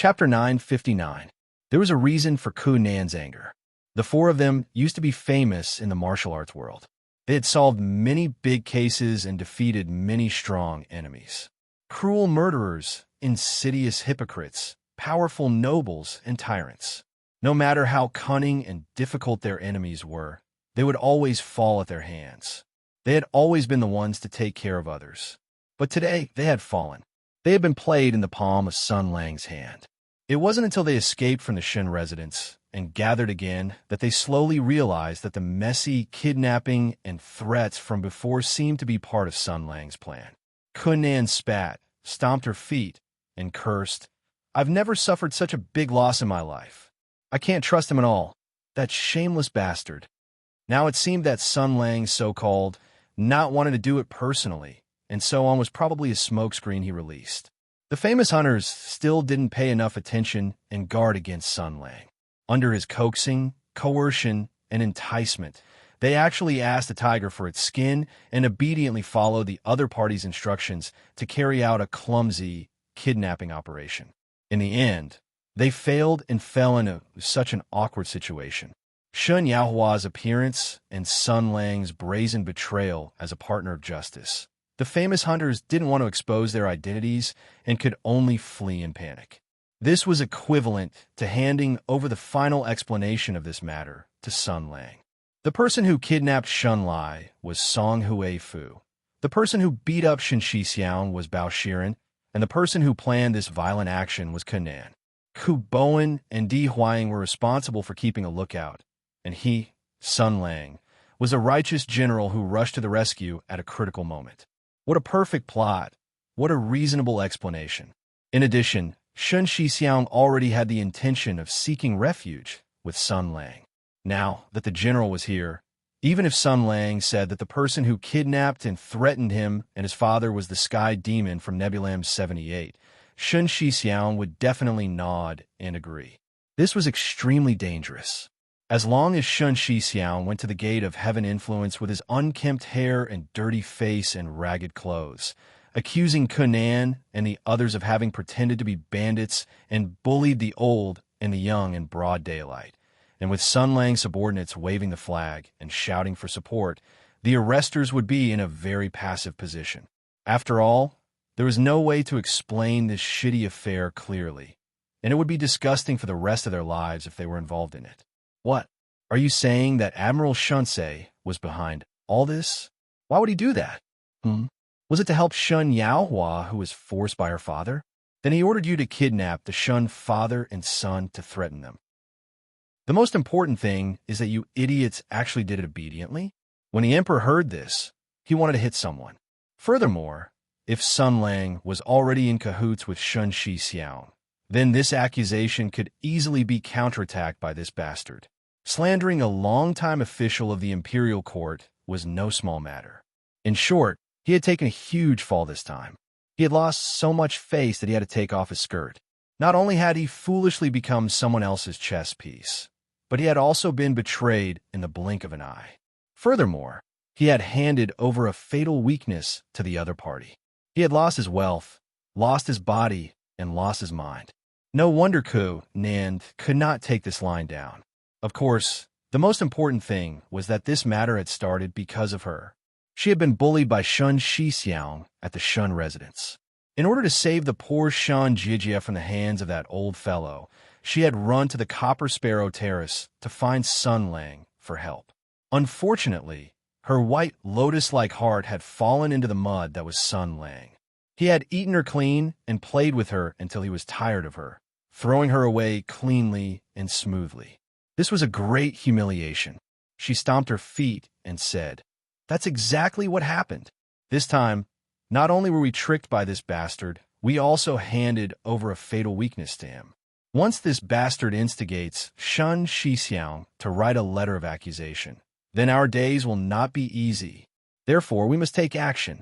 Chapter 959. There was a reason for Nan's anger. The four of them used to be famous in the martial arts world. They had solved many big cases and defeated many strong enemies. Cruel murderers, insidious hypocrites, powerful nobles, and tyrants. No matter how cunning and difficult their enemies were, they would always fall at their hands. They had always been the ones to take care of others. But today, they had fallen. They had been played in the palm of Sun Lang's hand. It wasn't until they escaped from the Shen residence and gathered again that they slowly realized that the messy kidnapping and threats from before seemed to be part of Sun Lang's plan. Nan spat, stomped her feet, and cursed, "I've never suffered such a big loss in my life. I can't trust him at all. That shameless bastard." Now it seemed that Sun Lang, so-called, not wanting to do it personally, and so on was probably a smokescreen he released. The famous hunters still didn't pay enough attention and guard against Sun Lang. Under his coaxing, coercion, and enticement, they actually asked the tiger for its skin and obediently followed the other party's instructions to carry out a clumsy kidnapping operation. In the end, they failed and fell into such an awkward situation. Shen Yaohua's appearance and Sun Lang's brazen betrayal as a partner of justice. The famous hunters didn't want to expose their identities and could only flee in panic. This was equivalent to handing over the final explanation of this matter to Sun Lang. The person who kidnapped Shun Lai was Song Hui Fu. The person who beat up Shen Shixiang was Bao Shiren, and the person who planned this violent action was Nan. Ku Bowen and Di Huaying were responsible for keeping a lookout, and he, Sun Lang, was a righteous general who rushed to the rescue at a critical moment. What a perfect plot. What a reasonable explanation. In addition, Shen Shixiang already had the intention of seeking refuge with Sun Lang. Now that the general was here, even if Sun Lang said that the person who kidnapped and threatened him and his father was the sky demon from Nebulam 78, Shen Shixiang would definitely nod and agree. This was extremely dangerous. As long as Shen Shixiang went to the gate of heaven influence with his unkempt hair and dirty face and ragged clothes, accusing Nan and the others of having pretended to be bandits and bullied the old and the young in broad daylight, and with Sun Lang's subordinates waving the flag and shouting for support, the arresters would be in a very passive position. After all, there was no way to explain this shitty affair clearly, and it would be disgusting for the rest of their lives if they were involved in it. What? Are you saying that Admiral Shunsei was behind all this? Why would he do that? Was it to help Shun Yaohua, who was forced by her father? Then he ordered you to kidnap the Shun father and son to threaten them. The most important thing is that you idiots actually did it obediently. When the emperor heard this, he wanted to hit someone. Furthermore, if Sun Lang was already in cahoots with Shen Shixiang, then this accusation could easily be counterattacked by this bastard. Slandering a longtime official of the imperial court was no small matter. In short, he had taken a huge fall this time. He had lost so much face that he had to take off his skirt. Not only had he foolishly become someone else's chess piece, but he had also been betrayed in the blink of an eye. Furthermore, he had handed over a fatal weakness to the other party. He had lost his wealth, lost his body, and lost his mind. No wonder Nan could not take this line down. Of course, the most important thing was that this matter had started because of her. She had been bullied by Shen Shixiang at the Shun residence. In order to save the poor Shan Jijia from the hands of that old fellow, she had run to the Copper Sparrow Terrace to find Sun Lang for help. Unfortunately, her white lotus-like heart had fallen into the mud that was Sun Lang. He had eaten her clean and played with her until he was tired of her, throwing her away cleanly and smoothly. This was a great humiliation. She stomped her feet and said, "That's exactly what happened. This time, not only were we tricked by this bastard, we also handed over a fatal weakness to him. Once this bastard instigates Shen Shixiang to write a letter of accusation, then our days will not be easy. Therefore, we must take action."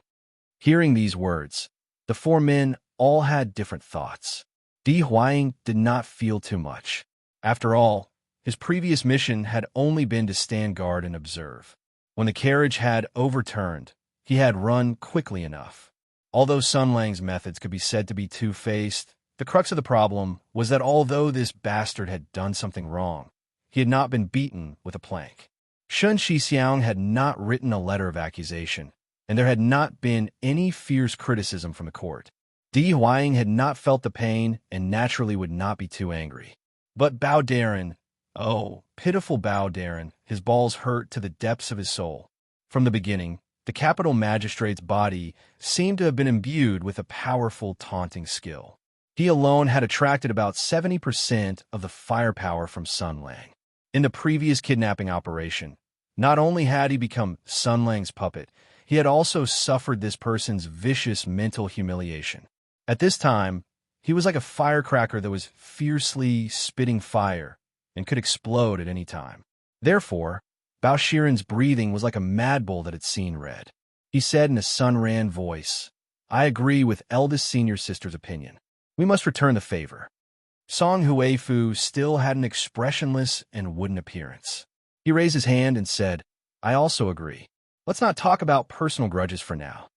Hearing these words, the four men all had different thoughts. Di Huaying did not feel too much. After all, his previous mission had only been to stand guard and observe. When the carriage had overturned, he had run quickly enough. Although Sun Lang's methods could be said to be two-faced, The crux of the problem was that although this bastard had done something wrong, he had not been beaten with a plank. Shun Shixiang had not written a letter of accusation, and there had not been any fierce criticism from the court. Di Huaying had not felt the pain and naturally would not be too angry. But Bao Darren, oh, pitiful Bao Darren, his balls hurt to the depths of his soul. From the beginning, the capital magistrate's body seemed to have been imbued with a powerful taunting skill. He alone had attracted about 70% of the firepower from Sun Lang. In the previous kidnapping operation, not only had he become Sun Lang's puppet, he had also suffered this person's vicious mental humiliation. At this time, he was like a firecracker that was fiercely spitting fire and could explode at any time. Therefore, Bao Shiren's breathing was like a mad bull that had seen red. He said in a Sun-Ran voice, "I agree with eldest senior sister's opinion. We must return the favor." Song Huifu still had an expressionless and wooden appearance. He raised his hand and said, "I also agree. Let's not talk about personal grudges for now.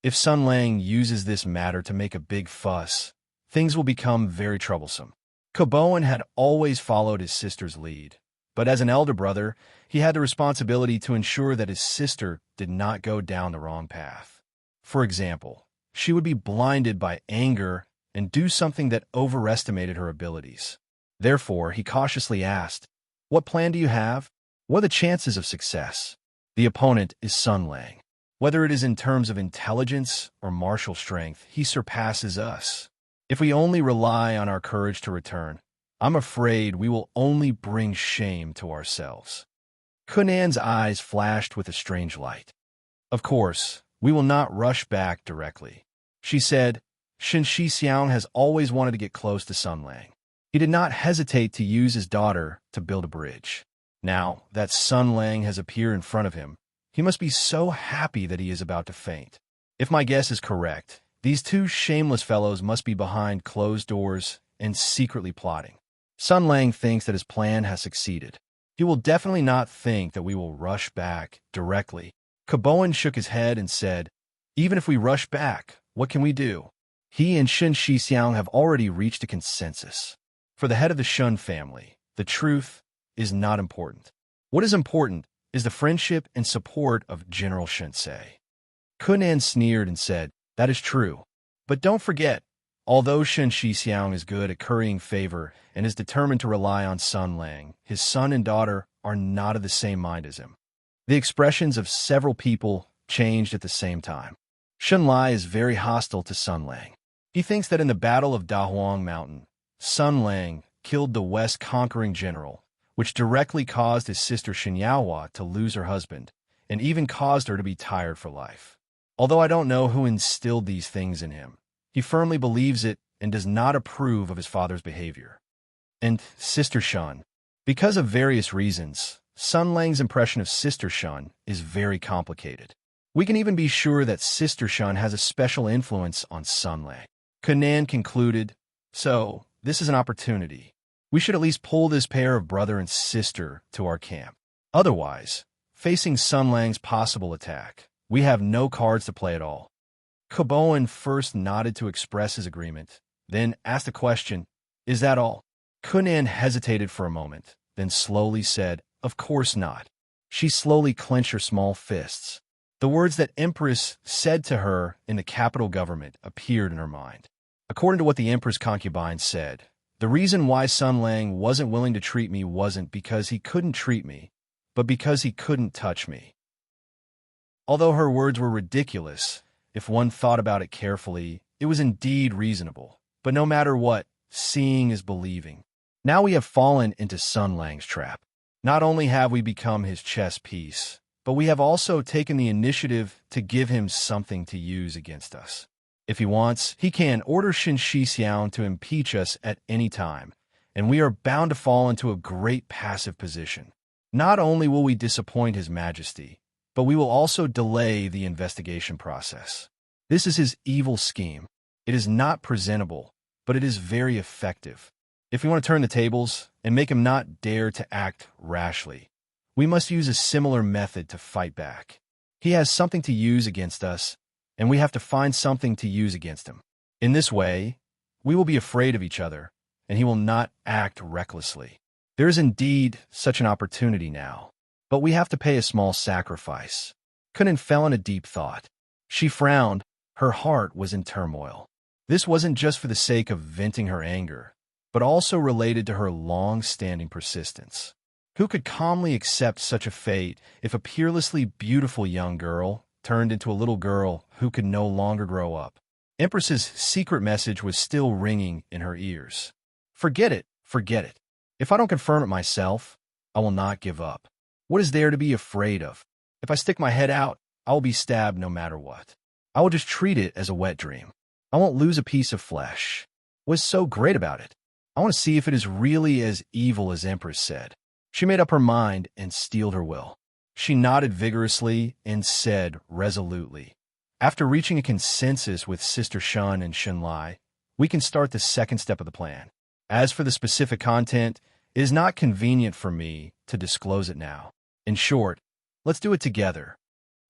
If Sun Lang uses this matter to make a big fuss, things will become very troublesome." Koboan had always followed his sister's lead, but as an elder brother, he had the responsibility to ensure that his sister did not go down the wrong path. For example, she would be blinded by anger and do something that overestimated her abilities. Therefore, he cautiously asked, "What plan do you have? What are the chances of success?" The opponent is Sun Lang. Whether it is in terms of intelligence or martial strength, he surpasses us. If we only rely on our courage to return, I'm afraid we will only bring shame to ourselves. Kunan's eyes flashed with a strange light. "Of course, we will not rush back directly," she said. Shin Shixiang has always wanted to get close to Sun Lang. He did not hesitate to use his daughter to build a bridge. Now that Sun Lang has appeared in front of him, he must be so happy that he is about to faint. If my guess is correct, these two shameless fellows must be behind closed doors and secretly plotting. Sun Lang thinks that his plan has succeeded. He will definitely not think that we will rush back directly. Koboan shook his head and said, "Even if we rush back, what can we do?" He and Shin Shixiang have already reached a consensus. For the head of the Shun family, the truth is not important. What is important is the friendship and support of General Shinsei. Kunan sneered and said, "That is true. But don't forget, although Shin Shixiang is good at currying favor and is determined to rely on Sun Lang, his son and daughter are not of the same mind as him." The expressions of several people changed at the same time. Shun Lai is very hostile to Sun Lang. He thinks that in the Battle of Dahuang Mountain, Sun Lang killed the West conquering general, which directly caused his sister Xinyaohua to lose her husband, and even caused her to be tired for life. Although I don't know who instilled these things in him, he firmly believes it and does not approve of his father's behavior. And Sister Shun. Because of various reasons, Sun Lang's impression of Sister Shun is very complicated. We can even be sure that Sister Shun has a special influence on Sun Lang. Kunan concluded, "So, this is an opportunity. We should at least pull this pair of brother and sister to our camp. Otherwise, facing Sun Lang's possible attack, we have no cards to play at all." Koboan first nodded to express his agreement, then asked a question, "Is that all?" Kunan hesitated for a moment, then slowly said, "Of course not." She slowly clenched her small fists. The words that Empress said to her in the capital government appeared in her mind. According to what the Empress concubine said, the reason why Sun Lang wasn't willing to treat me wasn't because he couldn't treat me, but because he couldn't touch me. Although her words were ridiculous, if one thought about it carefully, it was indeed reasonable. But no matter what, seeing is believing. Now we have fallen into Sun Lang's trap. Not only have we become his chess piece, but we have also taken the initiative to give him something to use against us. If he wants, he can order Shin Shixiang to impeach us at any time, and we are bound to fall into a great passive position. Not only will we disappoint His Majesty, but we will also delay the investigation process. This is his evil scheme. It is not presentable, but it is very effective. If we want to turn the tables and make him not dare to act rashly, we must use a similar method to fight back. He has something to use against us, and we have to find something to use against him. In this way, We will be afraid of each other, and he will not act recklessly. There is indeed such an opportunity now, but we have to pay a small sacrifice. Kunan fell in a deep thought. She frowned. Her heart was in turmoil. This wasn't just for the sake of venting her anger, but also related to her long-standing persistence. Who could calmly accept such a fate if a peerlessly beautiful young girl turned into a little girl who could no longer grow up? Empress's secret message was still ringing in her ears. Forget it, forget it. If I don't confirm it myself, I will not give up. What is there to be afraid of? If I stick my head out, I will be stabbed no matter what. I will just treat it as a wet dream. I won't lose a piece of flesh. What's so great about it? I want to see if it is really as evil as Empress said. She made up her mind and steeled her will. She nodded vigorously and said resolutely, after reaching a consensus with Sister Shun and Shunlai, we can start the second step of the plan. As for the specific content, it is not convenient for me to disclose it now. In short, let's do it together.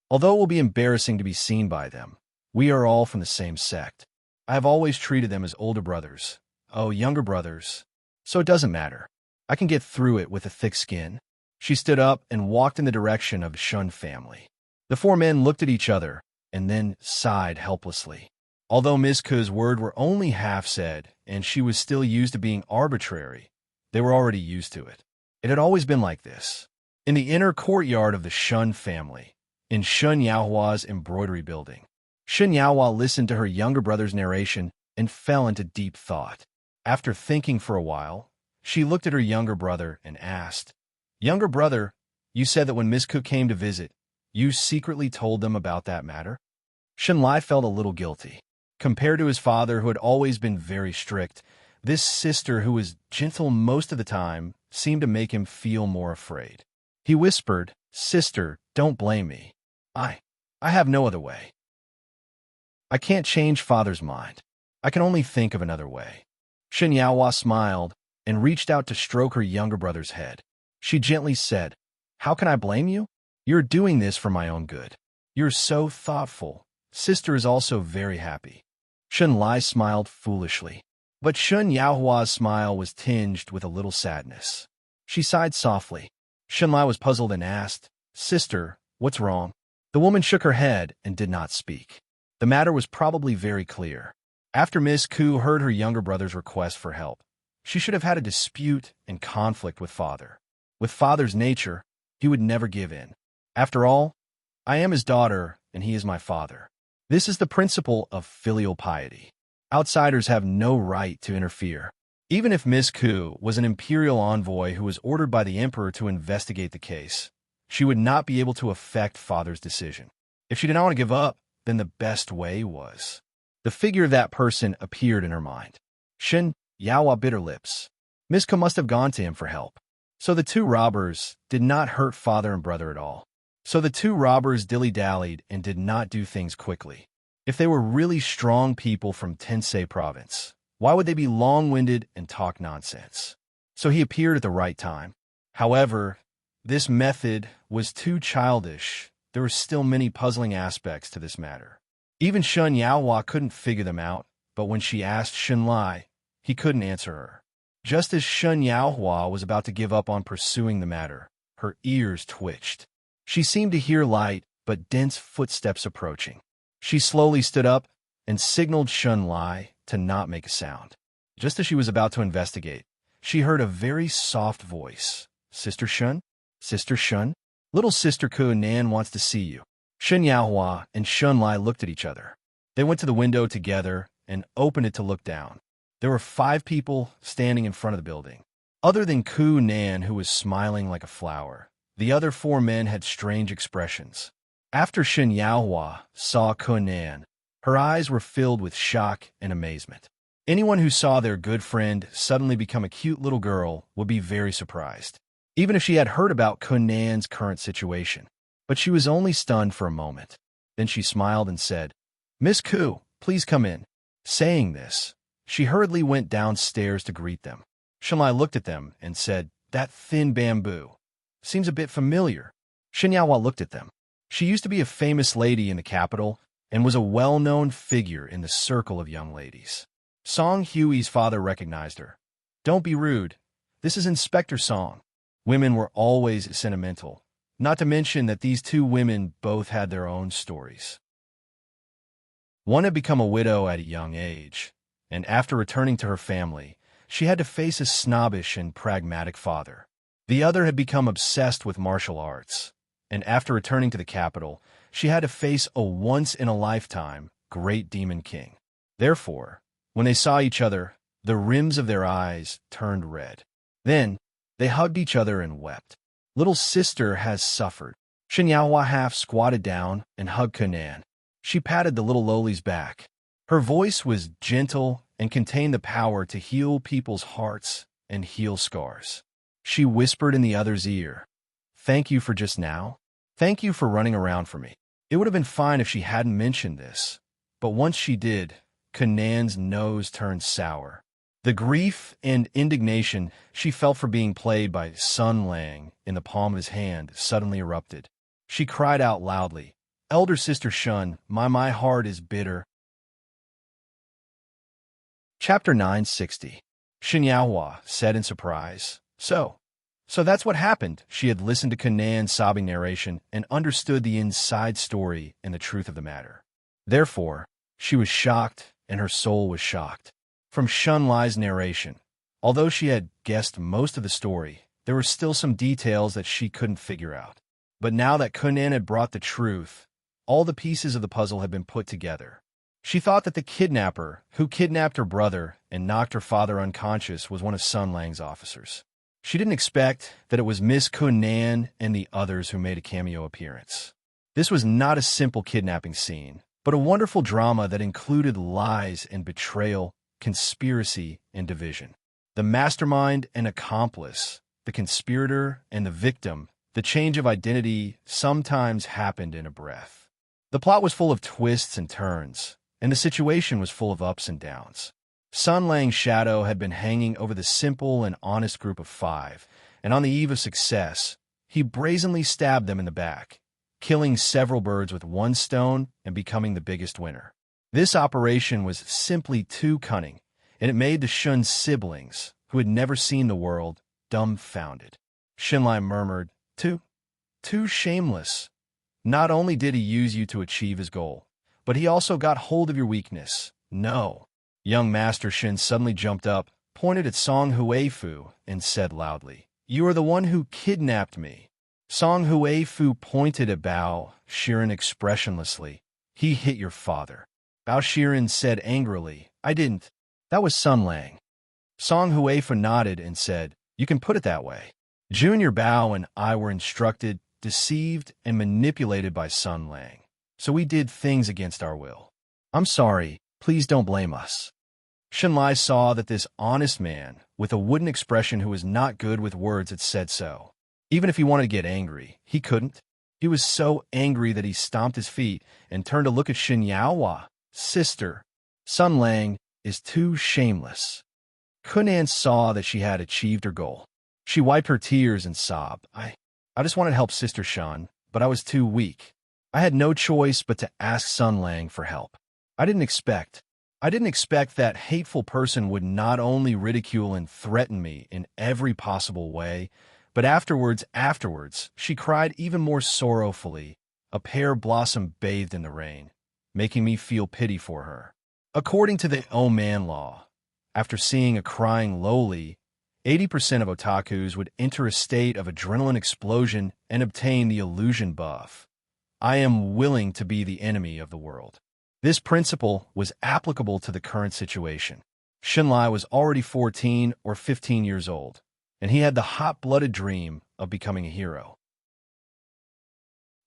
Although it will be embarrassing to be seen by them, we are all from the same sect. I have always treated them as older brothers. Oh, younger brothers. So it doesn't matter. I can get through it with a thick skin. She stood up and walked in the direction of the Shun family. The four men looked at each other and then sighed helplessly. Although Ms. Ku's words were only half said, and she was still used to being arbitrary, they were already used to it. It had always been like this. In the inner courtyard of the Shun family, in Shun Yaohua's embroidery building, Shun Yaohua listened to her younger brother's narration and fell into deep thought. After thinking for a while, she looked at her younger brother and asked, "Younger brother, you said that when Ms. Ku came to visit, you secretly told them about that matter?" Shunlai felt a little guilty. Compared to his father, who had always been very strict, this sister, who was gentle most of the time, seemed to make him feel more afraid. He whispered, "Sister, don't blame me. I have no other way. I can't change father's mind. I can only think of another way." Shun Yaohua smiled and reached out to stroke her younger brother's head. She gently said, "How can I blame you? You're doing this for my own good. You're so thoughtful. Sister is also very happy." Shun Lai smiled foolishly, but Shun Yaohua's smile was tinged with a little sadness. She sighed softly. Shun Lai was puzzled and asked, "Sister, what's wrong?" The woman shook her head and did not speak. The matter was probably very clear. After Miss Ku heard her younger brother's request for help, she should have had a dispute and conflict with father. With father's nature, he would never give in. After all, I am his daughter and he is my father. This is the principle of filial piety. Outsiders have no right to interfere. Even if Miss Ku was an imperial envoy who was ordered by the emperor to investigate the case, she would not be able to affect father's decision. If she did not want to give up, then the best way was. The figure of that person appeared in her mind. Shun Yaohua bit her lips. Miss Ku must have gone to him for help. So the two robbers did not hurt father and brother at all. So the two robbers dilly-dallied and did not do things quickly. If they were really strong people from Tensei province, why would they be long-winded and talk nonsense? So he appeared at the right time. However, this method was too childish. There were still many puzzling aspects to this matter. Even Shun Yaohua couldn't figure them out, but when she asked Shunlai, he couldn't answer her. Just as Shun Yaohua was about to give up on pursuing the matter, her ears twitched. She seemed to hear light but dense footsteps approaching. She slowly stood up and signaled Shunlai to not make a sound. Just as she was about to investigate, she heard a very soft voice. "Sister Shun? Sister Shun? Little Sister Ku Nan wants to see you." Shun Yaohua and Shunlai looked at each other. They went to the window together and opened it to look down. There were 5 people standing in front of the building. Other than Ku Nan, who was smiling like a flower, the other 4 men had strange expressions. After Shun Yaohua saw Ku Nan, her eyes were filled with shock and amazement. Anyone who saw their good friend suddenly become a cute little girl would be very surprised, even if she had heard about Ku Nan's current situation. But she was only stunned for a moment. Then she smiled and said, "Miss Ku, please come in." Saying this, she hurriedly went downstairs to greet them. Shunlai looked at them and said, "That thin bamboo seems a bit familiar." Shun Yaohua looked at them. She used to be a famous lady in the capital and was a well-known figure in the circle of young ladies. Song Huey's father recognized her. Don't be rude. This is Inspector Song. Women were always sentimental, not to mention that these two women both had their own stories. One had become a widow at a young age, and after returning to her family, she had to face a snobbish and pragmatic father. The other had become obsessed with martial arts, and after returning to the capital, she had to face a once-in-a-lifetime great demon king. Therefore, when they saw each other, the rims of their eyes turned red. Then, they hugged each other and wept. Little sister has suffered. Shinyawa half squatted down and hugged Kunan. She patted the little loli's back. Her voice was gentle and contained the power to heal people's hearts and heal scars. She whispered in the other's ear, "Thank you for just now. Thank you for running around for me." It would have been fine if she hadn't mentioned this, but once she did, Kunan's nose turned sour. The grief and indignation she felt for being played by Sun Lang in the palm of his hand suddenly erupted. She cried out loudly, "Elder Sister Shun, my heart is bitter." Chapter 960. Shinyawa said in surprise, So that's what happened." She had listened to Kunan's sobbing narration and understood the inside story and the truth of the matter. Therefore, she was shocked, and her soul was shocked. From Shun Lai's narration, although she had guessed most of the story, there were still some details that she couldn't figure out. But now that Kunan had brought the truth, all the pieces of the puzzle had been put together. She thought that the kidnapper who kidnapped her brother and knocked her father unconscious was one of Sun Lang's officers. She didn't expect that it was Miss Kunan and the others who made a cameo appearance. This was not a simple kidnapping scene, but a wonderful drama that included lies and betrayal, conspiracy and division. The mastermind and accomplice, the conspirator and the victim, the change of identity sometimes happened in a breath. The plot was full of twists and turns, and the situation was full of ups and downs. Sun Lang's shadow had been hanging over the simple and honest group of 5, and on the eve of success, he brazenly stabbed them in the back, killing several birds with one stone and becoming the biggest winner. This operation was simply too cunning, and it made the Shun's siblings, who had never seen the world, dumbfounded. Shinlai murmured, Too shameless. Not only did he use you to achieve his goal, but he also got hold of your weakness. No." Young Master Shin suddenly jumped up, pointed at Song Huifu, and said loudly, "You are the one who kidnapped me." Song Huifu pointed at Bao Shiren expressionlessly. "He hit your father." Bao Shiren said angrily, "I didn't. That was Sun Lang." Song Huifu nodded and said, "You can put it that way. Junior Bao and I were instructed, deceived, and manipulated by Sun Lang, so we did things against our will. I'm sorry. Please don't blame us." Shinlai saw that this honest man, with a wooden expression who was not good with words, had said so. Even if he wanted to get angry, he couldn't. He was so angry that he stomped his feet and turned to look at Shinyawa. "Sister, Sun Lang is too shameless." Kunan saw that she had achieved her goal. She wiped her tears and sobbed. I just wanted to help Sister Shun, but I was too weak. I had no choice but to ask Sun Lang for help. I didn't expect that hateful person would not only ridicule and threaten me in every possible way, but afterwards, she cried even more sorrowfully, a pear blossom bathed in the rain, making me feel pity for her. According to the Oman law, after seeing a crying loli, 80% of otakus would enter a state of adrenaline explosion and obtain the illusion buff. I am willing to be the enemy of the world. This principle was applicable to the current situation. Shinlai was already 14 or 15 years old, and he had the hot-blooded dream of becoming a hero.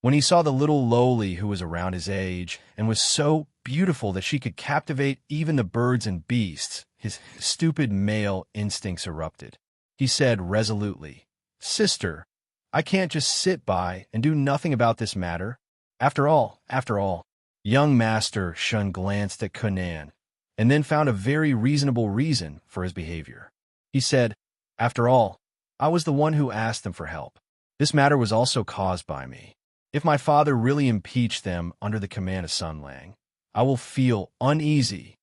When he saw the little loli who was around his age and was so beautiful that she could captivate even the birds and beasts, his stupid male instincts erupted. He said resolutely, "Sister, I can't just sit by and do nothing about this matter. After all." Young Master Shun glanced at Kunan, and then found a very reasonable reason for his behavior. He said, "After all, I was the one who asked them for help. This matter was also caused by me. If my father really impeached them under the command of Sun Lang, I will feel uneasy."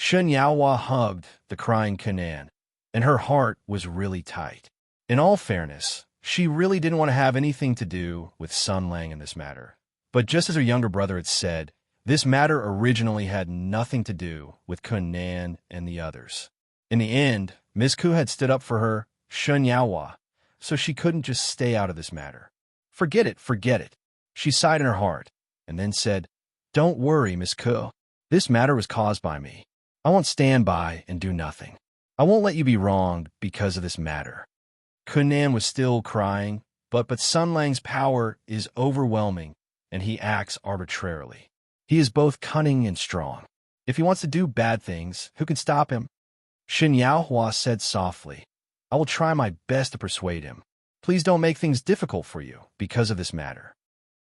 Shun Yaohua hugged the crying Kunan, and her heart was really tight. In all fairness, she really didn't want to have anything to do with Sun Lang in this matter. But just as her younger brother had said, this matter originally had nothing to do with Kunan and the others. In the end, Miss Ku had stood up for her, Shun Yaohua, so she couldn't just stay out of this matter. Forget it, forget it. She sighed in her heart, and then said, Don't worry, Miss Ku. This matter was caused by me. I won't stand by and do nothing. I won't let you be wronged because of this matter. Kunan was still crying, but Sun Lang's power is overwhelming, and he acts arbitrarily. He is both cunning and strong. If he wants to do bad things, who can stop him? Shun Yaohua said softly, I will try my best to persuade him. Please don't make things difficult for you because of this matter.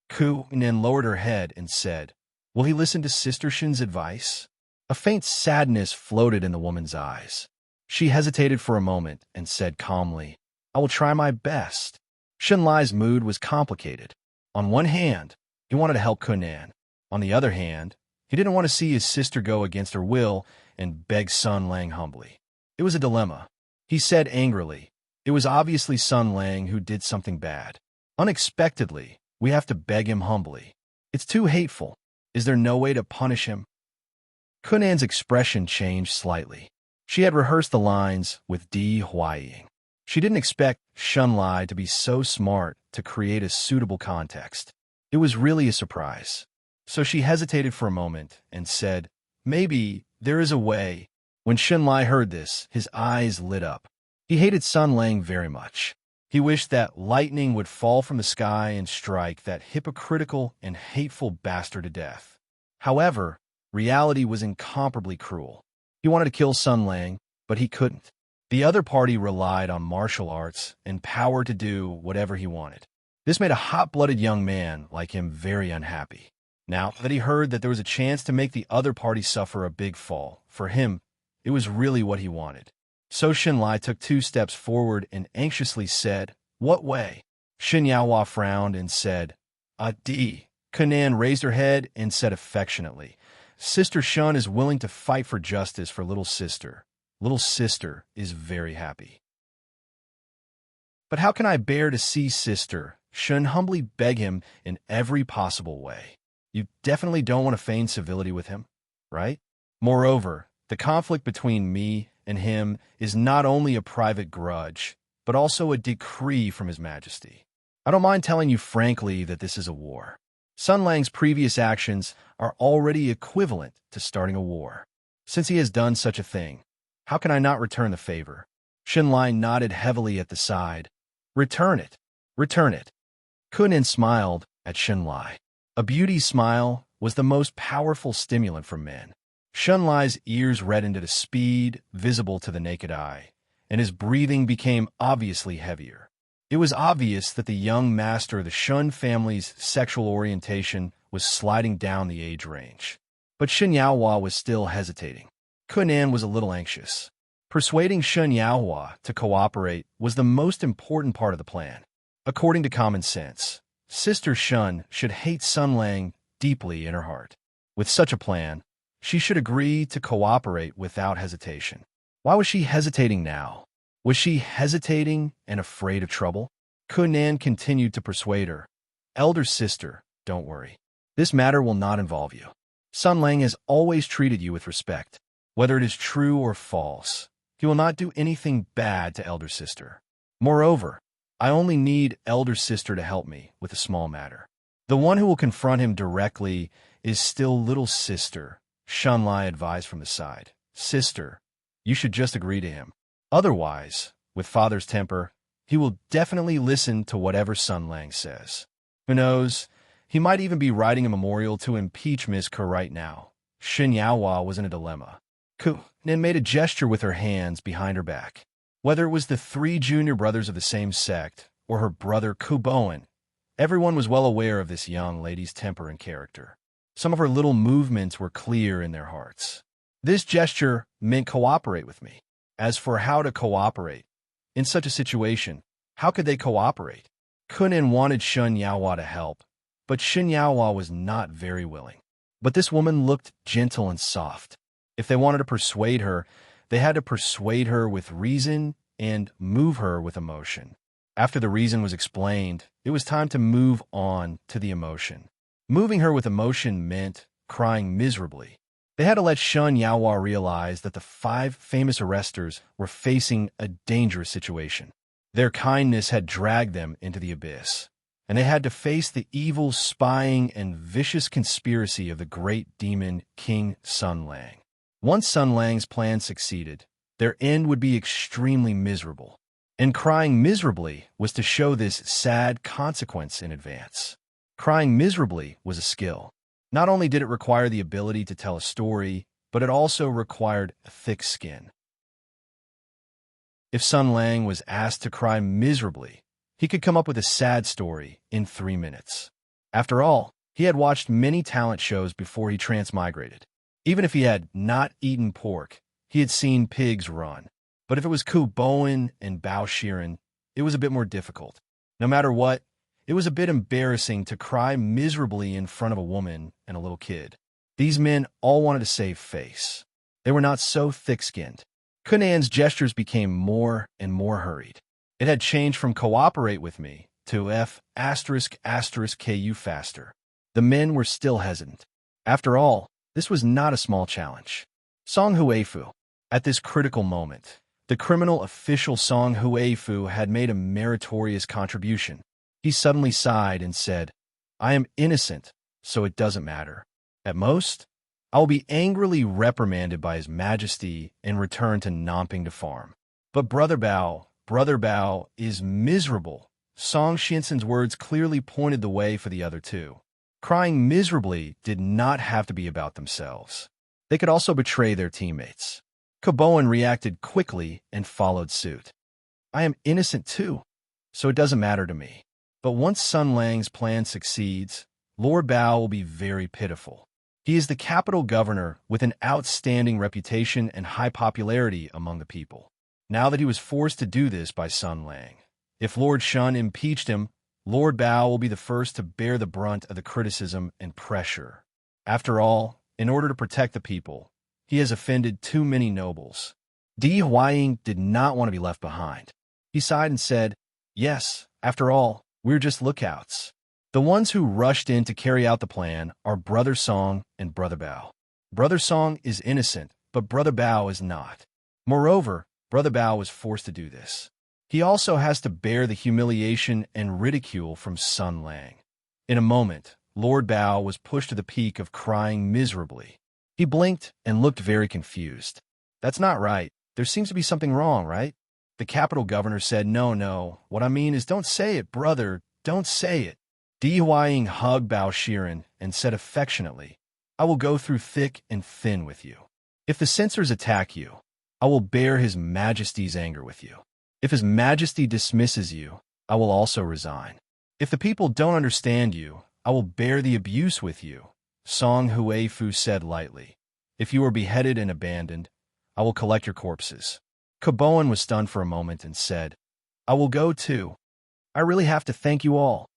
Kunan lowered her head and said, Will he listen to Sister Shun's advice? A faint sadness floated in the woman's eyes. She hesitated for a moment and said calmly, I will try my best. Shun Lai's mood was complicated. On one hand, he wanted to help Kunan. On the other hand, he didn't want to see his sister go against her will and beg Sun Lang humbly. It was a dilemma. He said angrily, It was obviously Sun Lang who did something bad. Unexpectedly, we have to beg him humbly. It's too hateful. Is there no way to punish him? Kunan's expression changed slightly. She had rehearsed the lines with Di Huaiying. She didn't expect Shun Lai to be so smart to create a suitable context. It was really a surprise. So she hesitated for a moment and said, Maybe there is a way. When Shun Lai heard this, his eyes lit up. He hated Sun Lang very much. He wished that lightning would fall from the sky and strike that hypocritical and hateful bastard to death. However, reality was incomparably cruel. He wanted to kill Sun Lang, but he couldn't. The other party relied on martial arts and power to do whatever he wanted. This made a hot-blooded young man like him very unhappy. Now that he heard that there was a chance to make the other party suffer a big fall, for him, it was really what he wanted. So Shun Lai took 2 steps forward and anxiously said, What way? Shun Yaohua frowned and said, Di. Kunan raised her head and said affectionately, Sister Shun is willing to fight for justice for little sister. Little sister is very happy. But how can I bear to see sister? Shun humbly begged him in every possible way. You definitely don't want to feign civility with him, right? Moreover, the conflict between me and him is not only a private grudge, but also a decree from His Majesty. I don't mind telling you frankly that this is a war. Sun Lang's previous actions are already equivalent to starting a war. Since he has done such a thing, how can I not return the favor? Shun Lai nodded heavily at the side. Return it. Return it. Kunan smiled at Shun Lai. A beauty's smile was the most powerful stimulant for men. Shun Lai's ears reddened at a speed visible to the naked eye, and his breathing became obviously heavier. It was obvious that the young master of the Shun family's sexual orientation was sliding down the age range. But Shun Yaohua was still hesitating. Kunan was a little anxious. Persuading Shun Yaohua to cooperate was the most important part of the plan. According to common sense, Sister Shun should hate Sun Lang deeply in her heart. With such a plan, she should agree to cooperate without hesitation. Why was she hesitating now? Was she hesitating and afraid of trouble? Kunan continued to persuade her. Elder sister, don't worry. This matter will not involve you. Sun Lang has always treated you with respect. Whether it is true or false, he will not do anything bad to elder sister. Moreover, I only need elder sister to help me with a small matter. The one who will confront him directly is still little sister, Shun Lai advised from the side. Sister, you should just agree to him. Otherwise, with father's temper, he will definitely listen to whatever Sun Lang says. Who knows, he might even be writing a memorial to impeach Miss Ke right now. Shun Yaohua was in a dilemma. Kunan made a gesture with her hands behind her back. Whether it was the 3 junior brothers of the same sect or her brother Kuboan, everyone was well aware of this young lady's temper and character. Some of her little movements were clear in their hearts. This gesture meant cooperate with me. As for how to cooperate, in such a situation, how could they cooperate? Kunan wanted Shun Yaohua to help, but Shun Yaohua was not very willing. But this woman looked gentle and soft. If they wanted to persuade her, they had to persuade her with reason and move her with emotion. After the reason was explained, it was time to move on to the emotion. Moving her with emotion meant crying miserably. They had to let Shun Yaohua realize that the 5 famous arresters were facing a dangerous situation. Their kindness had dragged them into the abyss, and they had to face the evil, spying, and vicious conspiracy of the great demon King Sun Lang. Once Sun Lang's plan succeeded, their end would be extremely miserable. And crying miserably was to show this sad consequence in advance. Crying miserably was a skill. Not only did it require the ability to tell a story, but it also required a thick skin. If Sun Lang was asked to cry miserably, he could come up with a sad story in 3 minutes. After all, he had watched many talent shows before he transmigrated. Even if he had not eaten pork, he had seen pigs run. But if it was Ku Bowen and Bao Shiren, it was a bit more difficult. No matter what, it was a bit embarrassing to cry miserably in front of a woman and a little kid. These men all wanted to save face. They were not so thick-skinned. Kunan's gestures became more and more hurried. It had changed from cooperate with me to F****ku faster. The men were still hesitant. After all, this was not a small challenge. Song Huifu. At this critical moment, the criminal official Song Huifu had made a meritorious contribution. He suddenly sighed and said, "I am innocent, so it doesn't matter. At most, I will be angrily reprimanded by His Majesty and return to Namping to farm. But Brother Bao is miserable." Song Shinson's words clearly pointed the way for the other two. Crying miserably did not have to be about themselves. They could also betray their teammates. Kaboan reacted quickly and followed suit. "I am innocent too, so it doesn't matter to me. But once Sun Lang's plan succeeds, Lord Bao will be very pitiful. He is the capital governor with an outstanding reputation and high popularity among the people. Now that he was forced to do this by Sun Lang, if Lord Shun impeached him, Lord Bao will be the first to bear the brunt of the criticism and pressure. After all, in order to protect the people, he has offended too many nobles." Di Huaying did not want to be left behind. He sighed and said, "Yes, after all, we're just lookouts. The ones who rushed in to carry out the plan are Brother Song and Brother Bao. Brother Song is innocent, but Brother Bao is not. Moreover, Brother Bao was forced to do this. He also has to bear the humiliation and ridicule from Sun Lang." In a moment, Lord Bao was pushed to the peak of crying miserably. He blinked and looked very confused. "That's not right. There seems to be something wrong, right?" The capital governor said, No, what I mean is don't say it, brother, don't say it." Di Huaying hugged Bao Shiren and said affectionately, "I will go through thick and thin with you. If the censors attack you, I will bear His Majesty's anger with you. If His Majesty dismisses you, I will also resign. If the people don't understand you, I will bear the abuse with you." Song Huifu said lightly, "If you are beheaded and abandoned, I will collect your corpses." Kaboan was stunned for a moment and said, "I will go too. I really have to thank you all."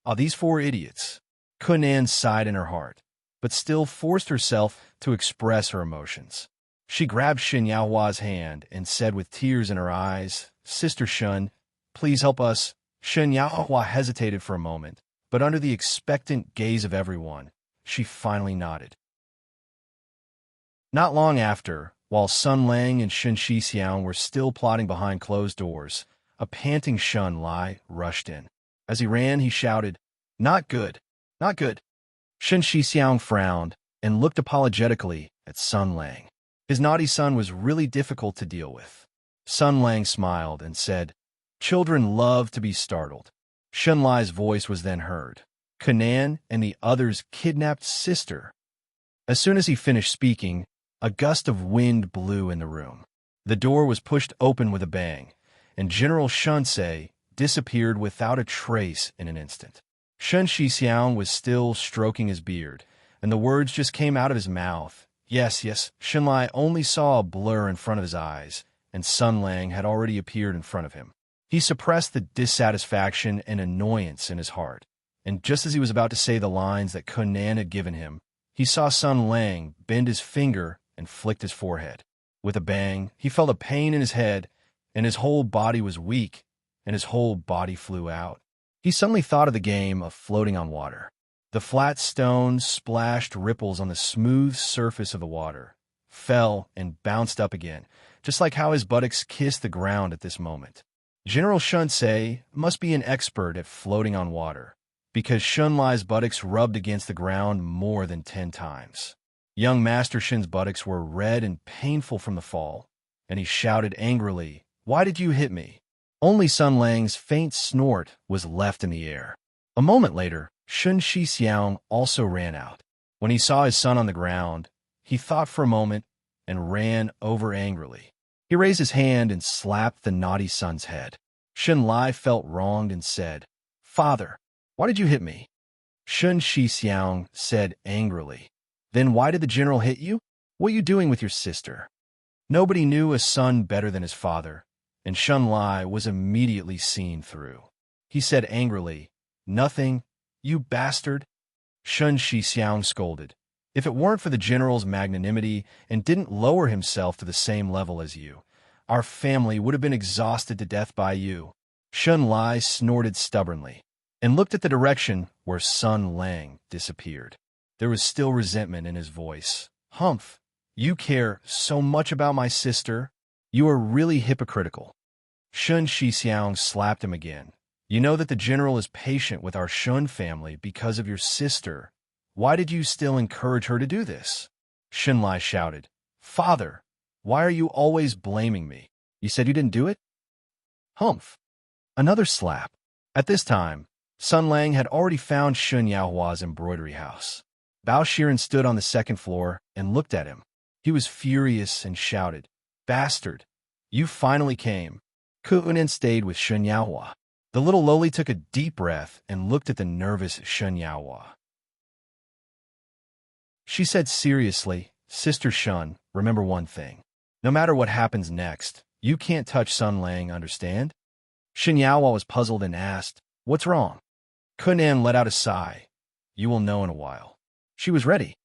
"Ah, these 4 idiots." Kunan sighed in her heart, but still forced herself to express her emotions. She grabbed Shen Yaohua's hand and said with tears in her eyes, "Sister Shun, please help us." Shen Yaohua hesitated for a moment, but under the expectant gaze of everyone, she finally nodded. Not long after, while Sun Lang and Shen Shixiang were still plotting behind closed doors, a panting Shun Lai rushed in. As he ran, he shouted, "Not good, not good." Shen Shixiang frowned and looked apologetically at Sun Lang. His naughty son was really difficult to deal with. Sun Lang smiled and said, "Children love to be startled." Shun Lai's voice was then heard. "Kanan and the others kidnapped sister." As soon as he finished speaking, a gust of wind blew in the room. The door was pushed open with a bang, and General Shunsei disappeared without a trace in an instant. Shen Shixiang was still stroking his beard, and the words just came out of his mouth. Yes, Shen Lai only saw a blur in front of his eyes, and Sun Lang had already appeared in front of him. He suppressed the dissatisfaction and annoyance in his heart, and just as he was about to say the lines that Kunan had given him, he saw Sun Lang bend his finger and flicked his forehead. With a bang, he felt a pain in his head, and his whole body was weak, and his whole body flew out. He suddenly thought of the game of floating on water. The flat stones splashed ripples on the smooth surface of the water, fell, and bounced up again, just like how his buttocks kissed the ground at this moment. General Shunsei must be an expert at floating on water, because Shunlai's buttocks rubbed against the ground more than 10 times. Young Master Shin's buttocks were red and painful from the fall, and he shouted angrily, "Why did you hit me?" Only Sun Lang's faint snort was left in the air. A moment later, Shun Shixiang also ran out. When he saw his son on the ground, he thought for a moment and ran over angrily. He raised his hand and slapped the naughty son's head. Shun Lai felt wronged and said, "Father, why did you hit me?" Shun Shixiang said angrily, "Then why did the general hit you? What are you doing with your sister?" Nobody knew a son better than his father, and Shun Lai was immediately seen through. He said angrily, "Nothing, you bastard." Shun Shixiang scolded, "If it weren't for the general's magnanimity and didn't lower himself to the same level as you, our family would have been exhausted to death by you." Shun Lai snorted stubbornly and looked at the direction where Sun Lang disappeared. There was still resentment in his voice. "Humph, you care so much about my sister. You are really hypocritical." Shun Shixiang slapped him again. "You know that the general is patient with our Shun family because of your sister. Why did you still encourage her to do this?" Shun Lai shouted, "Father, why are you always blaming me? You said you didn't do it?" Humph. Another slap. At this time, Sun Lang had already found Shun Yaohua's embroidery house. Bao Shiren stood on the second floor and looked at him. He was furious and shouted, "Bastard, you finally came." Kuunin stayed with Shun Yaohua. The little lowly took a deep breath and looked at the nervous Shun Yaohua. She said seriously, "Sister Shun, remember one thing. No matter what happens next, you can't touch Sun Lang, understand?" Shun Yaohua was puzzled and asked, "What's wrong?" Kunan let out a sigh. "You will know in a while." She was ready.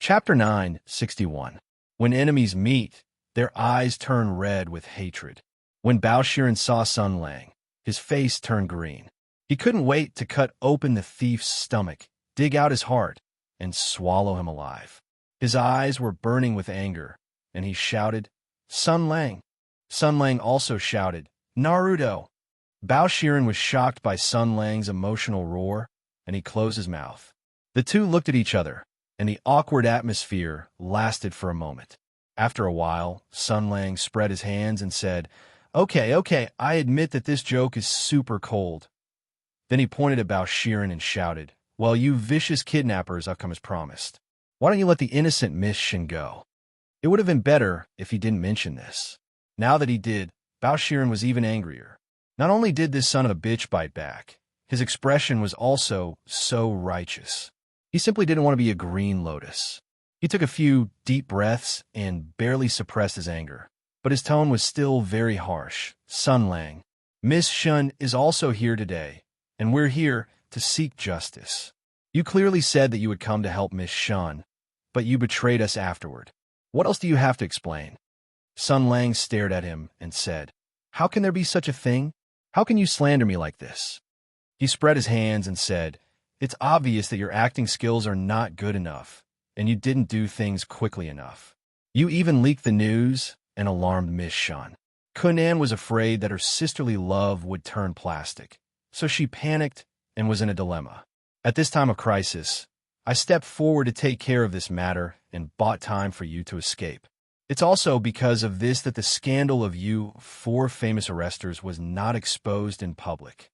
Chapter 9:61. When enemies meet, their eyes turn red with hatred. When Bao Shiren saw Sun Lang, his face turned green. He couldn't wait to cut open the thief's stomach, dig out his heart, and swallow him alive. His eyes were burning with anger, and he shouted, "Sun Lang!" Sun Lang also shouted, "Naruto!" Bao Shiren was shocked by Sun Lang's emotional roar, and he closed his mouth. The two looked at each other, and the awkward atmosphere lasted for a moment. After a while, Sun Lang spread his hands and said, Okay, I admit that this joke is super cold." Then he pointed at Bao Shiren and shouted, "Well, you vicious kidnappers, I've come as promised. Why don't you let the innocent Miss Shin go?" It would have been better if he didn't mention this. Now that he did, Bao Shiren was even angrier. Not only did this son of a bitch bite back, his expression was also so righteous. He simply didn't want to be a green lotus. He took a few deep breaths and barely suppressed his anger. But his tone was still very harsh. "Sun Lang, Miss Shun is also here today, and we're here to seek justice. You clearly said that you would come to help Miss Shun, but you betrayed us afterward. What else do you have to explain?" Sun Lang stared at him and said, "How can there be such a thing? How can you slander me like this?" He spread his hands and said, "It's obvious that your acting skills are not good enough, and you didn't do things quickly enough. You even leaked the news and alarmed Miss Shun." Kunan was afraid that her sisterly love would turn plastic, so she panicked and was in a dilemma. At this time of crisis, I stepped forward to take care of this matter and bought time for you to escape. It's also because of this that the scandal of you 4 famous arresters was not exposed in public.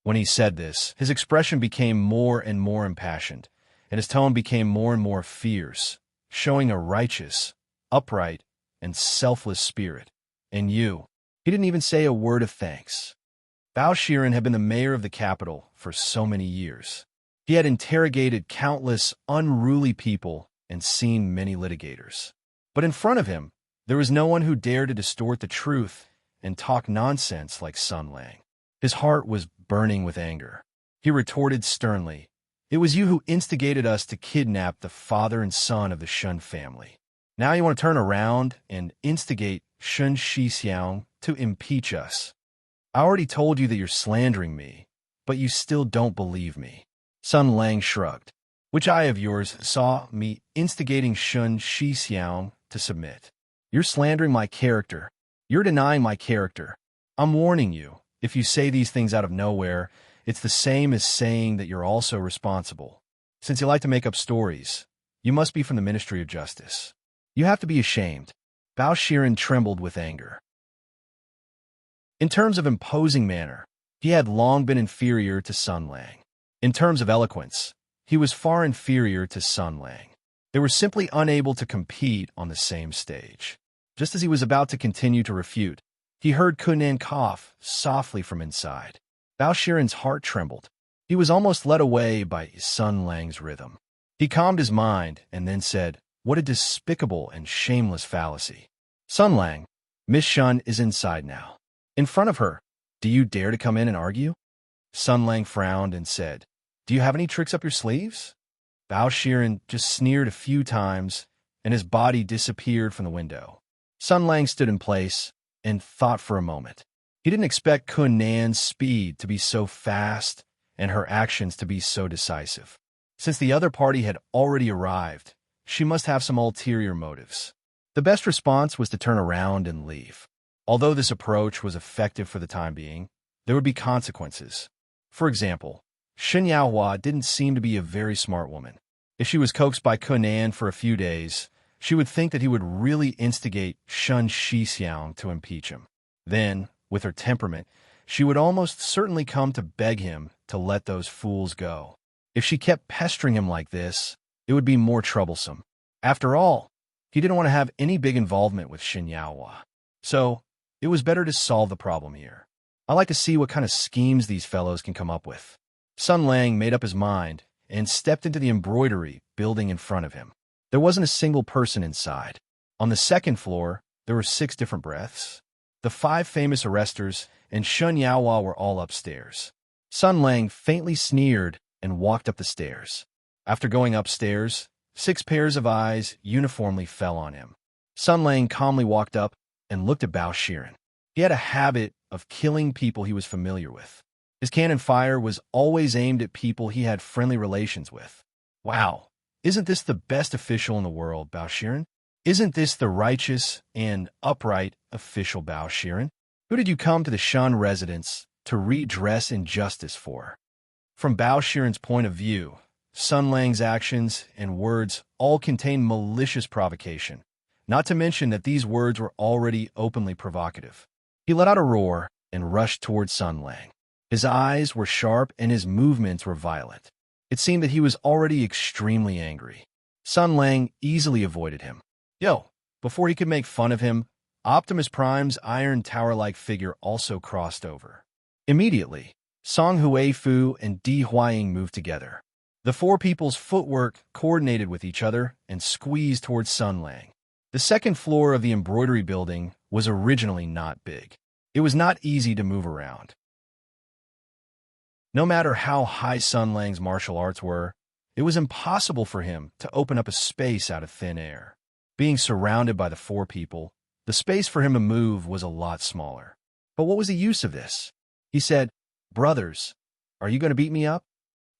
When he said this, his expression became more and more impassioned, and his tone became more and more fierce, showing a righteous, upright, and selfless spirit. And you, he didn't even say a word of thanks. Bao Shiren had been the mayor of the capital for so many years. He had interrogated countless unruly people and seen many litigators. But in front of him, there was no one who dared to distort the truth and talk nonsense like Sun Lang. His heart was burning with anger. He retorted sternly, It was you who instigated us to kidnap the father and son of the Shun family. Now you want to turn around and instigate Shun Shixiang to impeach us. I already told you that you're slandering me, but you still don't believe me." Sun Lang shrugged. "Which eye of yours saw me instigating Shun Shixiang to submit? You're slandering my character. You're denying my character. I'm warning you, if you say these things out of nowhere, it's the same as saying that you're also responsible. Since you like to make up stories, you must be from the Ministry of Justice. You have to be ashamed." Bao Shiren trembled with anger. In terms of imposing manner, he had long been inferior to Sun Lang. In terms of eloquence, he was far inferior to Sun Lang. They were simply unable to compete on the same stage. Just as he was about to continue to refute, he heard Kunan cough softly from inside. Bao Shiren's heart trembled. He was almost led away by Sun Lang's rhythm. He calmed his mind and then said, "What a despicable and shameless fallacy. Sun Lang, Miss Shun is inside now. In front of her, do you dare to come in and argue?" Sun Lang frowned and said, "Do you have any tricks up your sleeves?" Bao Shiren just sneered a few times, and his body disappeared from the window. Sun Lang stood in place and thought for a moment. He didn't expect Kun Nan's speed to be so fast and her actions to be so decisive. Since the other party had already arrived, she must have some ulterior motives. The best response was to turn around and leave. Although this approach was effective for the time being, there would be consequences. For example, Shen Yaohua didn't seem to be a very smart woman. If she was coaxed by Kun Nan for a few days, she would think that he would really instigate Shun Shixiang to impeach him. Then, with her temperament, she would almost certainly come to beg him to let those fools go. If she kept pestering him like this, it would be more troublesome. After all, he didn't want to have any big involvement with Shen Yaohua. So, it was better to solve the problem here. I like to see what kind of schemes these fellows can come up with. Sun Lang made up his mind and stepped into the embroidery building in front of him. There wasn't a single person inside. On the second floor, there were 6 different breaths. The 5 famous arresters and Shun Yaohua were all upstairs. Sun Lang faintly sneered and walked up the stairs. After going upstairs, 6 pairs of eyes uniformly fell on him. Sun Lang calmly walked up and looked at Bao Shiren. He had a habit of killing people he was familiar with. His cannon fire was always aimed at people he had friendly relations with. Wow, isn't this the best official in the world, Bao Shiren? Isn't this the righteous and upright official Bao Shiren? Who did you come to the Shan residence to redress injustice for? From Bao Shiren's point of view, Sun Lang's actions and words all contained malicious provocation, not to mention that these words were already openly provocative. He let out a roar and rushed towards Sun Lang. His eyes were sharp and his movements were violent. It seemed that he was already extremely angry. Sun Lang easily avoided him. Before he could make fun of him, Optimus Prime's iron tower-like figure also crossed over. Immediately, Song Huifu and Di Huaying moved together. The 4 people's footwork coordinated with each other and squeezed towards Sun Lang. The second floor of the embroidery building was originally not big. It was not easy to move around. No matter how high Sun Lang's martial arts were, it was impossible for him to open up a space out of thin air. Being surrounded by the 4 people, the space for him to move was a lot smaller. But what was the use of this? He said, "Brothers, are you going to beat me up?"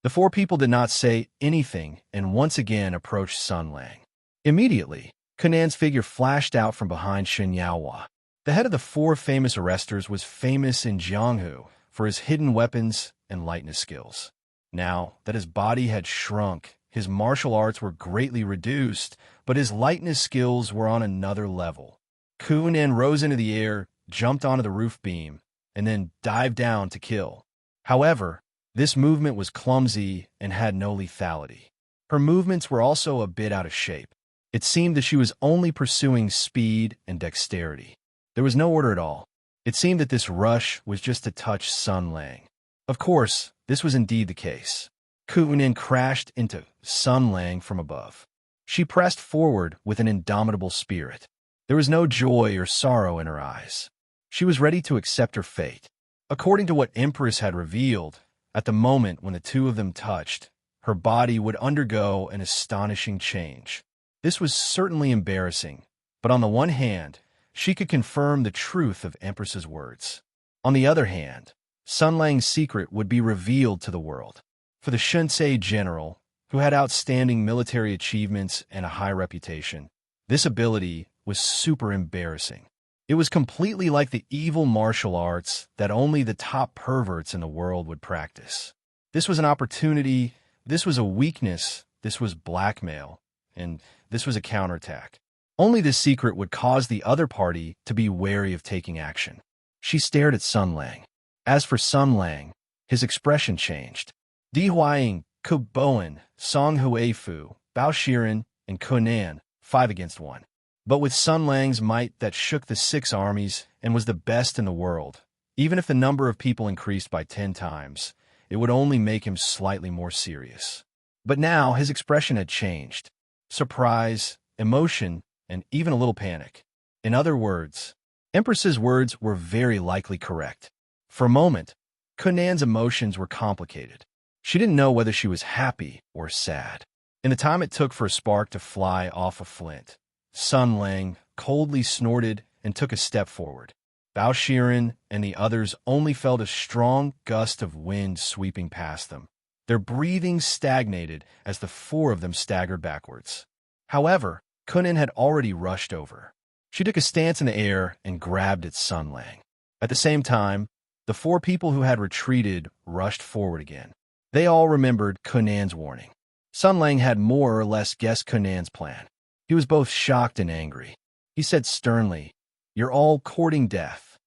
The 4 people did not say anything and once again approached Sun Lang. Immediately, Kanan's figure flashed out from behind Shen Yaohua. The head of the 4 famous arresters was famous in Jianghu for his hidden weapons and lightness skills. Now that his body had shrunk, his martial arts were greatly reduced, but his lightness skills were on another level. Kunan rose into the air, jumped onto the roof beam, and then dived down to kill. However, this movement was clumsy and had no lethality. Her movements were also a bit out of shape. It seemed that she was only pursuing speed and dexterity. There was no order at all. It seemed that this rush was just to touch Sun Lang. Of course, this was indeed the case. Kunan crashed into Sun Lang from above. She pressed forward with an indomitable spirit. There was no joy or sorrow in her eyes. She was ready to accept her fate. According to what Empress had revealed, at the moment when the 2 of them touched, her body would undergo an astonishing change. This was certainly embarrassing, but on the one hand, she could confirm the truth of Empress's words. On the other hand, Sun Lang's secret would be revealed to the world. For the Shunsei general, who had outstanding military achievements and a high reputation, this ability was super embarrassing. It was completely like the evil martial arts that only the top perverts in the world would practice. This was an opportunity, this was a weakness, this was blackmail, and this was a counterattack. Only this secret would cause the other party to be wary of taking action. She stared at Sun Lang. As for Sun Lang, his expression changed. Di Huaying, Ku Bowen, Song Huifu, Bao Shiren, and Kunan, 5 against 1. But with Sun Lang's might that shook the 6 armies and was the best in the world, even if the number of people increased by 10 times, it would only make him slightly more serious. But now his expression had changed. Surprise, emotion, and even a little panic. In other words, Empress's words were very likely correct. For a moment, Kunan's emotions were complicated. She didn't know whether she was happy or sad. In the time it took for a spark to fly off a flint, Sun Lang coldly snorted and took a step forward. Bao Shiren and the others only felt a strong gust of wind sweeping past them. Their breathing stagnated as the 4 of them staggered backwards. However, Kunan had already rushed over. She took a stance in the air and grabbed at Sun Lang. At the same time, the 4 people who had retreated rushed forward again. They all remembered Kunan's warning. Sun Lang had more or less guessed Kunan's plan. He was both shocked and angry. He said sternly, "You're all courting death."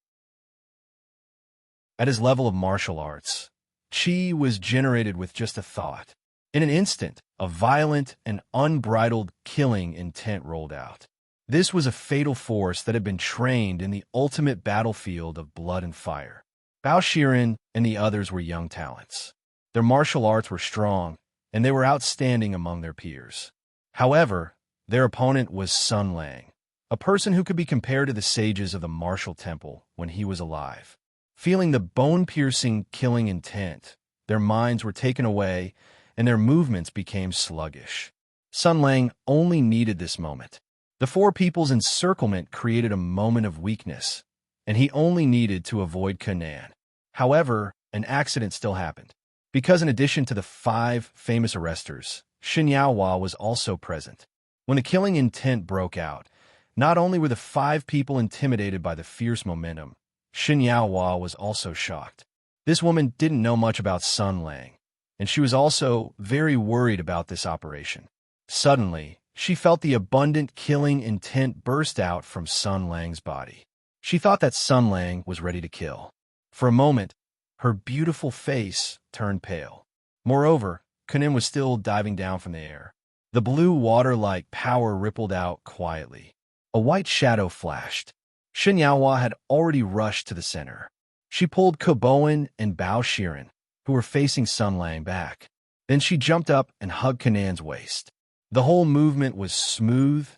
At his level of martial arts, Qi was generated with just a thought. In an instant, a violent and unbridled killing intent rolled out. This was a fatal force that had been trained in the ultimate battlefield of blood and fire. Bao Shiren and the others were young talents. Their martial arts were strong, and they were outstanding among their peers. However, their opponent was Sun Lang, a person who could be compared to the sages of the martial temple when he was alive. Feeling the bone-piercing killing intent, their minds were taken away, and their movements became sluggish. Sun Lang only needed this moment. The 4 people's encirclement created a moment of weakness, and he only needed to avoid Kunan. However, an accident still happened. Because in addition to the 5 famous arresters, Shin Yaohua was also present. When the killing intent broke out, not only were the 5 people intimidated by the fierce momentum, Shin Yaohua was also shocked. This woman didn't know much about Sun Lang, and she was also very worried about this operation. Suddenly, she felt the abundant killing intent burst out from Sun Lang's body. She thought that Sun Lang was ready to kill. For a moment, her beautiful face turned pale. Moreover, Kunan was still diving down from the air. The blue water-like power rippled out quietly. A white shadow flashed. Shin Yaohua had already rushed to the center. She pulled Ku Bowen and Bao Shiren, who were facing Sun Lang, back. Then she jumped up and hugged Kunan's waist. The whole movement was smooth,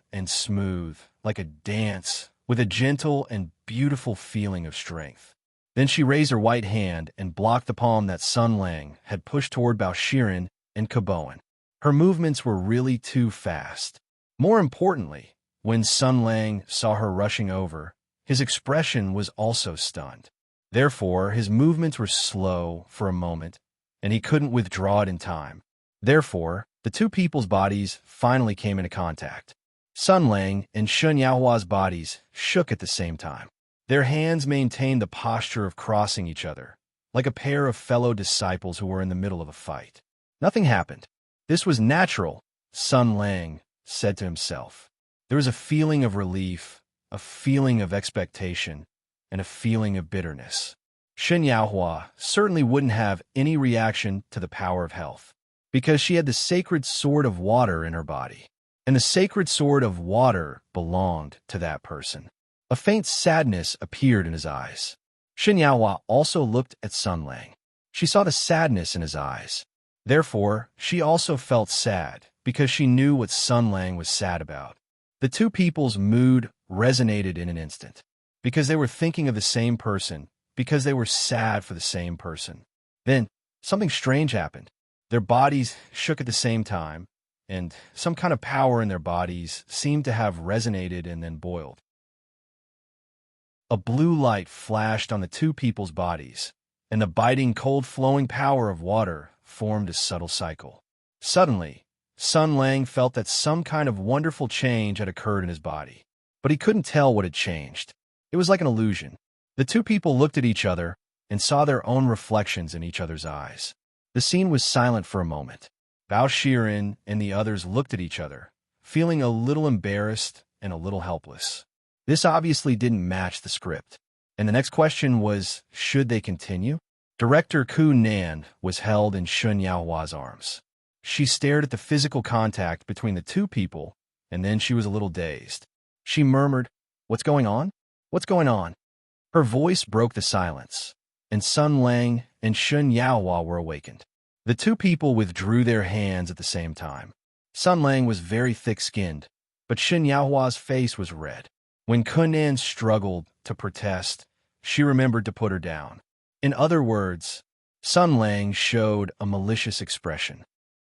like a dance, with a gentle and beautiful feeling of strength. Then she raised her white hand and blocked the palm that Sun Lang had pushed toward Bao Shiren and Ku Bowen. Her movements were really too fast. More importantly, when Sun Lang saw her rushing over, his expression was also stunned. Therefore, his movements were slow for a moment, and he couldn't withdraw it in time. Therefore, the 2 people's bodies finally came into contact. Sun Lang and Shin Yaohua's bodies shook at the same time. Their hands maintained the posture of crossing each other, like a pair of fellow disciples who were in the middle of a fight. Nothing happened. This was natural, Sun Lang said to himself. There was a feeling of relief, a feeling of expectation, and a feeling of bitterness. Shin Yaohua certainly wouldn't have any reaction to the power of health, because she had the sacred sword of water in her body, and the sacred sword of water belonged to that person. A faint sadness appeared in his eyes. Shin Yaohua also looked at Sun Lang. She saw the sadness in his eyes. Therefore, she also felt sad, because she knew what Sun Lang was sad about. The 2 people's mood resonated in an instant, because they were thinking of the same person, because they were sad for the same person. Then, something strange happened. Their bodies shook at the same time, and some kind of power in their bodies seemed to have resonated and then boiled. A blue light flashed on the two people's bodies, and the biting, cold, flowing power of water formed a subtle cycle. Suddenly, Sun Lang felt that some kind of wonderful change had occurred in his body, but he couldn't tell what had changed. It was like an illusion. The two people looked at each other and saw their own reflections in each other's eyes. The scene was silent for a moment. Bao Shiren and the others looked at each other, feeling a little embarrassed and a little helpless. This obviously didn't match the script. And the next question was, should they continue? Director Ku Nan was held in Shun Yaohua's arms. She stared at the physical contact between the two people, and then she was a little dazed. She murmured, "What's going on? What's going on?" Her voice broke the silence, and Sun Lang and Shun Yaohua were awakened. The two people withdrew their hands at the same time. Sun Lang was very thick-skinned, but Shun Yaohua's face was red. When Kunan struggled to protest, she remembered to put her down. In other words, Sun Lang showed a malicious expression.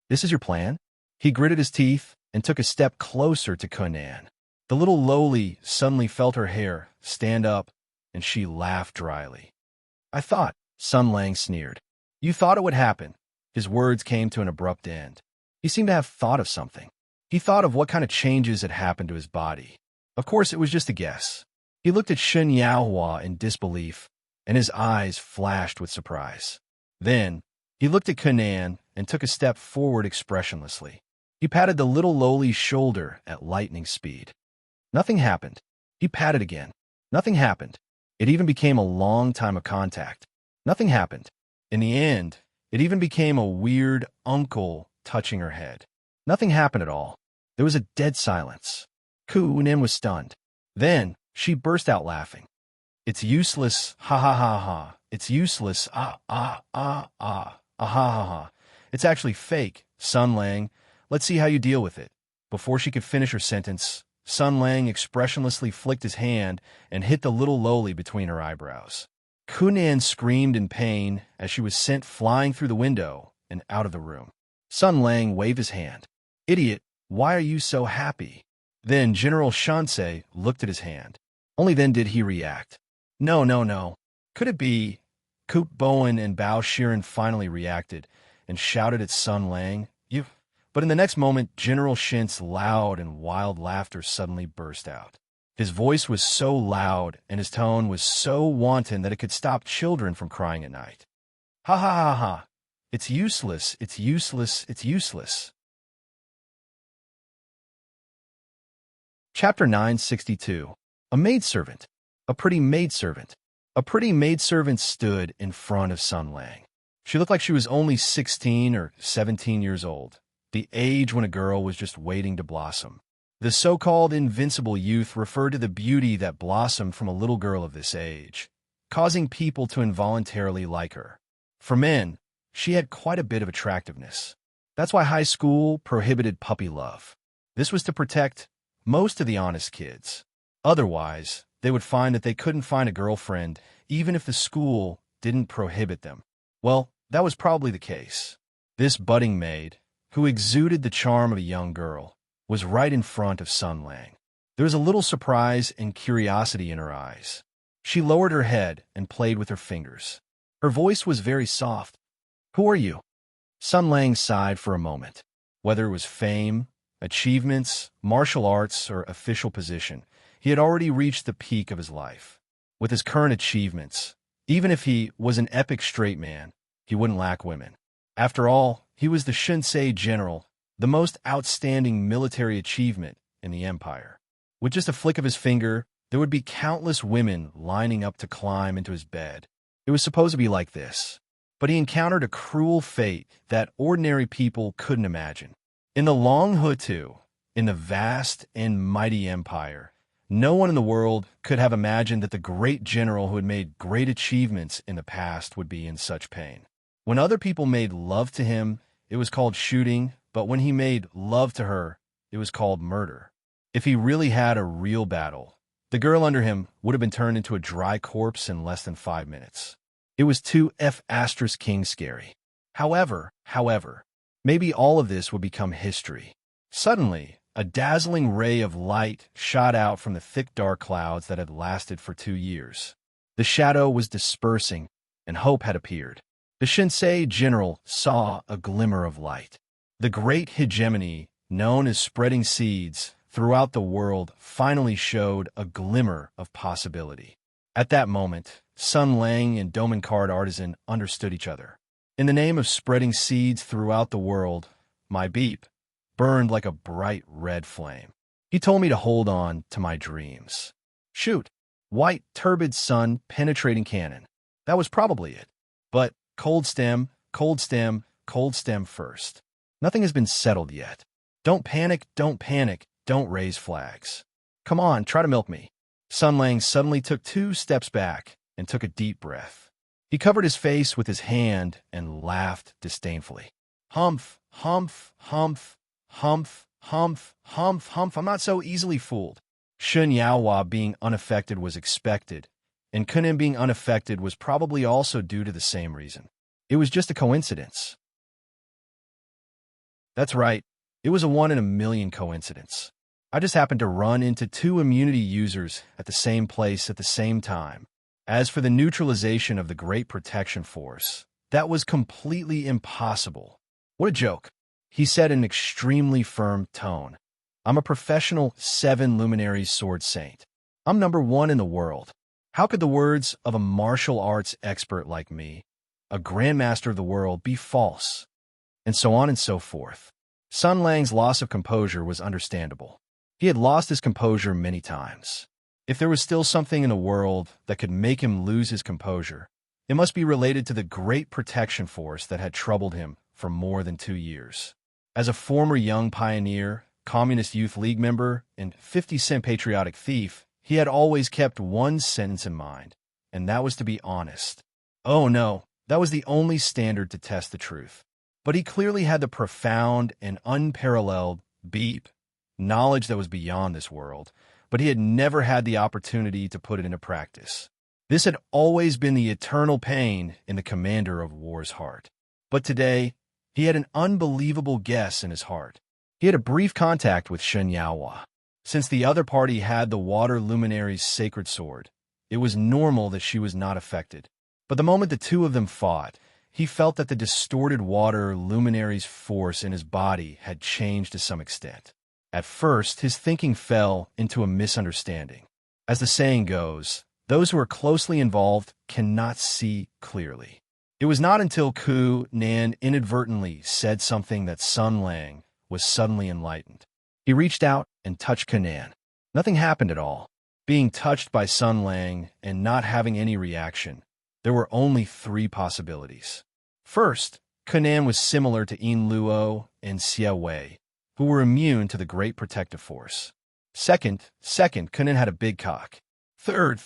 "This is your plan?" He gritted his teeth and took a step closer to Kunan. The little lowly suddenly felt her hair stand up, and she laughed dryly. "I thought," Sun Lang sneered. "You thought it would happen." His words came to an abrupt end. He seemed to have thought of something. He thought of what kind of changes had happened to his body. Of course, it was just a guess. He looked at Shun Yaohua in disbelief, and his eyes flashed with surprise. Then, he looked at Kunan and took a step forward expressionlessly. He patted the little lowly's shoulder at lightning speed. Nothing happened. He patted again. Nothing happened. It even became a long time of contact. Nothing happened. In the end, it even became a weird uncle touching her head. Nothing happened at all. There was a dead silence. Kunan was stunned. Then, she burst out laughing. "It's useless, ha ha ha ha. It's useless, ah ah ah ah, ah ha ha ha. It's actually fake, Sun Lang. Let's see how you deal with it." Before she could finish her sentence, Sun Lang expressionlessly flicked his hand and hit the little lowly between her eyebrows. Kunan screamed in pain as she was sent flying through the window and out of the room. Sun Lang waved his hand. "Idiot, why are you so happy?" Then General Shansei looked at his hand. Only then did he react. No, no, no. Could it be? Koop Bowen and Bao Shiren finally reacted and shouted at Sun Lang, "You..." But in the next moment, General Shin's loud and wild laughter suddenly burst out. His voice was so loud and his tone was so wanton that it could stop children from crying at night. "Ha ha ha ha. It's useless, it's useless, it's useless." Chapter 962. A maidservant. A pretty maidservant. A pretty maidservant stood in front of Sun Lang. She looked like she was only 16 or 17 years old, the age when a girl was just waiting to blossom. The so-called invincible youth referred to the beauty that blossomed from a little girl of this age, causing people to involuntarily like her. For men, she had quite a bit of attractiveness. That's why high school prohibited puppy love. This was to protect most of the honest kids. Otherwise, they would find that they couldn't find a girlfriend even if the school didn't prohibit them. Well, that was probably the case. This budding maid, who exuded the charm of a young girl, was right in front of Sun Lang. There was a little surprise and curiosity in her eyes. She lowered her head and played with her fingers. Her voice was very soft. "Who are you?" Sun Lang sighed for a moment. Whether it was fame, achievements, martial arts, or official position, he had already reached the peak of his life. With his current achievements, even if he was an epic straight man, he wouldn't lack women. After all, he was the Shinsei general, the most outstanding military achievement in the empire. With just a flick of his finger, there would be countless women lining up to climb into his bed. It was supposed to be like this. But he encountered a cruel fate that ordinary people couldn't imagine. In the Long Hutu, in the vast and mighty empire, no one in the world could have imagined that the great general who had made great achievements in the past would be in such pain. When other people made love to him, it was called shooting, but when he made love to her, it was called murder. If he really had a real battle, the girl under him would have been turned into a dry corpse in less than 5 minutes. It was too King scary. However, maybe all of this would become history. Suddenly, a dazzling ray of light shot out from the thick dark clouds that had lasted for 2 years. The shadow was dispersing, and hope had appeared. The Shinsei general saw a glimmer of light. The great hegemony, known as spreading seeds throughout the world, finally showed a glimmer of possibility. At that moment, Sun Lang and Domincard artisan understood each other. In the name of spreading seeds throughout the world, my beep burned like a bright red flame. He told me to hold on to my dreams. Shoot, white, turbid sun penetrating cannon. That was probably it. But cold stem first. Nothing has been settled yet. Don't panic, don't raise flags. Come on, try to milk me. Sun Lang suddenly took 2 steps back and took a deep breath. He covered his face with his hand and laughed disdainfully. Humph, humph, humph, humph, humph, humph, humph. I'm not so easily fooled. Shun Yaohua being unaffected was expected, and Kunin being unaffected was probably also due to the same reason. It was just a coincidence. That's right, it was a 1 in a million coincidence. I just happened to run into 2 immunity users at the same place at the same time. As for the neutralization of the Great Protection Force, that was completely impossible. What a joke, he said in an extremely firm tone. I'm a professional 7 luminaries sword saint. I'm #1 in the world. How could the words of a martial arts expert like me, a grandmaster of the world, be false? And so on and so forth. Sun Lang's loss of composure was understandable. He had lost his composure many times. If there was still something in the world that could make him lose his composure, it must be related to the Great Protection Force that had troubled him for more than 2 years. As a former young pioneer, Communist Youth League member, and 50-cent patriotic thief, he had always kept one sentence in mind, and that was to be honest. Oh no, that was the only standard to test the truth. But he clearly had the profound and unparalleled beep knowledge that was beyond this world, but he had never had the opportunity to put it into practice. This had always been the eternal pain in the commander of war's heart. But today, he had an unbelievable guess in his heart. He had a brief contact with Shun Yaohua. Since the other party had the water luminary's sacred sword, it was normal that she was not affected. But the moment the 2 of them fought, he felt that the distorted water luminary's force in his body had changed to some extent. At first, his thinking fell into a misunderstanding. As the saying goes, those who are closely involved cannot see clearly. It was not until Ku Nan inadvertently said something that Sun Lang was suddenly enlightened. He reached out and touched Kunan. Nothing happened at all. Being touched by Sun Lang and not having any reaction, there were only 3 possibilities. First, Kunan was similar to Yin Luo and Xie Wei, who were immune to the Great Protective Force. Second, Kunan had a big cock. Third,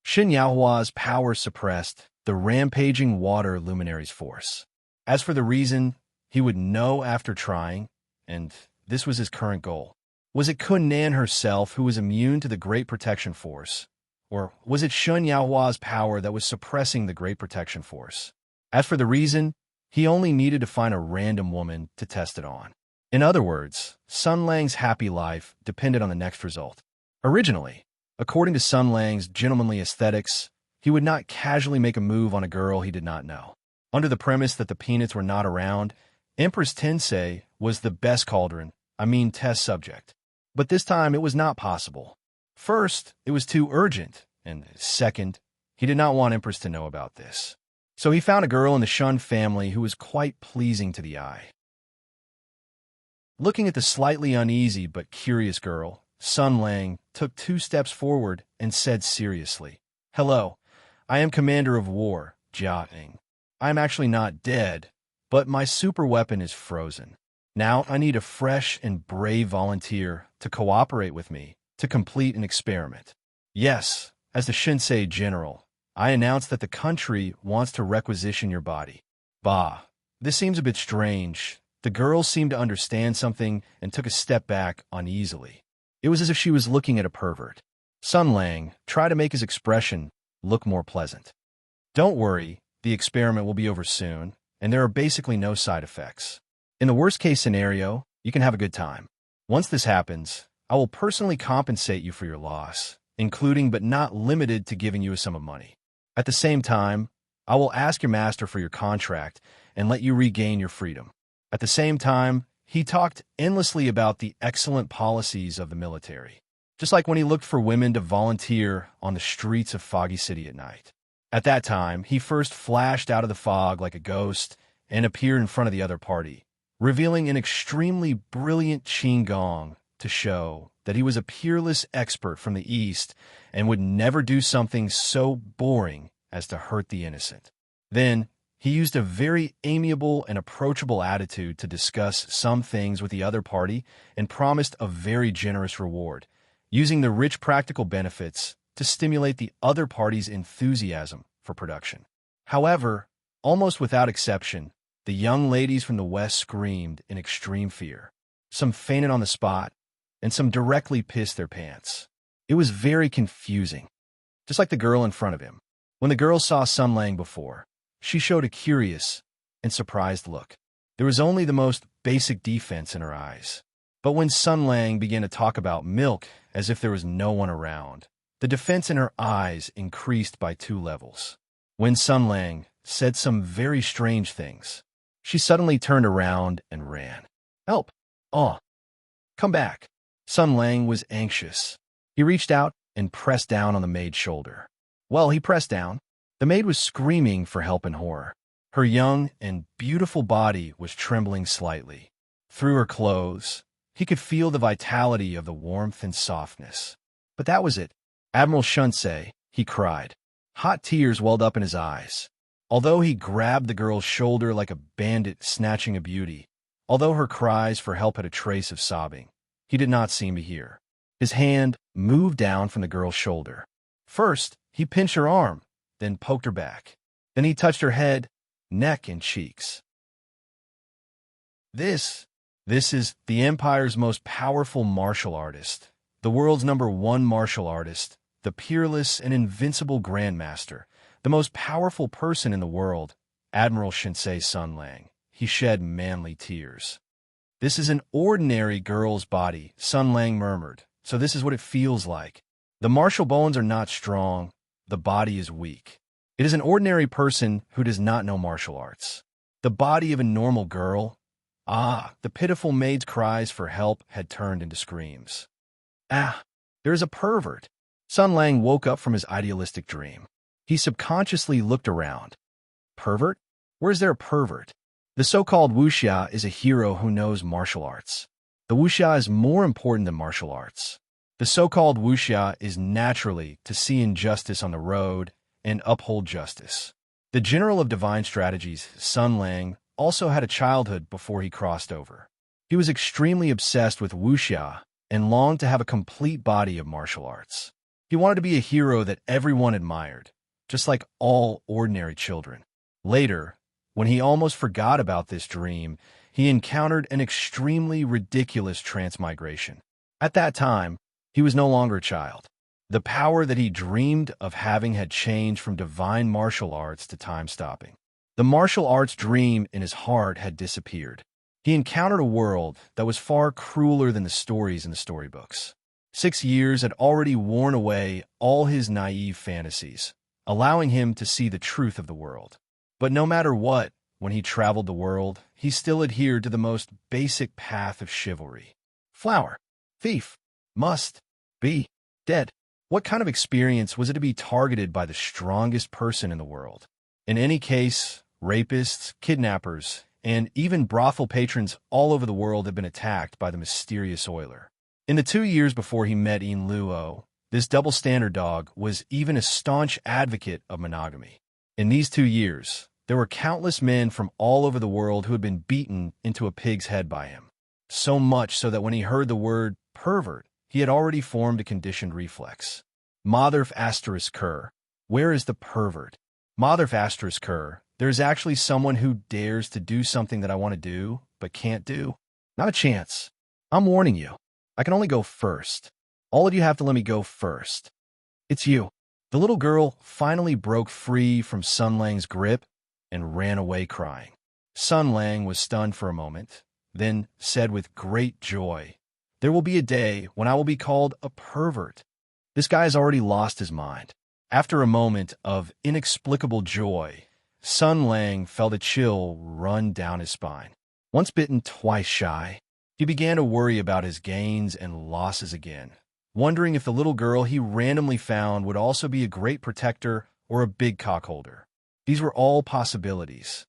Shin Yaohua's power suppressed the rampaging water luminary's force. As for the reason, he would know after trying, and this was his current goal. Was it Kunan herself who was immune to the Great Protection Force, or was it Shun Yaohua's power that was suppressing the Great Protection Force? As for the reason, he only needed to find a random woman to test it on. In other words, Sun Lang's happy life depended on the next result. Originally, according to Sun Lang's gentlemanly aesthetics, he would not casually make a move on a girl he did not know. Under the premise that the peanuts were not around, Empress Tensei was the best test subject. But this time it was not possible. First, it was too urgent, and second, he did not want Empress to know about this. So he found a girl in the Shun family who was quite pleasing to the eye. Looking at the slightly uneasy but curious girl, Sun Lang took 2 steps forward and said seriously, "Hello, I am Commander of War, Jia Ing. I am actually not dead, but my super weapon is frozen. Now I need a fresh and brave volunteer to cooperate with me to complete an experiment. Yes, as the Shinsei General, I announce that the country wants to requisition your body." Bah, this seems a bit strange. The girl seemed to understand something and took a step back uneasily. It was as if she was looking at a pervert. Sun Lang tried to make his expression look more pleasant. "Don't worry, the experiment will be over soon, and there are basically no side effects. In the worst-case scenario, you can have a good time. Once this happens, I will personally compensate you for your loss, including but not limited to giving you a sum of money. At the same time, I will ask your master for your contract and let you regain your freedom. At the same time, he talked endlessly about the excellent policies of the military, just like when he looked for women to volunteer on the streets of Foggy City at night. At that time, he first flashed out of the fog like a ghost and appeared in front of the other party, revealing an extremely brilliant qigong to show that he was a peerless expert from the East and would never do something so boring as to hurt the innocent. Then, he used a very amiable and approachable attitude to discuss some things with the other party and promised a very generous reward, using the rich practical benefits to stimulate the other party's enthusiasm for production. However, almost without exception, the young ladies from the West screamed in extreme fear. Some fainted on the spot, and some directly pissed their pants. It was very confusing, just like the girl in front of him. When the girl saw Sun Lang before, she showed a curious and surprised look. There was only the most basic defense in her eyes. But when Sun Lang began to talk about milk as if there was no one around, the defense in her eyes increased by 2 levels. When Sun Lang said some very strange things, she suddenly turned around and ran. Help! Oh! Come back! Sun Lang was anxious. He reached out and pressed down on the maid's shoulder. Well, he pressed down. The maid was screaming for help in horror. Her young and beautiful body was trembling slightly. Through her clothes, he could feel the vitality of the warmth and softness. But that was it. Admiral Shunsei, he cried. Hot tears welled up in his eyes. Although he grabbed the girl's shoulder like a bandit snatching a beauty, although her cries for help had a trace of sobbing, he did not seem to hear. His hand moved down from the girl's shoulder. First, he pinched her arm, then poked her back. Then he touched her head, neck, and cheeks. This is the Empire's most powerful martial artist, the world's #1 martial artist, the peerless and invincible Grandmaster, the most powerful person in the world, Admiral Shinsei Sun Lang. He shed manly tears. This is an ordinary girl's body, Sun Lang murmured, so this is what it feels like. The martial bones are not strong, the body is weak. It is an ordinary person who does not know martial arts. The body of a normal girl. Ah, the pitiful maid's cries for help had turned into screams. Ah, there is a pervert. Sun Lang woke up from his idealistic dream. He subconsciously looked around. Pervert? Where is there a pervert? The so-called wuxia is a hero who knows martial arts. The wuxia is more important than martial arts. The so-called wuxia is naturally to see injustice on the road and uphold justice. The general of divine strategies, Sun Lang, also had a childhood before he crossed over. He was extremely obsessed with wuxia and longed to have a complete body of martial arts. He wanted to be a hero that everyone admired, just like all ordinary children. Later, when he almost forgot about this dream, he encountered an extremely ridiculous transmigration. At that time, he was no longer a child. The power that he dreamed of having had changed from divine martial arts to time-stopping. The martial arts dream in his heart had disappeared. He encountered a world that was far crueler than the stories in the storybooks. 6 years had already worn away all his naive fantasies, allowing him to see the truth of the world. But no matter what, when he traveled the world, he still adhered to the most basic path of chivalry. Flower, thief, must, be, dead. What kind of experience was it to be targeted by the strongest person in the world? In any case, rapists, kidnappers, and even brothel patrons all over the world have been attacked by the mysterious oiler. In the 2 years before he met Yin Luo, this double-standard dog was even a staunch advocate of monogamy. In these 2 years, there were countless men from all over the world who had been beaten into a pig's head by him. So much so that when he heard the word pervert, he had already formed a conditioned reflex. Motherf asterisk Kerr. Where is the pervert? Motherf asterisk Kerr. There is actually someone who dares to do something that I want to do, but can't do. Not a chance. I'm warning you. I can only go first. All of you have to let me go first. It's you. The little girl finally broke free from Sun Lang's grip and ran away crying. Sun Lang was stunned for a moment, then said with great joy, "There will be a day when I will be called a pervert." This guy has already lost his mind. After a moment of inexplicable joy, Sun Lang felt a chill run down his spine. Once bitten, twice shy, he began to worry about his gains and losses again, wondering if the little girl he randomly found would also be a great protector or a big cockholder. These were all possibilities.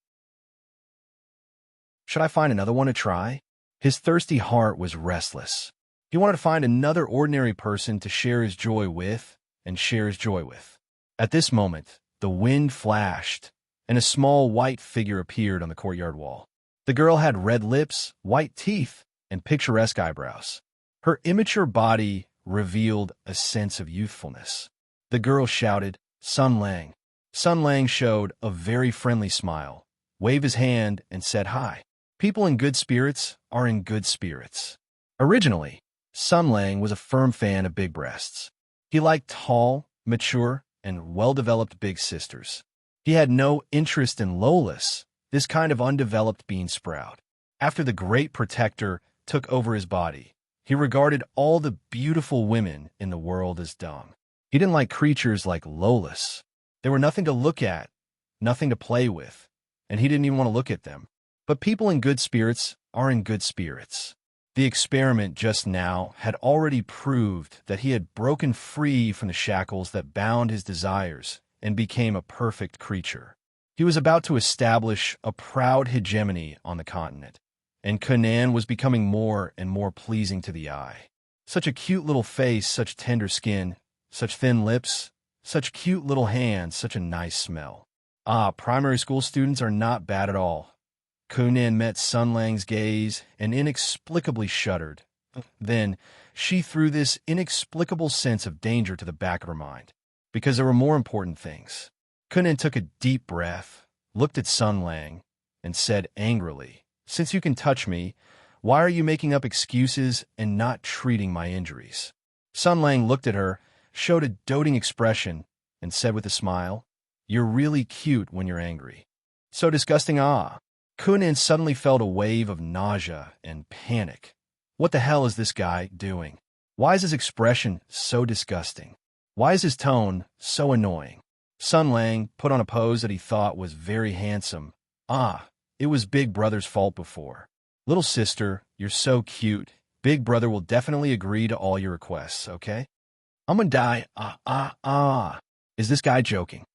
Should I find another one to try? His thirsty heart was restless. He wanted to find another ordinary person to share his joy with and share his joy with. At this moment, the wind flashed, and a small white figure appeared on the courtyard wall. The girl had red lips, white teeth, and picturesque eyebrows. Her immature body revealed a sense of youthfulness. The girl shouted, "Sun Lang." Sun Lang showed a very friendly smile, waved his hand, and said hi. People in good spirits are in good spirits. Originally, Sun Lang was a firm fan of big breasts. He liked tall, mature, and well-developed big sisters. He had no interest in Lolas, this kind of undeveloped bean sprout. After the great protector took over his body, he regarded all the beautiful women in the world as dung. He didn't like creatures like Lolas. They were nothing to look at, nothing to play with, and he didn't even want to look at them. But people in good spirits are in good spirits. The experiment just now had already proved that he had broken free from the shackles that bound his desires and became a perfect creature. He was about to establish a proud hegemony on the continent, and Conan was becoming more and more pleasing to the eye. Such a cute little face, such tender skin, such thin lips, such cute little hands, such a nice smell. Primary school students are not bad at all. Conan met Sun Lang's gaze and inexplicably shuddered. Then she threw this inexplicable sense of danger to the back of her mind, because there were more important things. Conan took a deep breath, looked at Sun Lang, and said angrily, "Since you can touch me, why are you making up excuses and not treating my injuries?" Sun Lang looked at her, showed a doting expression, and said with a smile, "You're really cute when you're angry." So disgusting, Conan suddenly felt a wave of nausea and panic. What the hell is this guy doing? Why is his expression so disgusting? Why is his tone so annoying? Sun Lang put on a pose that he thought was very handsome. It was Big Brother's fault before. "Little sister, you're so cute. Big Brother will definitely agree to all your requests, okay? I'm gonna die. Is this guy joking?"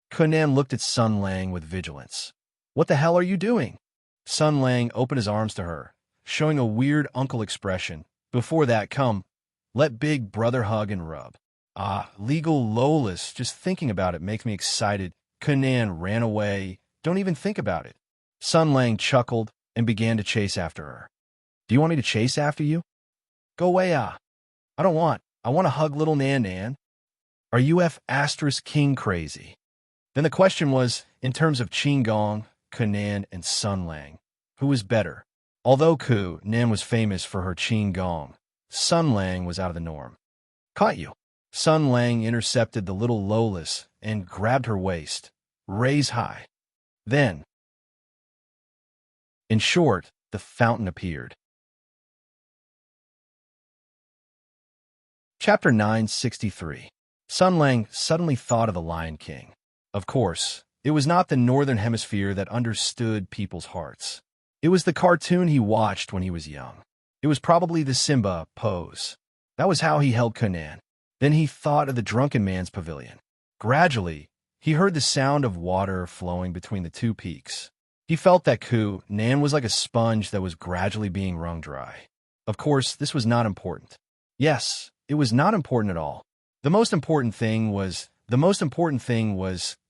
Conan looked at Sun Lang with vigilance. "What the hell are you doing?" Sun Lang opened his arms to her, showing a weird uncle expression. "Before that, come, let Big Brother hug and rub." Legal Lolas, just thinking about it makes me excited. Conan ran away. Don't even think about it. Sun Lang chuckled and began to chase after her. "Do you want me to chase after you?" "Go away, I don't want. I want to hug little Nan Nan." "Are you King crazy?" Then the question was, in terms of Qin Gong, Conan, and Sun Lang, who was better? Although Nan was famous for her Qin Gong, Sun Lang was out of the norm. "Caught you." Sun Lang intercepted the little Lolas and grabbed her waist, raised high. Then, in short, the fountain appeared. Chapter 963. Sun Lang suddenly thought of the Lion King. Of course, it was not the Northern Hemisphere that understood people's hearts. It was the cartoon he watched when he was young. It was probably the Simba pose. That was how he held Conan. Then he thought of the drunken man's pavilion. Gradually, he heard the sound of water flowing between the two peaks. He felt that Nan was like a sponge that was gradually being wrung dry. Of course, this was not important. Yes, it was not important at all. The most important thing was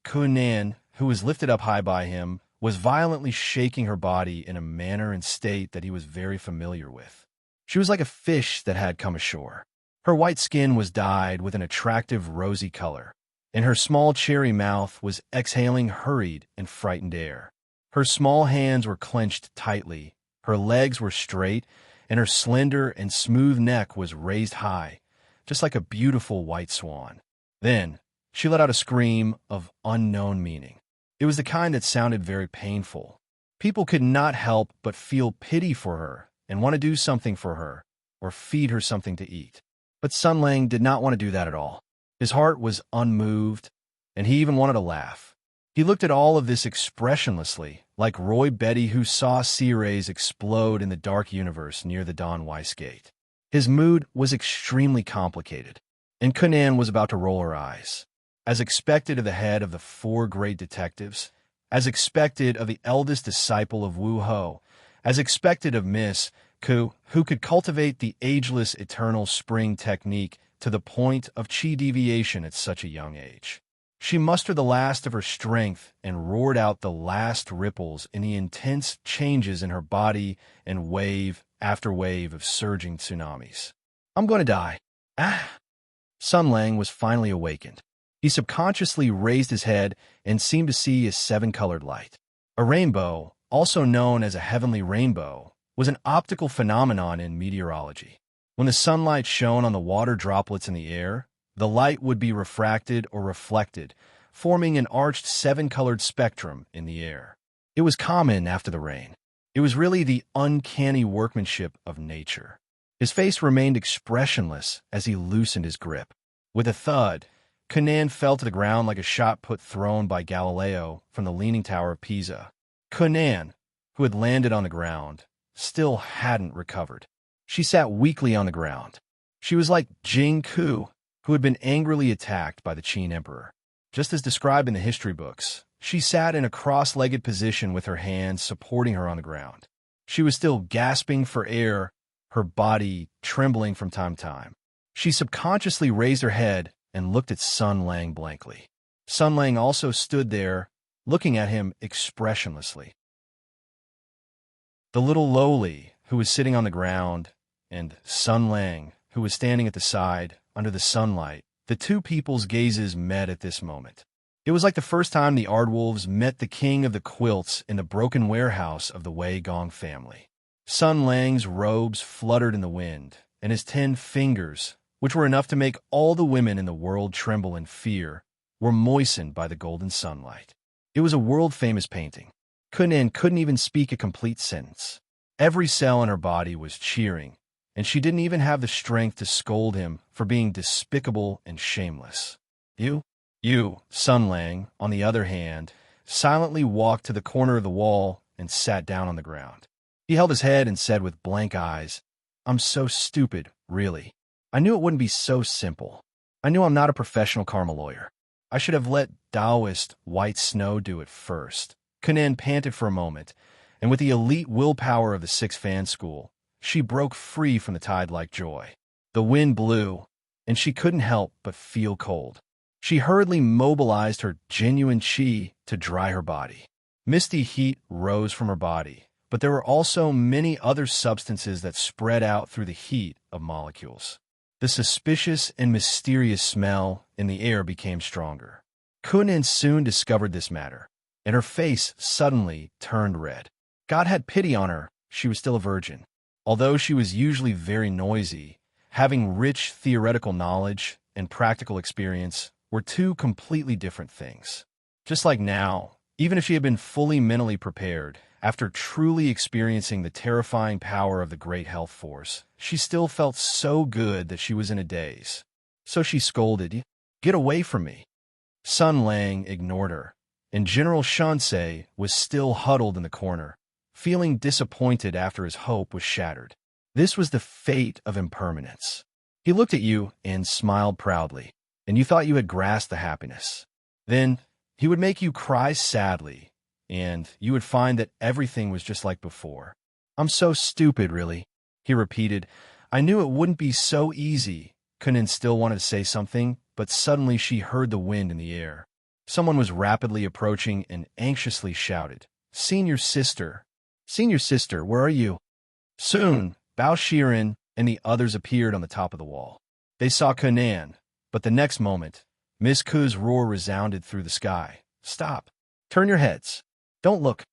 Conan, who was lifted up high by him, was violently shaking her body in a manner and state that he was very familiar with. She was like a fish that had come ashore. Her white skin was dyed with an attractive rosy color, and her small cherry mouth was exhaling hurried and frightened air. Her small hands were clenched tightly, her legs were straight, and her slender and smooth neck was raised high, just like a beautiful white swan. Then, she let out a scream of unknown meaning. It was the kind that sounded very painful. People could not help but feel pity for her and want to do something for her or feed her something to eat. But Sun Lang did not want to do that at all. His heart was unmoved, and he even wanted to laugh. He looked at all of this expressionlessly, like Roy Betty who saw sea rays explode in the dark universe near the Don Weiss Gate. His mood was extremely complicated, and Kunan was about to roll her eyes. As expected of the head of the four great detectives, as expected of the eldest disciple of Wu Ho, as expected of Miss Ku, who could cultivate the ageless eternal spring technique to the point of chi deviation at such a young age. She mustered the last of her strength and roared out the last ripples in the intense changes in her body and wave after wave of surging tsunamis. I'm going to die. Ah! Sun Lang was finally awakened. He subconsciously raised his head and seemed to see a seven-colored light. A rainbow, also known as a heavenly rainbow, was an optical phenomenon in meteorology. When the sunlight shone on the water droplets in the air, the light would be refracted or reflected, forming an arched seven-colored spectrum in the air. It was common after the rain. It was really the uncanny workmanship of nature. His face remained expressionless as he loosened his grip. With a thud, Kunan fell to the ground like a shot put thrown by Galileo from the Leaning Tower of Pisa. Kunan, who had landed on the ground, still hadn't recovered. She sat weakly on the ground. She was like Jing Ku, who had been angrily attacked by the Qin emperor. Just as described in the history books, she sat in a cross-legged position with her hands supporting her on the ground. She was still gasping for air, her body trembling from time to time. She subconsciously raised her head and looked at Sun Lang blankly. Sun Lang also stood there, looking at him expressionlessly. The little lowly, who was sitting on the ground, and Sun Lang, who was standing at the side, under the sunlight, the two people's gazes met at this moment. It was like the first time the Aardwolves met the king of the quilts in the broken warehouse of the Wei Gong family. Sun Lang's robes fluttered in the wind, and his 10 fingers, which were enough to make all the women in the world tremble in fear, were moistened by the golden sunlight. It was a world-famous painting. Kunan couldn't even speak a complete sentence. Every cell in her body was cheering, and she didn't even have the strength to scold him for being despicable and shameless. You, Sun Lang, on the other hand, silently walked to the corner of the wall and sat down on the ground. He held his head and said with blank eyes, I'm so stupid, really. I knew it wouldn't be so simple. I knew I'm not a professional karma lawyer. I should have let Taoist White Snow do it first. Kunan panted for a moment, and with the elite willpower of the Six Fan School, she broke free from the tide like joy. The wind blew, and she couldn't help but feel cold. She hurriedly mobilized her genuine chi to dry her body. Misty heat rose from her body, but there were also many other substances that spread out through the heat of molecules. The suspicious and mysterious smell in the air became stronger. Kunan soon discovered this matter, and her face suddenly turned red. God had pity on her. She was still a virgin. Although she was usually very noisy, having rich theoretical knowledge and practical experience were two completely different things. Just like now, even if she had been fully mentally prepared, after truly experiencing the terrifying power of the great health force, she still felt so good that she was in a daze. So she scolded, "Get away from me." Sun Lang ignored her, and General Shansei was still huddled in the corner, feeling disappointed after his hope was shattered. This was the fate of impermanence. He looked at you and smiled proudly, and you thought you had grasped the happiness. Then he would make you cry sadly, and you would find that everything was just like before. I'm so stupid, really, he repeated. I knew it wouldn't be so easy. Kunan still wanted to say something, but suddenly she heard the wind in the air. Someone was rapidly approaching and anxiously shouted, Senior sister, where are you? Soon, Bao Shiren and the others appeared on the top of the wall. They saw Kunan, but the next moment, Miss Ku's roar resounded through the sky. Stop. Turn your heads. Don't look.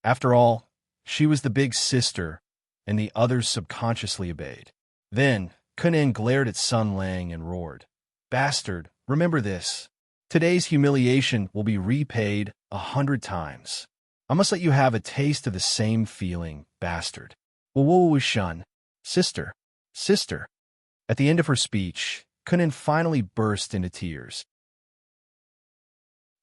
After all, she was the big sister, and the others subconsciously obeyed. Then, Kunan glared at Sun Lang and roared, Bastard, remember this. Today's humiliation will be repaid 100 times. I must let you have a taste of the same feeling, bastard. Woo shun. Sister. Sister. At the end of her speech, Kunin finally burst into tears.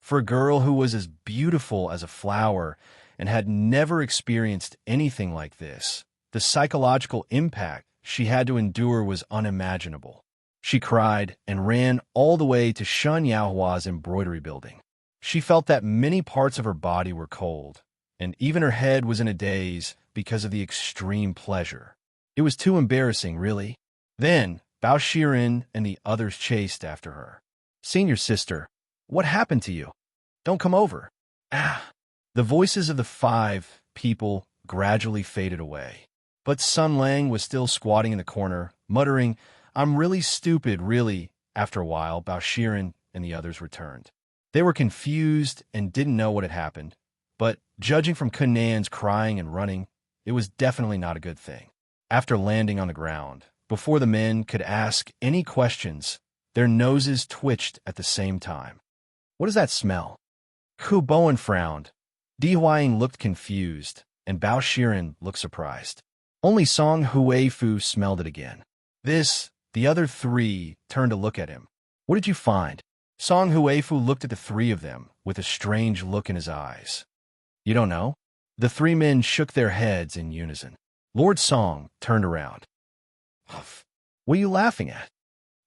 For a girl who was as beautiful as a flower and had never experienced anything like this, the psychological impact she had to endure was unimaginable. She cried and ran all the way to Shun Yaohua's embroidery building. She felt that many parts of her body were cold, and even her head was in a daze because of the extreme pleasure. It was too embarrassing, really. Then, Bao Shiren and the others chased after her. Senior sister, what happened to you? Don't come over. Ah! The voices of the 5 people gradually faded away. But Sun Lang was still squatting in the corner, muttering, I'm really stupid, really. After a while, Bao Shiren and the others returned. They were confused and didn't know what had happened, but judging from Kunan's crying and running, it was definitely not a good thing. After landing on the ground, before the men could ask any questions, their noses twitched at the same time. What does that smell? Ku Bowen frowned. Di Huaying looked confused, and Bao Shiren looked surprised. Only Song Huifu smelled it again. The other 3 turned to look at him. What did you find? Song Huifu looked at the 3 of them with a strange look in his eyes. You don't know? The 3 men shook their heads in unison. Lord Song turned around. Huff. What are you laughing at?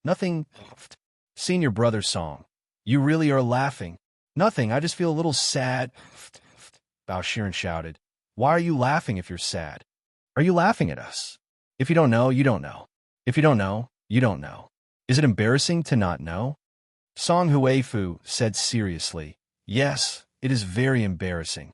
Nothing. Huffed. Senior brother Song, you really are laughing. Nothing, I just feel a little sad. Huffed. Huffed. Bao Shiren shouted. Why are you laughing if you're sad? Are you laughing at us? If you don't know, you don't know. If you don't know, you don't know. Is it embarrassing to not know? Song Huifu said seriously, Yes, it is very embarrassing.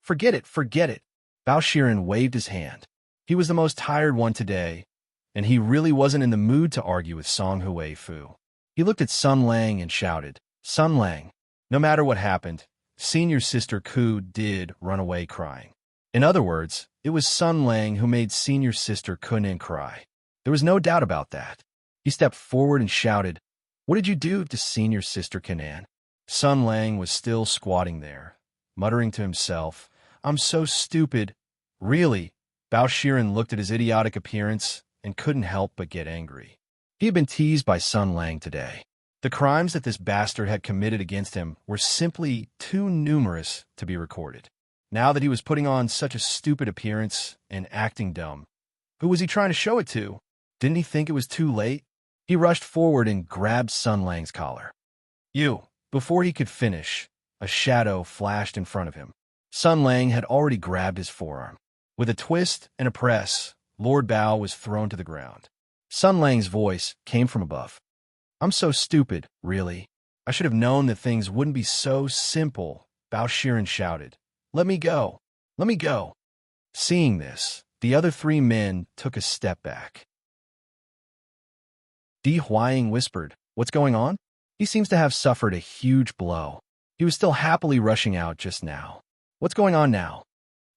Forget it, forget it. Bao Shiren waved his hand. He was the most tired one today, and he really wasn't in the mood to argue with Song Huifu. He looked at Sun Lang and shouted, Sun Lang, no matter what happened, senior sister Ku did run away crying. In other words, it was Sun Lang who made senior sister Kunin cry. There was no doubt about that. He stepped forward and shouted, What did you do to senior sister Kunan? Sun Lang was still squatting there, muttering to himself, I'm so stupid. Really? Bao Shiren looked at his idiotic appearance and couldn't help but get angry. He had been teased by Sun Lang today. The crimes that this bastard had committed against him were simply too numerous to be recorded. Now that he was putting on such a stupid appearance and acting dumb, who was he trying to show it to? Didn't he think it was too late? He rushed forward and grabbed Sun Lang's collar. You! Before he could finish, a shadow flashed in front of him. Sun Lang had already grabbed his forearm. With a twist and a press, Lord Bao was thrown to the ground. Sun Lang's voice came from above. I'm so stupid, really. I should have known that things wouldn't be so simple, Bao Shiren shouted. Let me go. Let me go. Seeing this, the other 3 men took a step back. Di Huaying whispered, What's going on? He seems to have suffered a huge blow. He was still happily rushing out just now. What's going on now?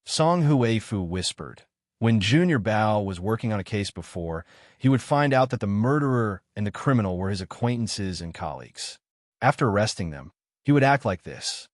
Song Huifu whispered. When Junior Bao was working on a case before, he would find out that the murderer and the criminal were his acquaintances and colleagues. After arresting them, he would act like this.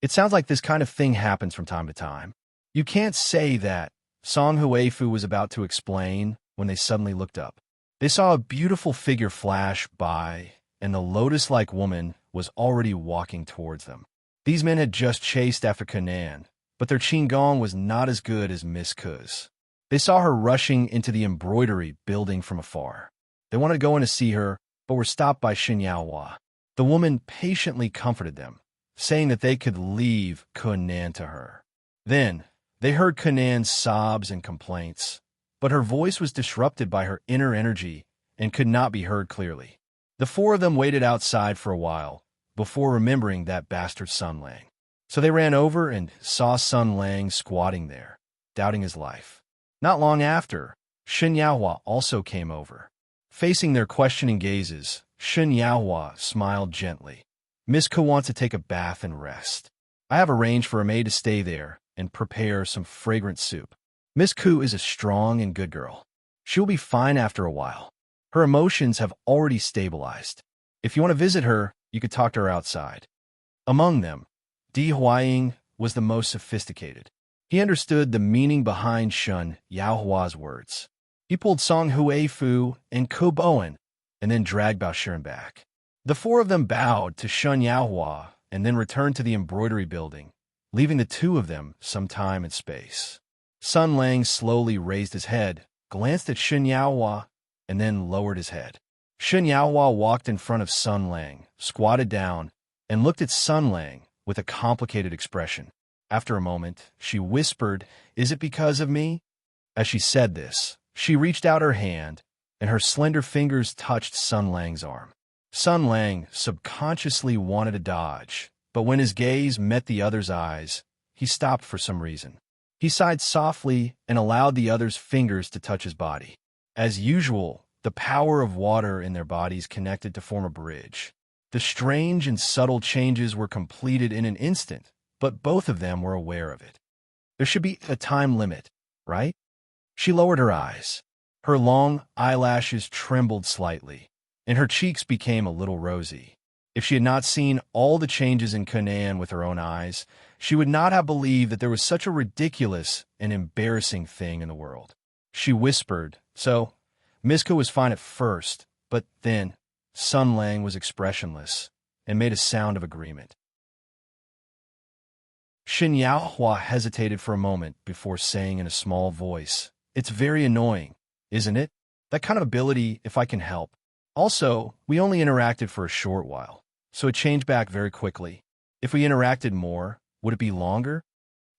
It sounds like this kind of thing happens from time to time. You can't say that, Song Huifu was about to explain when they suddenly looked up. They saw a beautiful figure flash by, and the lotus-like woman was already walking towards them. These men had just chased after Kunan, but their qigong was not as good as Miss Ku's. They saw her rushing into the embroidery building from afar. They wanted to go in to see her, but were stopped by Xin Yaohua. The woman patiently comforted them, saying that they could leave Kunan to her. Then, they heard Kunan's sobs and complaints, but her voice was disrupted by her inner energy and could not be heard clearly. The 4 of them waited outside for a while, before remembering that bastard Sun Lang. So they ran over and saw Sun Lang squatting there, doubting his life. Not long after, Xin Yaohua also came over. Facing their questioning gazes, Xin Yaohua smiled gently. Miss Ku wants to take a bath and rest. I have arranged for a maid to stay there and prepare some fragrant soup. Miss Ku is a strong and good girl. She will be fine after a while. Her emotions have already stabilized. If you want to visit her, you could talk to her outside. Among them, Di Huaying was the most sophisticated. He understood the meaning behind Shun Yaohua's words. He pulled Song Huifu and Ko Bowen, and then dragged Bao Shiren back. The four of them bowed to Shun Yaohua and then returned to the embroidery building, leaving the two of them some time and space. Sun Lang slowly raised his head, glanced at Shun Yaohua, and then lowered his head. Shun Yaohua walked in front of Sun Lang, squatted down, and looked at Sun Lang with a complicated expression. After a moment, she whispered, "Is it because of me?" As she said this, she reached out her hand, and her slender fingers touched Sun Lang's arm. Sun Lang subconsciously wanted to dodge, but when his gaze met the other's eyes, he stopped for some reason. He sighed softly and allowed the other's fingers to touch his body. As usual, the power of water in their bodies connected to form a bridge. The strange and subtle changes were completed in an instant, but both of them were aware of it. There should be a time limit, right? She lowered her eyes. Her long eyelashes trembled slightly, and her cheeks became a little rosy. If she had not seen all the changes in Canaan with her own eyes, she would not have believed that there was such a ridiculous and embarrassing thing in the world. She whispered, "So, Miska was fine at first, but then Sun Lang was expressionless and made a sound of agreement." Shin Yaohua hesitated for a moment before saying in a small voice, "It's very annoying, isn't it? That kind of ability, if I can help. Also, we only interacted for a short while, so it changed back very quickly. If we interacted more, would it be longer?"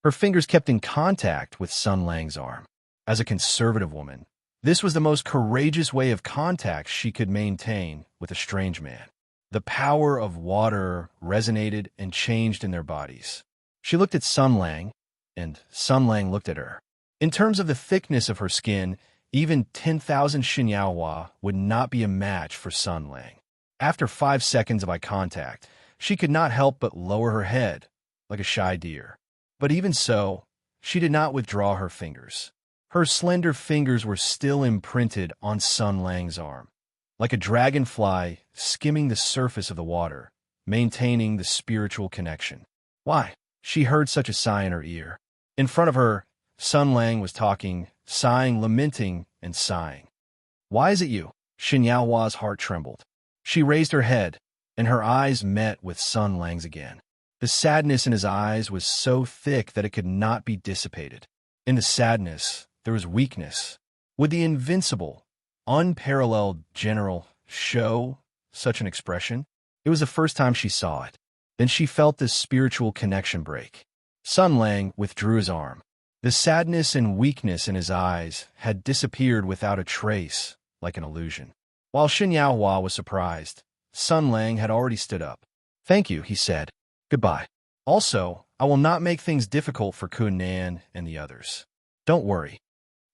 Her fingers kept in contact with Sun Lang's arm. As a conservative woman, this was the most courageous way of contact she could maintain with a strange man. The power of water resonated and changed in their bodies. She looked at Sun Lang, and Sun Lang looked at her. In terms of the thickness of her skin, even 10,000 Shinyawa would not be a match for Sun Lang. After 5 seconds of eye contact, she could not help but lower her head, like a shy deer. But even so, she did not withdraw her fingers. Her slender fingers were still imprinted on Sun Lang's arm, like a dragonfly skimming the surface of the water, maintaining the spiritual connection. Why? She heard such a sigh in her ear. In front of her, Sun Lang was talking, sighing, lamenting, and sighing. "Why is it you?" Shinyaohua's heart trembled. She raised her head, and her eyes met with Sun Lang's again. The sadness in his eyes was so thick that it could not be dissipated. In the sadness, there was weakness. Would the invincible, unparalleled general show such an expression? It was the first time she saw it. Then she felt this spiritual connection break. Sun Lang withdrew his arm. The sadness and weakness in his eyes had disappeared without a trace, like an illusion. While Shin Yaohua was surprised, Sun Lang had already stood up. "Thank you," he said. "Goodbye. Also, I will not make things difficult for Kun Nan and the others. Don't worry."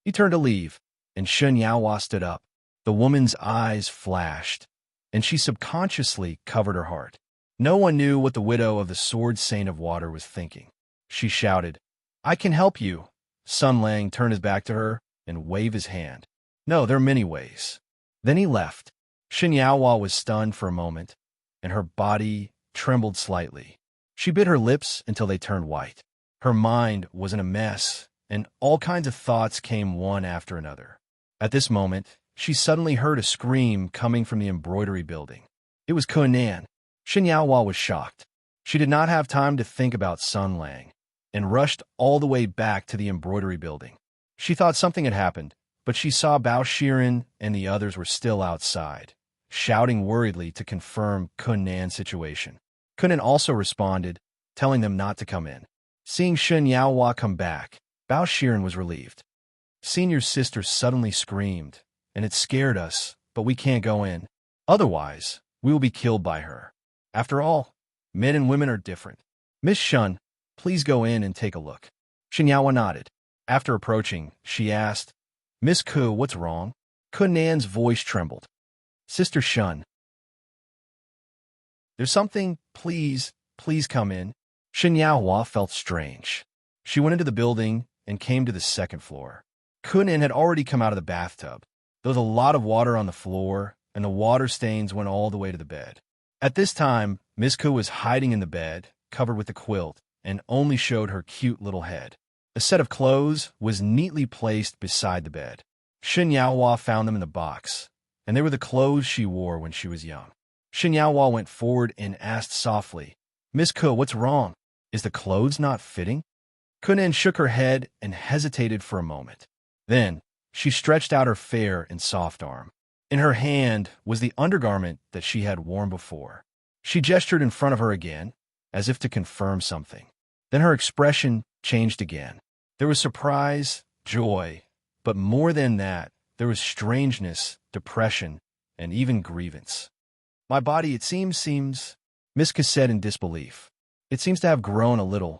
He turned to leave, and Shin Yaohua stood up. The woman's eyes flashed, and she subconsciously covered her heart. No one knew what the widow of the Sword Saint of Water was thinking. She shouted, "I can help you." Sun Lang turned his back to her and waved his hand. "No, there are many ways." Then he left. Shin Yaohua was stunned for a moment, and her body trembled slightly. She bit her lips until they turned white. Her mind was in a mess, and all kinds of thoughts came one after another. At this moment, she suddenly heard a scream coming from the embroidery building. It was Kun Nan. Shin Yaohua was shocked. She did not have time to think about Sun Lang, and rushed all the way back to the embroidery building. She thought something had happened, but she saw Bao Shiren and the others were still outside, shouting worriedly to confirm Kun Nan's situation. Kun Nan also responded, telling them not to come in. Seeing Shin Yaohua come back, Bao Shiren was relieved. "Senior's sister suddenly screamed, and it scared us, but we can't go in. Otherwise, we will be killed by her. After all, men and women are different. Miss Shun, please go in and take a look." Shin Yaohua nodded. After approaching, she asked, "Miss Ku, what's wrong?" Kun Nan's voice trembled. "Sister Shun, there's something, please come in." Shin Yaohua felt strange. She went into the building and came to the second floor. Kun Nan had already come out of the bathtub. There was a lot of water on the floor, and the water stains went all the way to the bed. At this time, Miss Ku was hiding in the bed, covered with a quilt, and only showed her cute little head. A set of clothes was neatly placed beside the bed. Shen Yaohua found them in the box, and they were the clothes she wore when she was young. Shen Yaohua went forward and asked softly, "Miss Ke, what's wrong? Is the clothes not fitting?" Kunan shook her head and hesitated for a moment. Then she stretched out her fair and soft arm. In her hand was the undergarment that she had worn before. She gestured in front of her again, as if to confirm something. Then her expression changed again. There was surprise, joy, but more than that, there was strangeness, depression, and even grievance. "My body, it seems, Miss Ke said in disbelief. "It seems to have grown a little."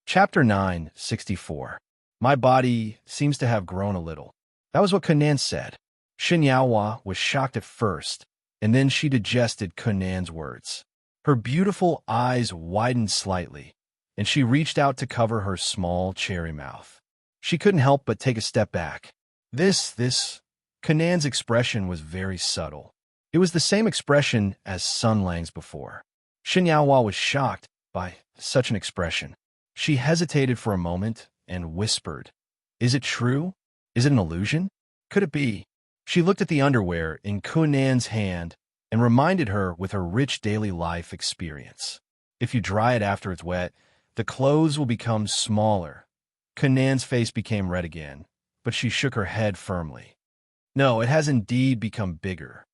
Chapter 9:64. My body seems to have grown a little. That was what Kunan said. Shen Yaohua was shocked at first, and then she digested Kunan's words. Her beautiful eyes widened slightly, and she reached out to cover her small cherry mouth. She couldn't help but take a step back. Kunan's expression was very subtle. It was the same expression as Sun Lang's before. Shen Yaohua was shocked by such an expression. She hesitated for a moment and whispered, "Is it true? Is it an illusion? Could it be?" She looked at the underwear in Kunan's hand and reminded her with her rich daily life experience. If you dry it after it's wet, the clothes will become smaller. Kunan's face became red again, but she shook her head firmly. "No, it has indeed become bigger."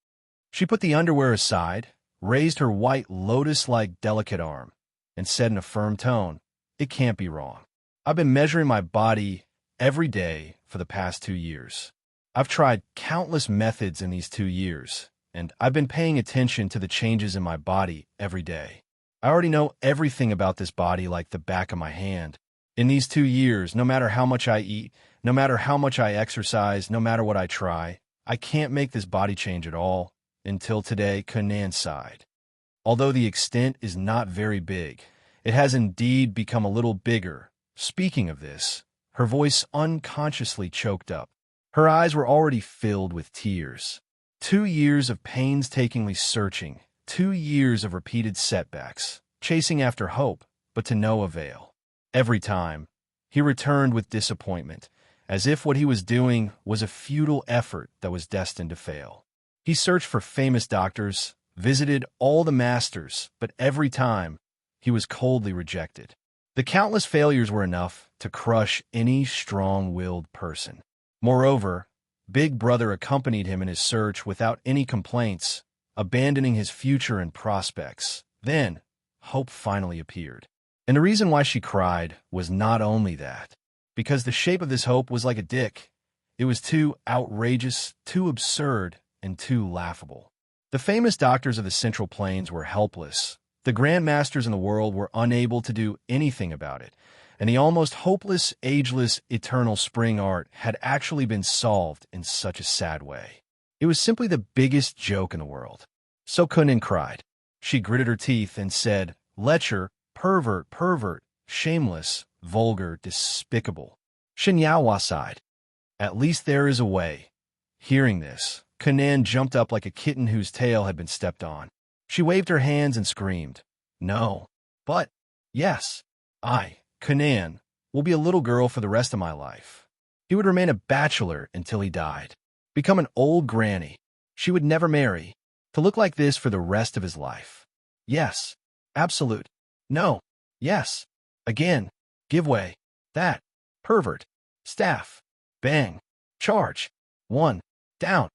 She put the underwear aside, raised her white lotus-like delicate arm, and said in a firm tone, "It can't be wrong. I've been measuring my body every day for the past 2 years. I've tried countless methods in these 2 years, and I've been paying attention to the changes in my body every day. I already know everything about this body like the back of my hand. In these 2 years, no matter how much I eat, no matter how much I exercise, no matter what I try, I can't make this body change at all, until today." Kunan sighed. "Although the extent is not very big, it has indeed become a little bigger." Speaking of this, her voice unconsciously choked up. Her eyes were already filled with tears. 2 years of painstakingly searching, 2 years of repeated setbacks, chasing after hope, but to no avail. Every time, he returned with disappointment, as if what he was doing was a futile effort that was destined to fail. He searched for famous doctors, visited all the masters, but every time, he was coldly rejected. The countless failures were enough to crush any strong-willed person. Moreover, Big Brother accompanied him in his search without any complaints, abandoning his future and prospects. Then, hope finally appeared. And the reason why she cried was not only that, because the shape of this hope was like a dick. It was too outrageous, too absurd, and too laughable. The famous doctors of the Central Plains were helpless. The Grand Masters in the world were unable to do anything about it, and the almost hopeless, ageless, eternal spring art had actually been solved in such a sad way. It was simply the biggest joke in the world. So Kunan cried. She gritted her teeth and said, "Lecher, pervert, shameless, vulgar, despicable." Shen Yaohua sighed. "At least there is a way." Hearing this, Kunan jumped up like a kitten whose tail had been stepped on. She waved her hands and screamed, "No, but yes, I, Kunan, will be a little girl for the rest of my life." He would remain a bachelor until he died, become an old granny. She would never marry, to look like this for the rest of his life. Yes, absolute. No, yes, again, give way. That, pervert, staff, bang, charge, 1, down.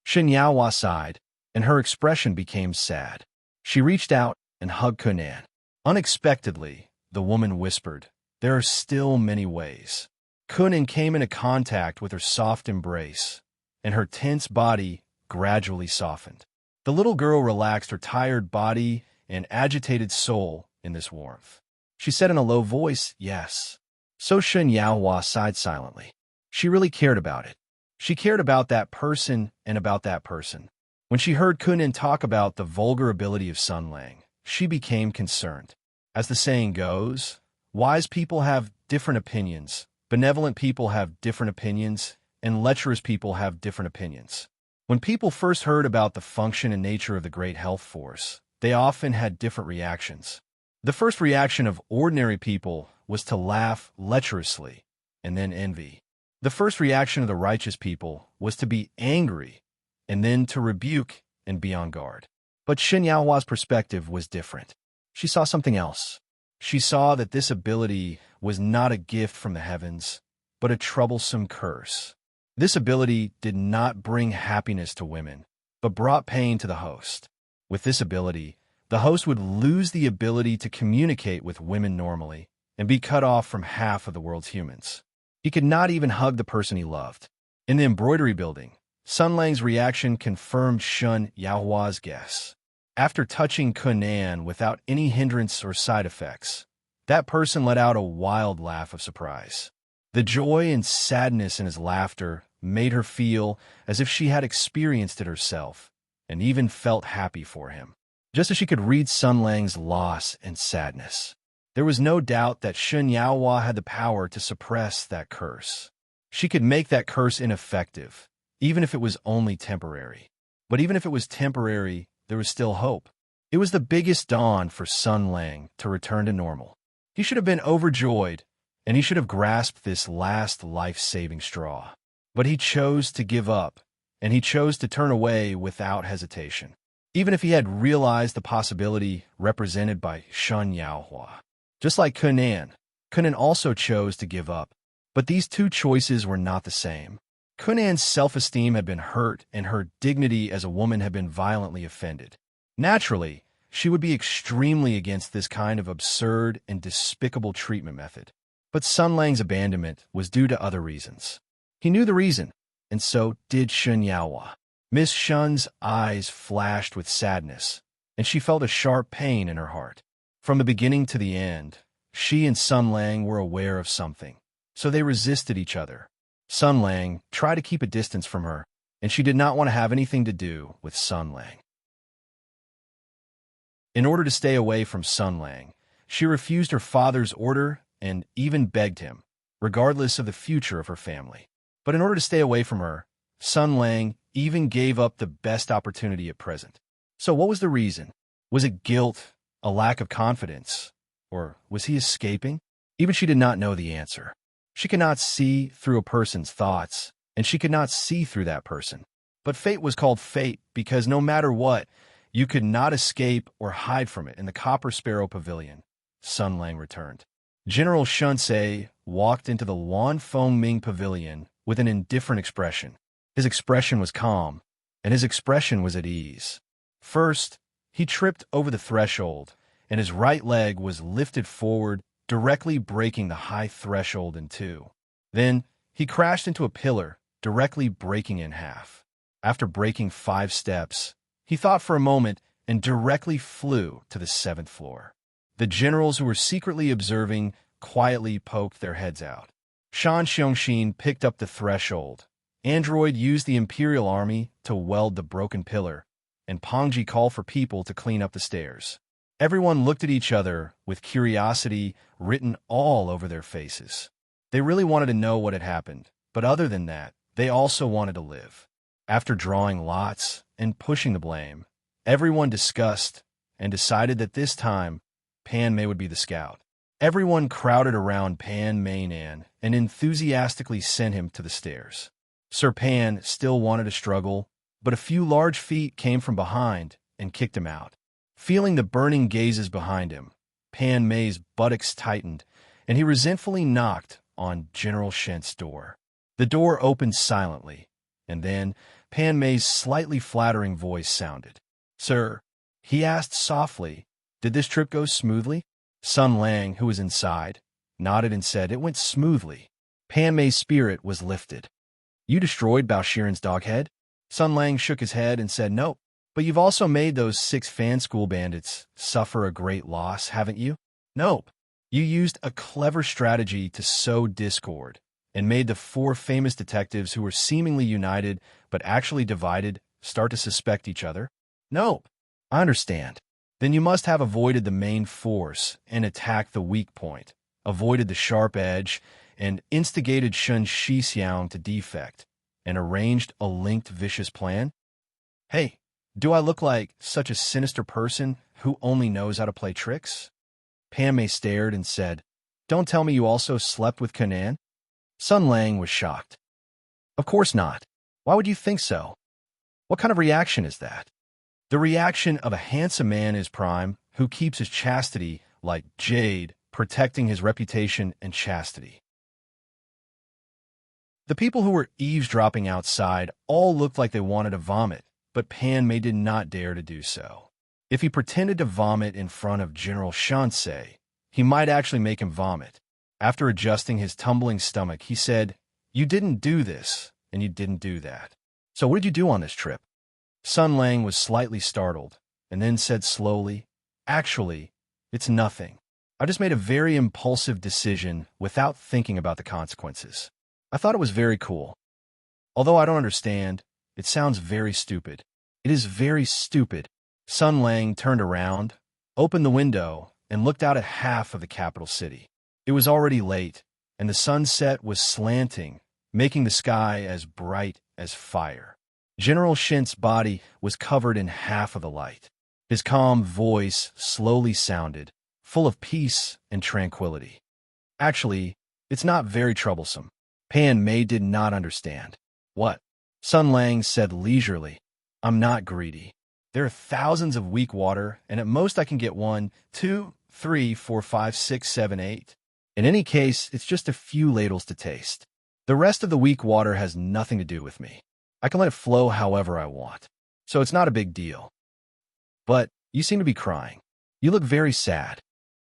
Shen Yaohua sighed, and her expression became sad. She reached out and hugged Kunan. Unexpectedly, the woman whispered, "There are still many ways." Kunan came into contact with her soft embrace, and her tense body gradually softened. The little girl relaxed her tired body and agitated soul in this warmth. She said in a low voice, "Yes." So Shen Yaohua sighed silently. She really cared about it. She cared about that person and about that person. When she heard Kunan talk about the vulgar ability of Sun Lang, she became concerned. As the saying goes, wise people have different opinions, benevolent people have different opinions, and lecherous people have different opinions. When people first heard about the function and nature of the great health force, they often had different reactions. The first reaction of ordinary people was to laugh lecherously and then envy. The first reaction of the righteous people was to be angry and then to rebuke and be on guard. But Shen Yaohua's perspective was different. She saw something else. She saw that this ability was not a gift from the heavens, but a troublesome curse. This ability did not bring happiness to women, but brought pain to the host. With this ability, the host would lose the ability to communicate with women normally and be cut off from half of the world's humans. He could not even hug the person he loved. In the embroidery building, Sun Lang's reaction confirmed Shen Yaohua's guess. After touching Kunan without any hindrance or side effects, that person let out a wild laugh of surprise. The joy and sadness in his laughter made her feel as if she had experienced it herself and even felt happy for him, just as she could read Sun Lang's loss and sadness. There was no doubt that Shen Yaohua had the power to suppress that curse. She could make that curse ineffective, even if it was only temporary. But even if it was temporary, there was still hope. It was the biggest dawn for Sun Lang to return to normal. He should have been overjoyed, and he should have grasped this last life-saving straw. But he chose to give up, and he chose to turn away without hesitation, even if he had realized the possibility represented by Shen Yaohua. Just like Kunan also chose to give up, but these two choices were not the same. Kunan's self-esteem had been hurt, and her dignity as a woman had been violently offended. Naturally, she would be extremely against this kind of absurd and despicable treatment method. But Sun Lang's abandonment was due to other reasons. He knew the reason, and so did Shen Yaohua. Miss Shen's eyes flashed with sadness, and she felt a sharp pain in her heart. From the beginning to the end, she and Sun Lang were aware of something, so they resisted each other. Sun Lang tried to keep a distance from her, and she did not want to have anything to do with Sun Lang. In order to stay away from Sun Lang, she refused her father's order and even begged him, regardless of the future of her family. But in order to stay away from her, Sun Lang even gave up the best opportunity at present. So what was the reason? Was it guilt, a lack of confidence, or was he escaping? Even she did not know the answer. She could not see through a person's thoughts, and she could not see through that person. But fate was called fate because no matter what, you could not escape or hide from it in the Copper Sparrow Pavilion. Sun Lang returned. General Shunsei walked into the Luan Feng Ming Pavilion with an indifferent expression. His expression was calm, and his expression was at ease. First, he tripped over the threshold, and his right leg was lifted forward, directly breaking the high threshold in two. Then, he crashed into a pillar, directly breaking it in half. After breaking 5 steps, he thought for a moment and directly flew to the 7th floor. The generals who were secretly observing quietly poked their heads out. Shan Xiongxin picked up the threshold. Android used the Imperial Army to weld the broken pillar, and Pongji called for people to clean up the stairs. Everyone looked at each other with curiosity written all over their faces. They really wanted to know what had happened, but other than that, they also wanted to live. After drawing lots and pushing the blame, everyone discussed and decided that this time, Pan Mei would be the scout. Everyone crowded around Pan Meinan and enthusiastically sent him to the stairs. Sir Pan still wanted to struggle, but a few large feet came from behind and kicked him out. Feeling the burning gazes behind him, Pan Mei's buttocks tightened, and he resentfully knocked on General Shent's door. The door opened silently, and then Pan Mei's slightly flattering voice sounded. "Sir," he asked softly, "did this trip go smoothly?" Sun Lang, who was inside, nodded and said it went smoothly. Pan Mei's spirit was lifted. "You destroyed Bao Shiren's dog head?" Sun Lang shook his head and said, "Nope. But you've also made those 6 fan school bandits suffer a great loss, haven't you?" "Nope. You used a clever strategy to sow discord and made the 4 famous detectives who were seemingly united but actually divided start to suspect each other?" "Nope." "I understand. Then you must have avoided the main force and attacked the weak point, avoided the sharp edge, and instigated Shun Shixiang to defect, and arranged a linked vicious plan?" Hey, do I look like such a sinister person who only knows how to play tricks? Padme stared and said, Don't tell me you also slept with Kanan? Sun Lang was shocked. Of course not. Why would you think so? What kind of reaction is that? The reaction of a handsome man is prime who keeps his chastity like jade, protecting his reputation and chastity. The people who were eavesdropping outside all looked like they wanted to vomit, but Padme did not dare to do so. If he pretended to vomit in front of General Shansei, he might actually make him vomit. After adjusting his tumbling stomach, he said, You didn't do this, and you didn't do that. So what did you do on this trip? Sun Lang was slightly startled, and then said slowly, Actually, it's nothing. I just made a very impulsive decision without thinking about the consequences. I thought it was very cool. Although I don't understand, it sounds very stupid. It is very stupid. Sun Lang turned around, opened the window, and looked out at half of the capital city. It was already late, and the sunset was slanting, making the sky as bright as fire. General Shint's body was covered in half of the light. His calm voice slowly sounded, full of peace and tranquility. Actually, it's not very troublesome. Padme did not understand. What? Sun Lang said leisurely, I'm not greedy. There are thousands of weak water, and at most I can get 1, 2, 3, 4, 5, 6, 7, 8. In any case, it's just a few ladles to taste. The rest of the weak water has nothing to do with me. I can let it flow however I want. So it's not a big deal. But you seem to be crying. You look very sad.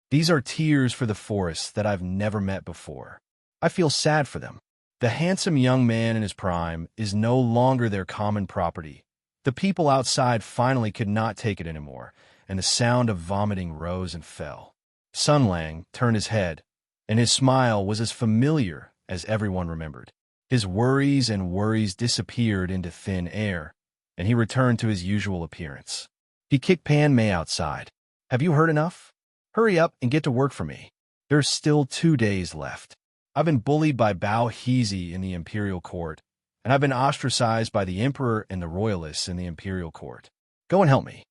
These are tears for the forest that I've never met before. I feel sad for them. The handsome young man in his prime is no longer their common property. The people outside finally could not take it anymore, and the sound of vomiting rose and fell. Sun Lang turned his head, and his smile was as familiar as everyone remembered. His worries disappeared into thin air, and he returned to his usual appearance. He kicked Padme outside. Have you heard enough? Hurry up and get to work for me. There's still 2 days left. I've been bullied by Bao Hezi in the imperial court, and I've been ostracized by the emperor and the royalists in the imperial court. Go and help me.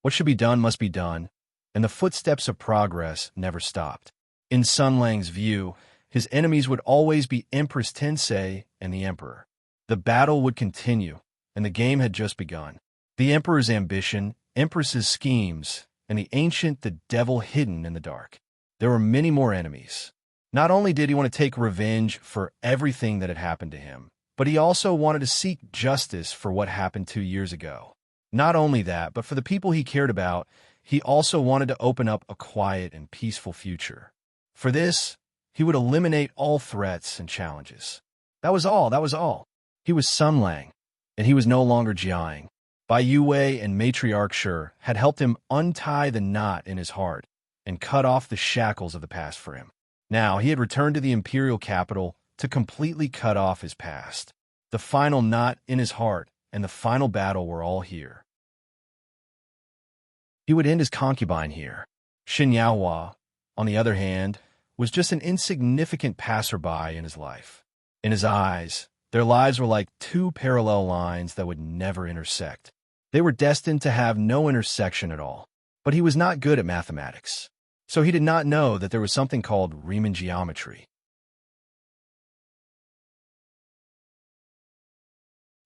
What should be done must be done, and the footsteps of progress never stopped. In Sun Lang's view, his enemies would always be Empress Tensei and the emperor. The battle would continue, and the game had just begun. The emperor's ambition, empress's schemes, and the ancient the devil hidden in the dark. There were many more enemies. Not only did he want to take revenge for everything that had happened to him, but he also wanted to seek justice for what happened 2 years ago. Not only that, but for the people he cared about, he also wanted to open up a quiet and peaceful future. For this, he would eliminate all threats and challenges. That was all. He was Sun Lang, and he was no longer Jiang. Bai Yue and Matriarch Shi had helped him untie the knot in his heart and cut off the shackles of the past for him. Now, he had returned to the imperial capital to completely cut off his past. The final knot in his heart and the final battle were all here. He would end his concubine here. Xin Yaohua, on the other hand, was just an insignificant passerby in his life. In his eyes, their lives were like 2 parallel lines that would never intersect. They were destined to have no intersection at all. But he was not good at mathematics, so he did not know that there was something called Riemann geometry.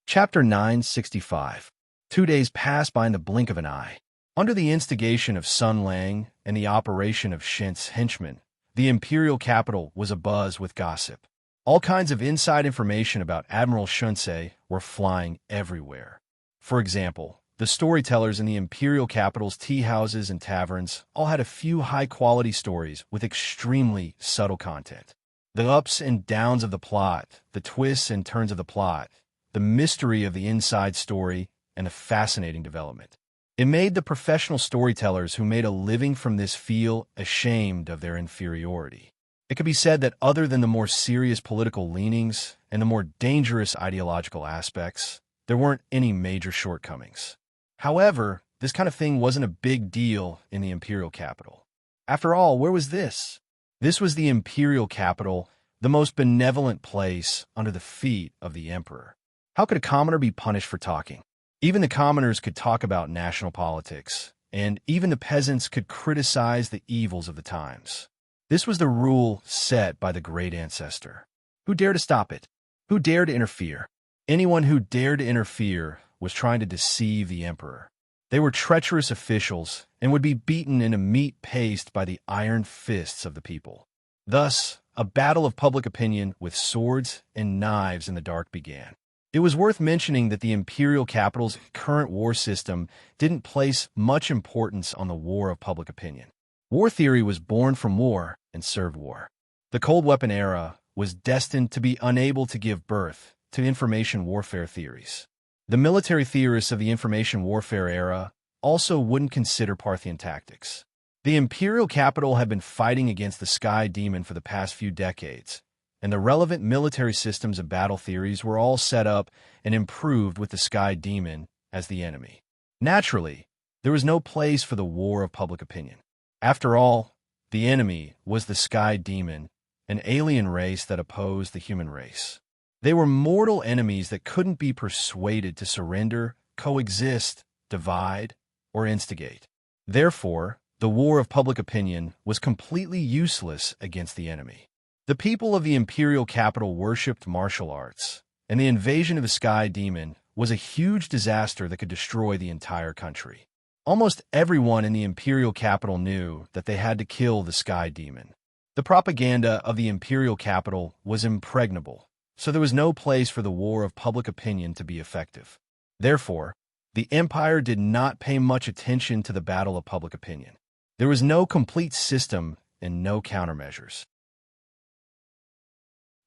Chapter 965. 2 days passed by in the blink of an eye. Under the instigation of Sun Lang and the operation of Shint's henchmen, the imperial capital was abuzz with gossip. All kinds of inside information about Admiral Shansei were flying everywhere. For example, the storytellers in the imperial capital's tea houses and taverns all had a few high-quality stories with extremely subtle content. The ups and downs of the plot, the twists and turns of the plot, the mystery of the inside story, and a fascinating development. It made the professional storytellers who made a living from this feel ashamed of their inferiority. It could be said that other than the more serious political leanings and the more dangerous ideological aspects, there weren't any major shortcomings. However, this kind of thing wasn't a big deal in the imperial capital. After all, where was this? This was the imperial capital, the most benevolent place under the feet of the emperor. How could a commoner be punished for talking? Even the commoners could talk about national politics, and even the peasants could criticize the evils of the times. This was the rule set by the great ancestor. Who dared to stop it? Who dared to interfere? Anyone who dared to interfere was trying to deceive the emperor. They were treacherous officials and would be beaten into meat paste by the iron fists of the people. Thus, a battle of public opinion with swords and knives in the dark began. It was worth mentioning that the imperial capital's current war system didn't place much importance on the war of public opinion. War theory was born from war and served war. The cold weapon era was destined to be unable to give birth to information warfare theories. The military theorists of the information warfare era also wouldn't consider Parthian tactics. The imperial capital had been fighting against the sky demon for the past few decades, and the relevant military systems of battle theories were all set up and improved with the sky demon as the enemy. Naturally, there was no place for the war of public opinion. After all, the enemy was the sky demon, an alien race that opposed the human race. They were mortal enemies that couldn't be persuaded to surrender, coexist, divide, or instigate. Therefore, the war of public opinion was completely useless against the enemy. The people of the imperial capital worshipped martial arts, and the invasion of the sky demon was a huge disaster that could destroy the entire country. Almost everyone in the imperial capital knew that they had to kill the sky demon. The propaganda of the imperial capital was impregnable, so there was no place for the war of public opinion to be effective. Therefore, the empire did not pay much attention to the battle of public opinion. There was no complete system and no countermeasures.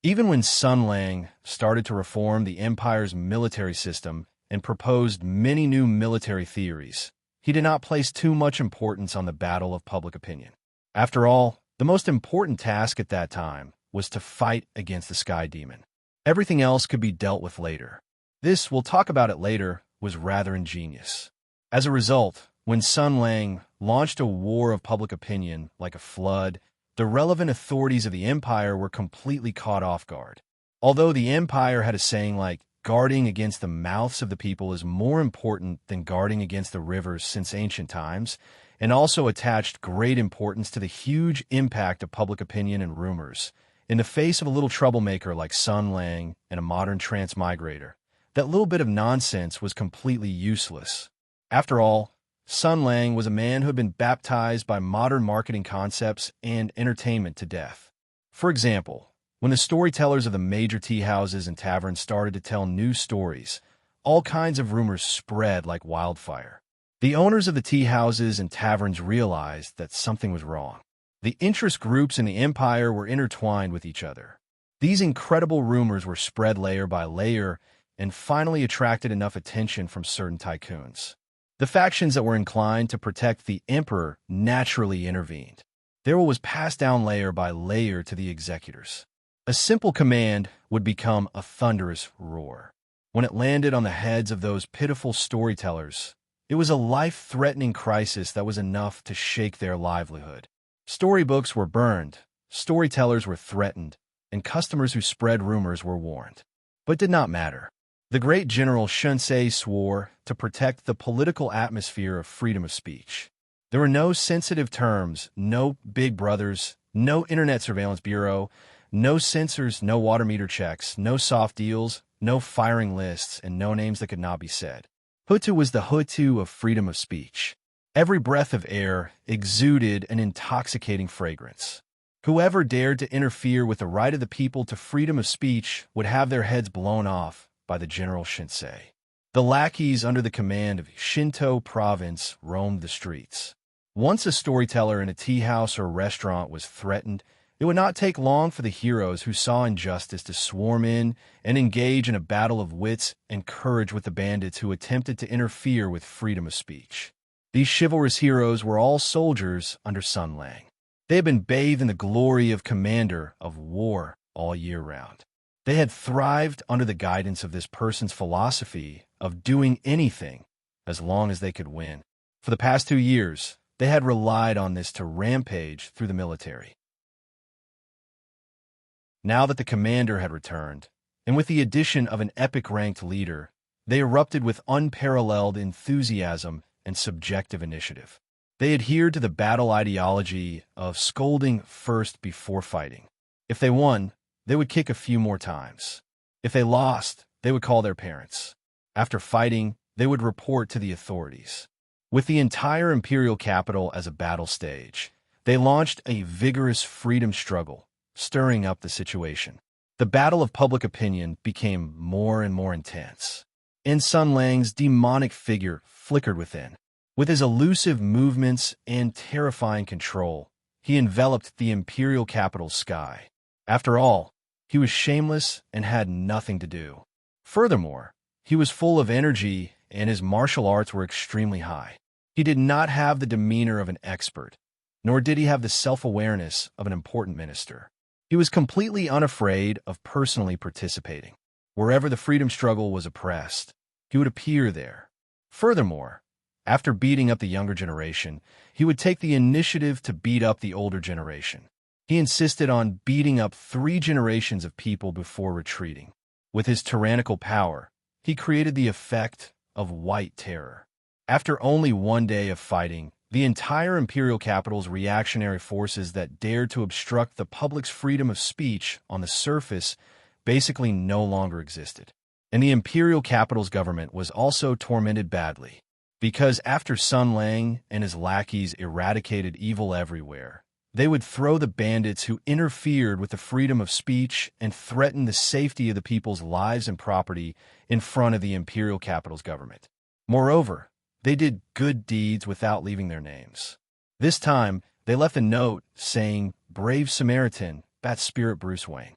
Even when Sun Lang started to reform the empire's military system and proposed many new military theories, he did not place too much importance on the battle of public opinion. After all, the most important task at that time was to fight against the sky demon. Everything else could be dealt with later. This, we'll talk about it later, was rather ingenious. As a result, when Sun Lang launched a war of public opinion like a flood, the relevant authorities of the empire were completely caught off guard. Although the empire had a saying like, guarding against the mouths of the people is more important than guarding against the rivers since ancient times, and also attached great importance to the huge impact of public opinion and rumors. In the face of a little troublemaker like Sun Lang and a modern transmigrator, that little bit of nonsense was completely useless. After all, Sun Lang was a man who had been baptized by modern marketing concepts and entertainment to death. For example, when the storytellers of the major tea houses and taverns started to tell new stories, all kinds of rumors spread like wildfire. The owners of the tea houses and taverns realized that something was wrong. The interest groups in the empire were intertwined with each other. These incredible rumors were spread layer by layer and finally attracted enough attention from certain tycoons. The factions that were inclined to protect the emperor naturally intervened. Their will was passed down layer by layer to the executors. A simple command would become a thunderous roar. When it landed on the heads of those pitiful storytellers, it was a life-threatening crisis that was enough to shake their livelihood. Storybooks were burned, storytellers were threatened, and customers who spread rumors were warned. But it did not matter. The great general Shunsei swore to protect the political atmosphere of freedom of speech. There were no sensitive terms, no big brothers, no internet surveillance bureau, no censors, no water meter checks, no soft deals, no firing lists, and no names that could not be said. Hutu was the Hutu of freedom of speech. Every breath of air exuded an intoxicating fragrance. Whoever dared to interfere with the right of the people to freedom of speech would have their heads blown off by the General Shinsei. The lackeys under the command of Shinto province roamed the streets. Once a storyteller in a tea house or restaurant was threatened, it would not take long for the heroes who saw injustice to swarm in and engage in a battle of wits and courage with the bandits who attempted to interfere with freedom of speech. These chivalrous heroes were all soldiers under Sun Lang. They had been bathed in the glory of commander of war all year round. They had thrived under the guidance of this person's philosophy of doing anything as long as they could win. For the past 2 years, they had relied on this to rampage through the military. Now that the commander had returned, and with the addition of an epic-ranked leader, They erupted with unparalleled enthusiasm and subjective initiative. They adhered to the battle ideology of scolding first before fighting. If they won, they would kick a few more times. If they lost, they would call their parents. After fighting, they would report to the authorities. With the entire imperial capital as a battle stage, they launched a vigorous freedom struggle, stirring up the situation. The battle of public opinion became more and more intense. And Sun Lang's demonic figure flickered within. With his elusive movements and terrifying control, he enveloped the imperial capital's sky. After all, he was shameless and had nothing to do. Furthermore, he was full of energy and his martial arts were extremely high. He did not have the demeanor of an expert, nor did he have the self-awareness of an important minister. He was completely unafraid of personally participating. Wherever the freedom struggle was oppressed, he would appear there. Furthermore, after beating up the younger generation, he would take the initiative to beat up the older generation. He insisted on beating up 3 generations of people before retreating. With his tyrannical power, he created the effect of white terror. After only one day of fighting, the entire imperial capital's reactionary forces that dared to obstruct the public's freedom of speech on the surface basically no longer existed. And the imperial capital's government was also tormented badly, because after Sun Lang and his lackeys eradicated evil everywhere, they would throw the bandits who interfered with the freedom of speech and threatened the safety of the people's lives and property in front of the imperial capital's government. Moreover, they did good deeds without leaving their names. This time, they left a note saying, "Brave Samaritan, Bat Spirit Bruce Wayne."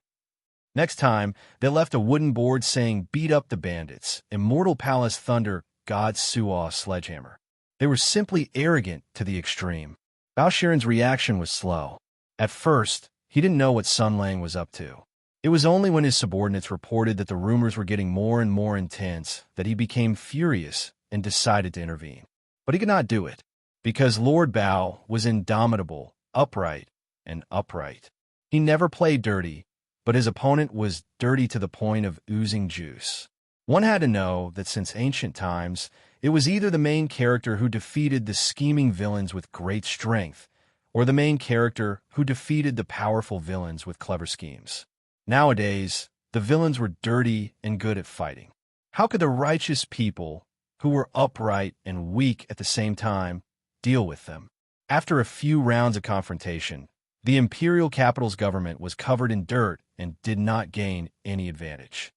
Next time, they left a wooden board saying, "Beat up the bandits, Immortal Palace Thunder, God Suaw Sledgehammer." They were simply arrogant to the extreme. Bao Shiren's reaction was slow. At first, he didn't know what Sun Lang was up to. It was only when his subordinates reported that the rumors were getting more and more intense that he became furious and decided to intervene. But he could not do it, because Lord Bao was indomitable, upright, and upright. He never played dirty, but his opponent was dirty to the point of oozing juice. One had to know that since ancient times, it was either the main character who defeated the scheming villains with great strength, or the main character who defeated the powerful villains with clever schemes. Nowadays, the villains were dirty and good at fighting. How could the righteous people, who were upright and weak at the same time, deal with them? After a few rounds of confrontation, the imperial capital's government was covered in dirt and did not gain any advantage.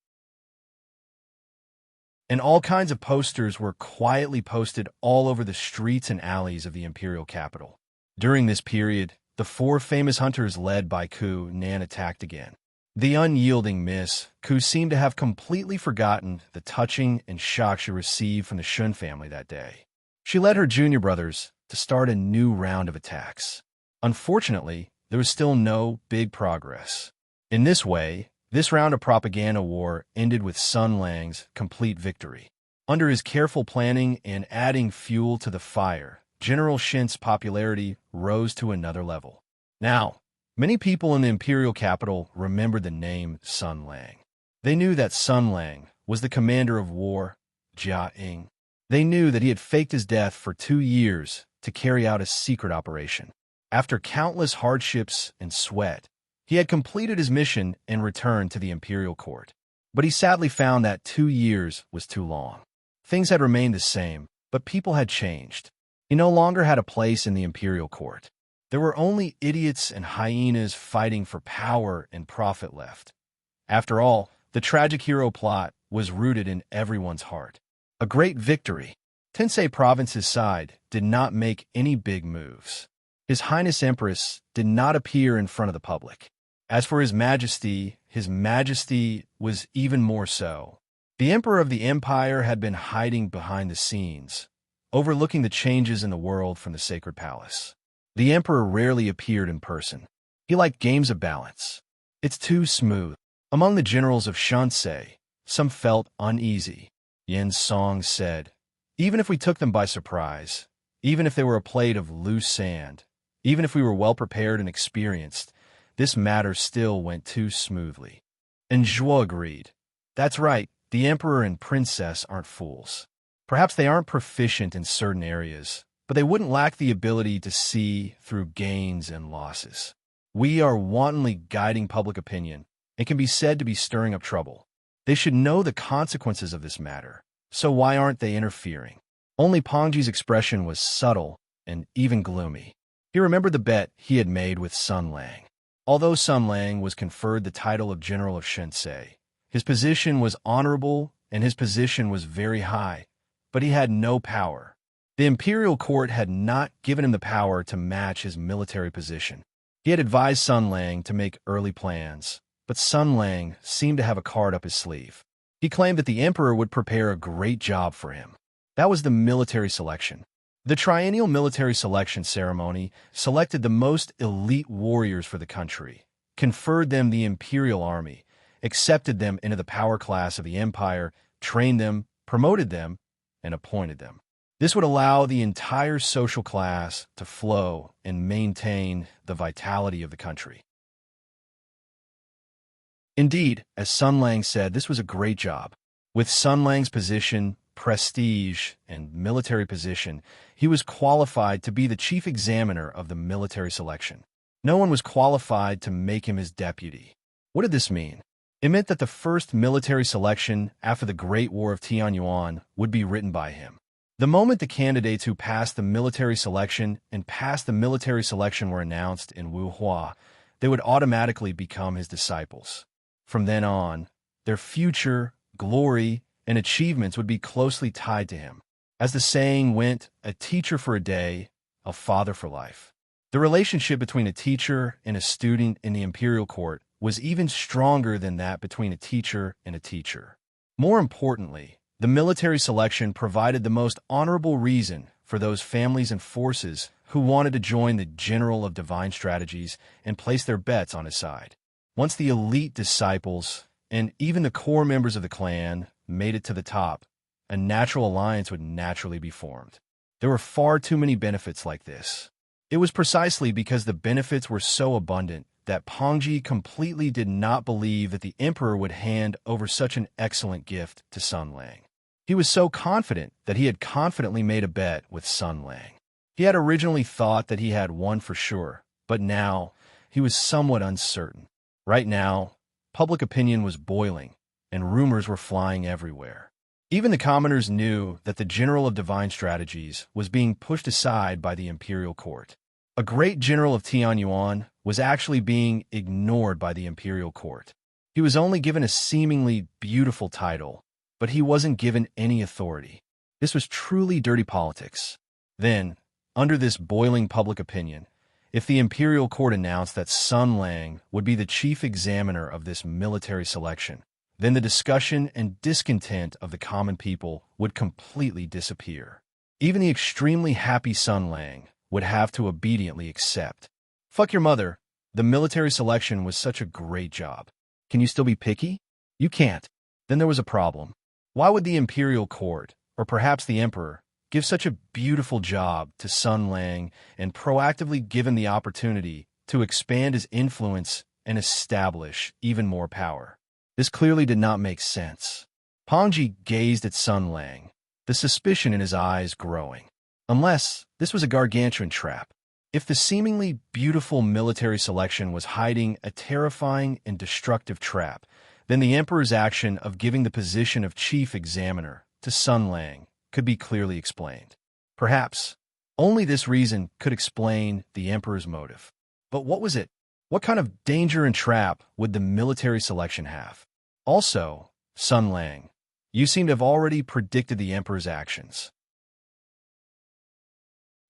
And all kinds of posters were quietly posted all over the streets and alleys of the imperial capital. During this period, the 4 famous hunters led by Ku Nan attacked again. The unyielding Miss Ku seemed to have completely forgotten the touching and shock she received from the Shun family that day. She led her junior brothers to start a new round of attacks. Unfortunately, there was still no big progress. In this way, this round of propaganda war ended with Sun Lang's complete victory. Under his careful planning and adding fuel to the fire, General Shin's popularity rose to another level. Now, many people in the imperial capital remembered the name Sun Lang. They knew that Sun Lang was the commander of war, Jia Ying. They knew that he had faked his death for 2 years to carry out a secret operation. After countless hardships and sweat, he had completed his mission and returned to the imperial court. But he sadly found that 2 years was too long. Things had remained the same, but people had changed. He no longer had a place in the imperial court. There were only idiots and hyenas fighting for power and profit left. After all, the tragic hero plot was rooted in everyone's heart. A great victory. Tensei Province's side did not make any big moves. His Highness Empress did not appear in front of the public. As for His Majesty was even more so. The Emperor of the Empire had been hiding behind the scenes, overlooking the changes in the world from the Sacred Palace. The Emperor rarely appeared in person. He liked games of balance. It's too smooth. Among the generals of Shansei, some felt uneasy. Yin Song said, "Even if we took them by surprise, even if they were a plate of loose sand, even if we were well prepared and experienced, this matter still went too smoothly." And Zhuo agreed. That's right, The emperor and princess aren't fools. Perhaps they aren't proficient in certain areas, but they wouldn't lack the ability to see through gains and losses. We are wantonly guiding public opinion and can be said to be stirring up trouble. They should know the consequences of this matter, so why aren't they interfering? Only Pongji's expression was subtle and even gloomy. He remembered the bet he had made with Sun Lang. Although Sun Lang was conferred the title of General of Shinsei, his position was honorable and his position was very high, but he had no power. The imperial court had not given him the power to match his military position. He had advised Sun Lang to make early plans, but Sun Lang seemed to have a card up his sleeve. He claimed that the emperor would prepare a great job for him. That was the military selection. The triennial military selection ceremony selected the most elite warriors for the country, conferred them the imperial army, accepted them into the power class of the empire, trained them, promoted them, and appointed them. This would allow the entire social class to flow and maintain the vitality of the country. Indeed, as Sun Lang said, this was a great job. With Sun Lang's position, prestige, and military position, he was qualified to be the chief examiner of the military selection. No one was qualified to make him his deputy. What did this mean? It meant that the first military selection after the Great War of Tianyuan would be written by him. The moment the candidates who passed the military selection and passed the military selection were announced in Wuhua, they would automatically become his disciples. From then on, their future, glory, and achievements would be closely tied to him. As the saying went, a teacher for a day, a father for life. The relationship between a teacher and a student in the imperial court was even stronger than that between a teacher and a teacher. More importantly, the military selection provided the most honorable reason for those families and forces who wanted to join the General of Divine Strategies and place their bets on his side. Once the elite disciples and even the core members of the clan made it to the top, a natural alliance would naturally be formed. There were far too many benefits like this. It was precisely because the benefits were so abundant that Pongji completely did not believe that the emperor would hand over such an excellent gift to Sun Lang. He was so confident that he had confidently made a bet with Sun Lang. He had originally thought that he had won for sure, but now he was somewhat uncertain. Right now, public opinion was boiling, and rumors were flying everywhere. Even the commoners knew that the General of Divine Strategies was being pushed aside by the imperial court. A great general of Tianyuan was actually being ignored by the imperial court. He was only given a seemingly beautiful title, but he wasn't given any authority. This was truly dirty politics. Then, under this boiling public opinion, if the imperial court announced that Sun Lang would be the chief examiner of this military selection, then the discussion and discontent of the common people would completely disappear. Even the extremely happy Sun Lang would have to obediently accept. Fuck your mother. The military selection was such a great job. Can you still be picky? You can't. Then there was a problem. Why would the imperial court, or perhaps the emperor, give such a beautiful job to Sun Lang and proactively give him the opportunity to expand his influence and establish even more power? This clearly did not make sense. Pongji gazed at Sun Lang, the suspicion in his eyes growing. Unless this was a gargantuan trap. If the seemingly beautiful military selection was hiding a terrifying and destructive trap, then the emperor's action of giving the position of chief examiner to Sun Lang could be clearly explained. Perhaps only this reason could explain the emperor's motive. But what was it? What kind of danger and trap would the military selection have? Also, Sun Lang, you seem to have already predicted the emperor's actions.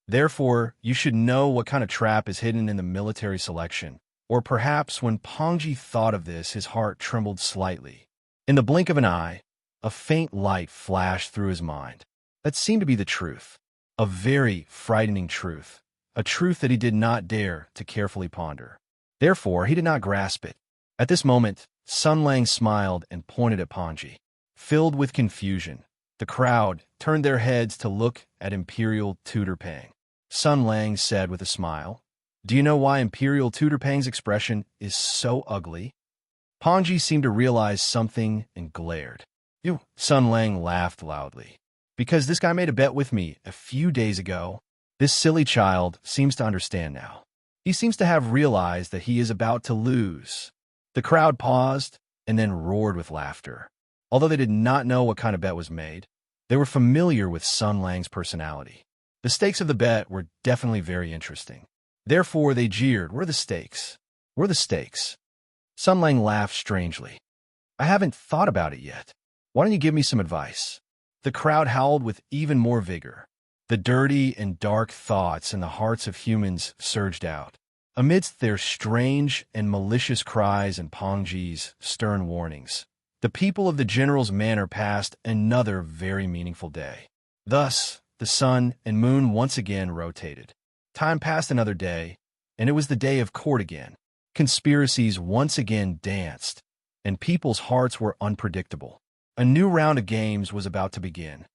Therefore, you should know what kind of trap is hidden in the military selection. Or perhaps when Pongji thought of this, his heart trembled slightly. In the blink of an eye, a faint light flashed through his mind. That seemed to be the truth. A very frightening truth. A truth that he did not dare to carefully ponder. Therefore, he did not grasp it. At this moment, Sun Lang smiled and pointed at Pongji. Filled with confusion, the crowd turned their heads to look at Imperial Tutor Pang. Sun Lang said with a smile, "Do you know why Imperial Tutor Pang's expression is so ugly?" Pongji seemed to realize something and glared. You, Sun Lang laughed loudly. Because this guy made a bet with me a few days ago. This silly child seems to understand now. He seems to have realized that he is about to lose. The crowd paused and then roared with laughter. Although they did not know what kind of bet was made, they were familiar with Sun Lang's personality. The stakes of the bet were definitely very interesting. Therefore, they jeered, "Where are the stakes? Where are the stakes?" Sun Lang laughed strangely. "I haven't thought about it yet. Why don't you give me some advice?" The crowd howled with even more vigor. The dirty and dark thoughts in the hearts of humans surged out. Amidst their strange and malicious cries and Pongji's stern warnings, the people of the general's manor passed another very meaningful day. Thus, the sun and moon once again rotated. Time passed another day, and it was the day of court again. Conspiracies once again danced, and people's hearts were unpredictable. A new round of games was about to begin.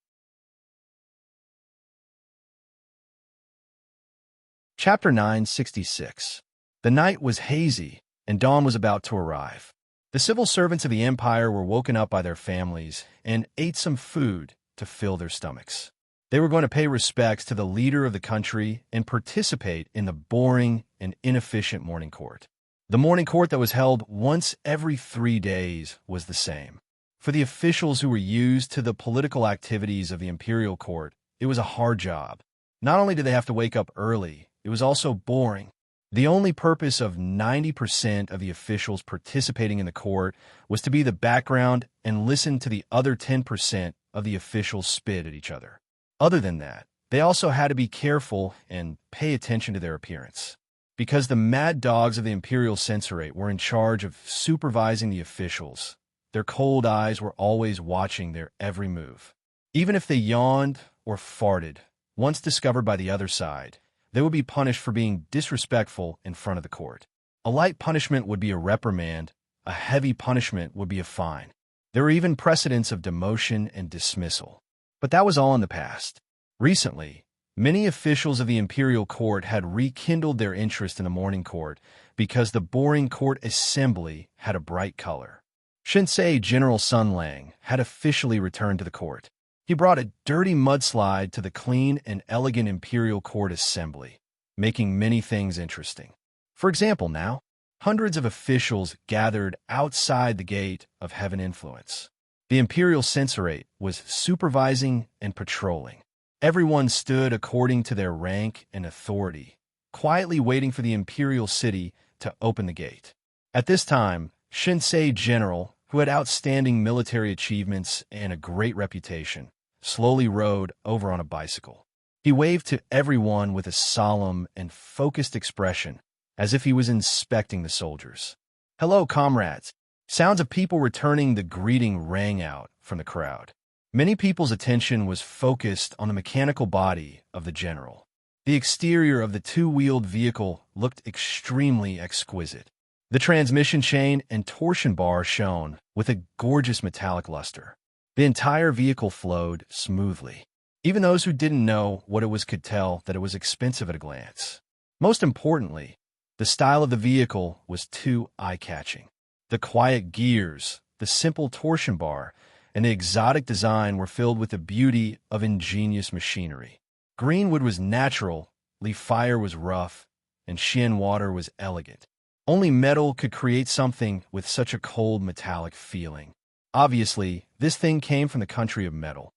Chapter 966. The night was hazy, and dawn was about to arrive. The civil servants of the empire were woken up by their families and ate some food to fill their stomachs. They were going to pay respects to the leader of the country and participate in the boring and inefficient morning court. The morning court that was held once every 3 days was the same. For the officials who were used to the political activities of the imperial court, it was a hard job. Not only did they have to wake up early, it was also boring. The only purpose of 90% of the officials participating in the court was to be the background and listen to the other 10% of the officials spit at each other. Other than that, they also had to be careful and pay attention to their appearance. Because the mad dogs of the imperial censorate were in charge of supervising the officials, their cold eyes were always watching their every move. Even if they yawned or farted, once discovered by the other side, they would be punished for being disrespectful in front of the court. A light punishment would be a reprimand, a heavy punishment would be a fine. There were even precedents of demotion and dismissal. But that was all in the past. Recently, many officials of the imperial court had rekindled their interest in the morning court because the boring court assembly had a bright color. Shinsei General Sun Lang had officially returned to the court. He brought a dirty mudslide to the clean and elegant imperial court assembly, making many things interesting. For example, now, hundreds of officials gathered outside the gate of Heaven Influence. The imperial censorate was supervising and patrolling. Everyone stood according to their rank and authority, quietly waiting for the imperial city to open the gate. At this time, Shinsei General, who had outstanding military achievements and a great reputation, slowly rode over on a bicycle. He waved to everyone with a solemn and focused expression, as if he was inspecting the soldiers. "Hello, comrades." Sounds of people returning the greeting rang out from the crowd. Many people's attention was focused on the mechanical body of the general. The exterior of the two-wheeled vehicle looked extremely exquisite. The transmission chain and torsion bar shone with a gorgeous metallic luster. The entire vehicle flowed smoothly. Even those who didn't know what it was could tell that it was expensive at a glance. Most importantly, the style of the vehicle was too eye-catching. The quiet gears, the simple torsion bar, and the exotic design were filled with the beauty of ingenious machinery. Greenwood was natural, leaf fire was rough, and Shin water was elegant. Only metal could create something with such a cold metallic feeling. Obviously, this thing came from the country of metal.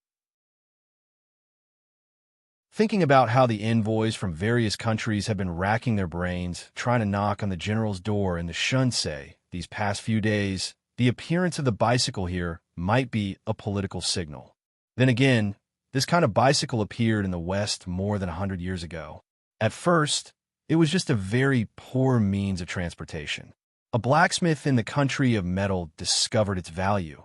Thinking about how the envoys from various countries have been racking their brains, trying to knock on the general's door in the Shunsei these past few days, the appearance of the bicycle here might be a political signal. Then again, this kind of bicycle appeared in the West more than 100 years ago. At first, it was just a very poor means of transportation. A blacksmith in the country of metal discovered its value,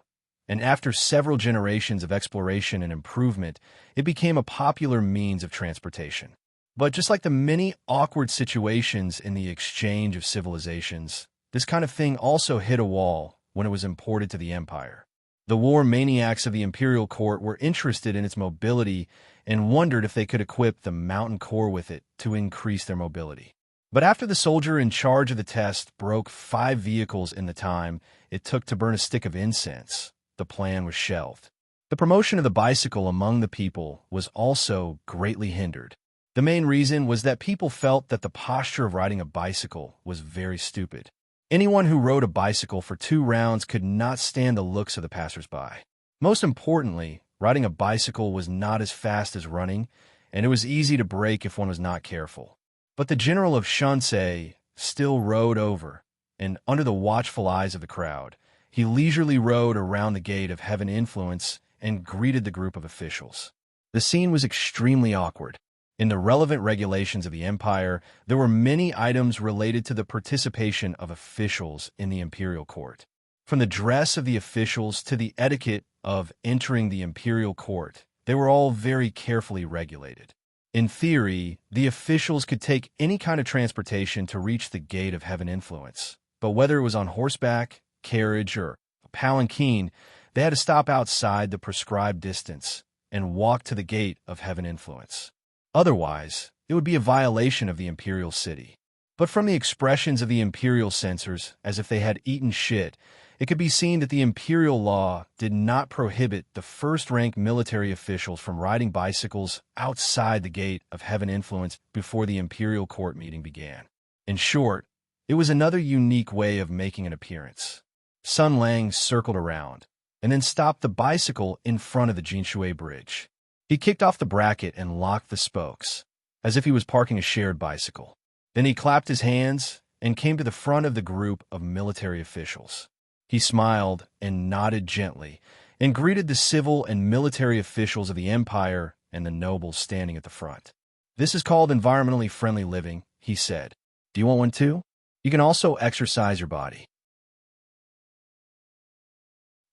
and after several generations of exploration and improvement, it became a popular means of transportation. But just like the many awkward situations in the exchange of civilizations, this kind of thing also hit a wall when it was imported to the empire. The war maniacs of the imperial court were interested in its mobility and wondered if they could equip the mountain core with it to increase their mobility. But after the soldier in charge of the test broke 5 vehicles in the time it took to burn a stick of incense, the plan was shelved. The promotion of the bicycle among the people was also greatly hindered. The main reason was that people felt that the posture of riding a bicycle was very stupid. Anyone who rode a bicycle for 2 rounds could not stand the looks of the passersby. Most importantly, riding a bicycle was not as fast as running, and it was easy to break if one was not careful. But the general of Shunsei still rode over, and under the watchful eyes of the crowd, he leisurely rode around the gate of Heaven Influence and greeted the group of officials. The scene was extremely awkward. In the relevant regulations of the empire, there were many items related to the participation of officials in the imperial court. From the dress of the officials to the etiquette of entering the imperial court, they were all very carefully regulated. In theory, the officials could take any kind of transportation to reach the gate of Heaven Influence, but whether it was on horseback, carriage, or a palanquin, they had to stop outside the prescribed distance and walk to the gate of Heaven Influence. Otherwise, it would be a violation of the imperial city. But from the expressions of the imperial censors, as if they had eaten shit, it could be seen that the imperial law did not prohibit the first-rank military officials from riding bicycles outside the gate of Heaven Influence before the imperial court meeting began. In short, it was another unique way of making an appearance. Sun Lang circled around, and then stopped the bicycle in front of the Jinshui Bridge. He kicked off the bracket and locked the spokes, as if he was parking a shared bicycle. Then he clapped his hands and came to the front of the group of military officials. He smiled and nodded gently and greeted the civil and military officials of the empire and the nobles standing at the front. "This is called environmentally friendly living," he said. "Do you want one too? You can also exercise your body."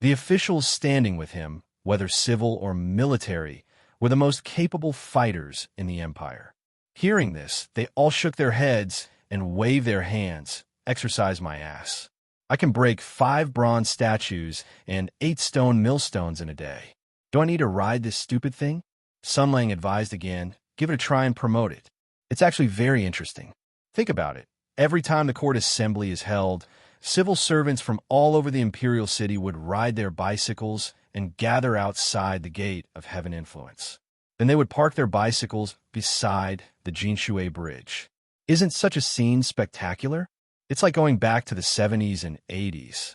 The officials standing with him, whether civil or military, were the most capable fighters in the empire. Hearing this, they all shook their heads and waved their hands. "Exercise my ass. I can break 5 bronze statues and 8 stone millstones in a day. Do I need to ride this stupid thing?" Sun Lang advised again, "Give it a try and promote it. It's actually very interesting. Think about it. Every time the court assembly is held, civil servants from all over the imperial city would ride their bicycles and gather outside the gate of Heaven Influence. Then they would park their bicycles beside the Jinshui Bridge. Isn't such a scene spectacular? It's like going back to the 70s and 80s.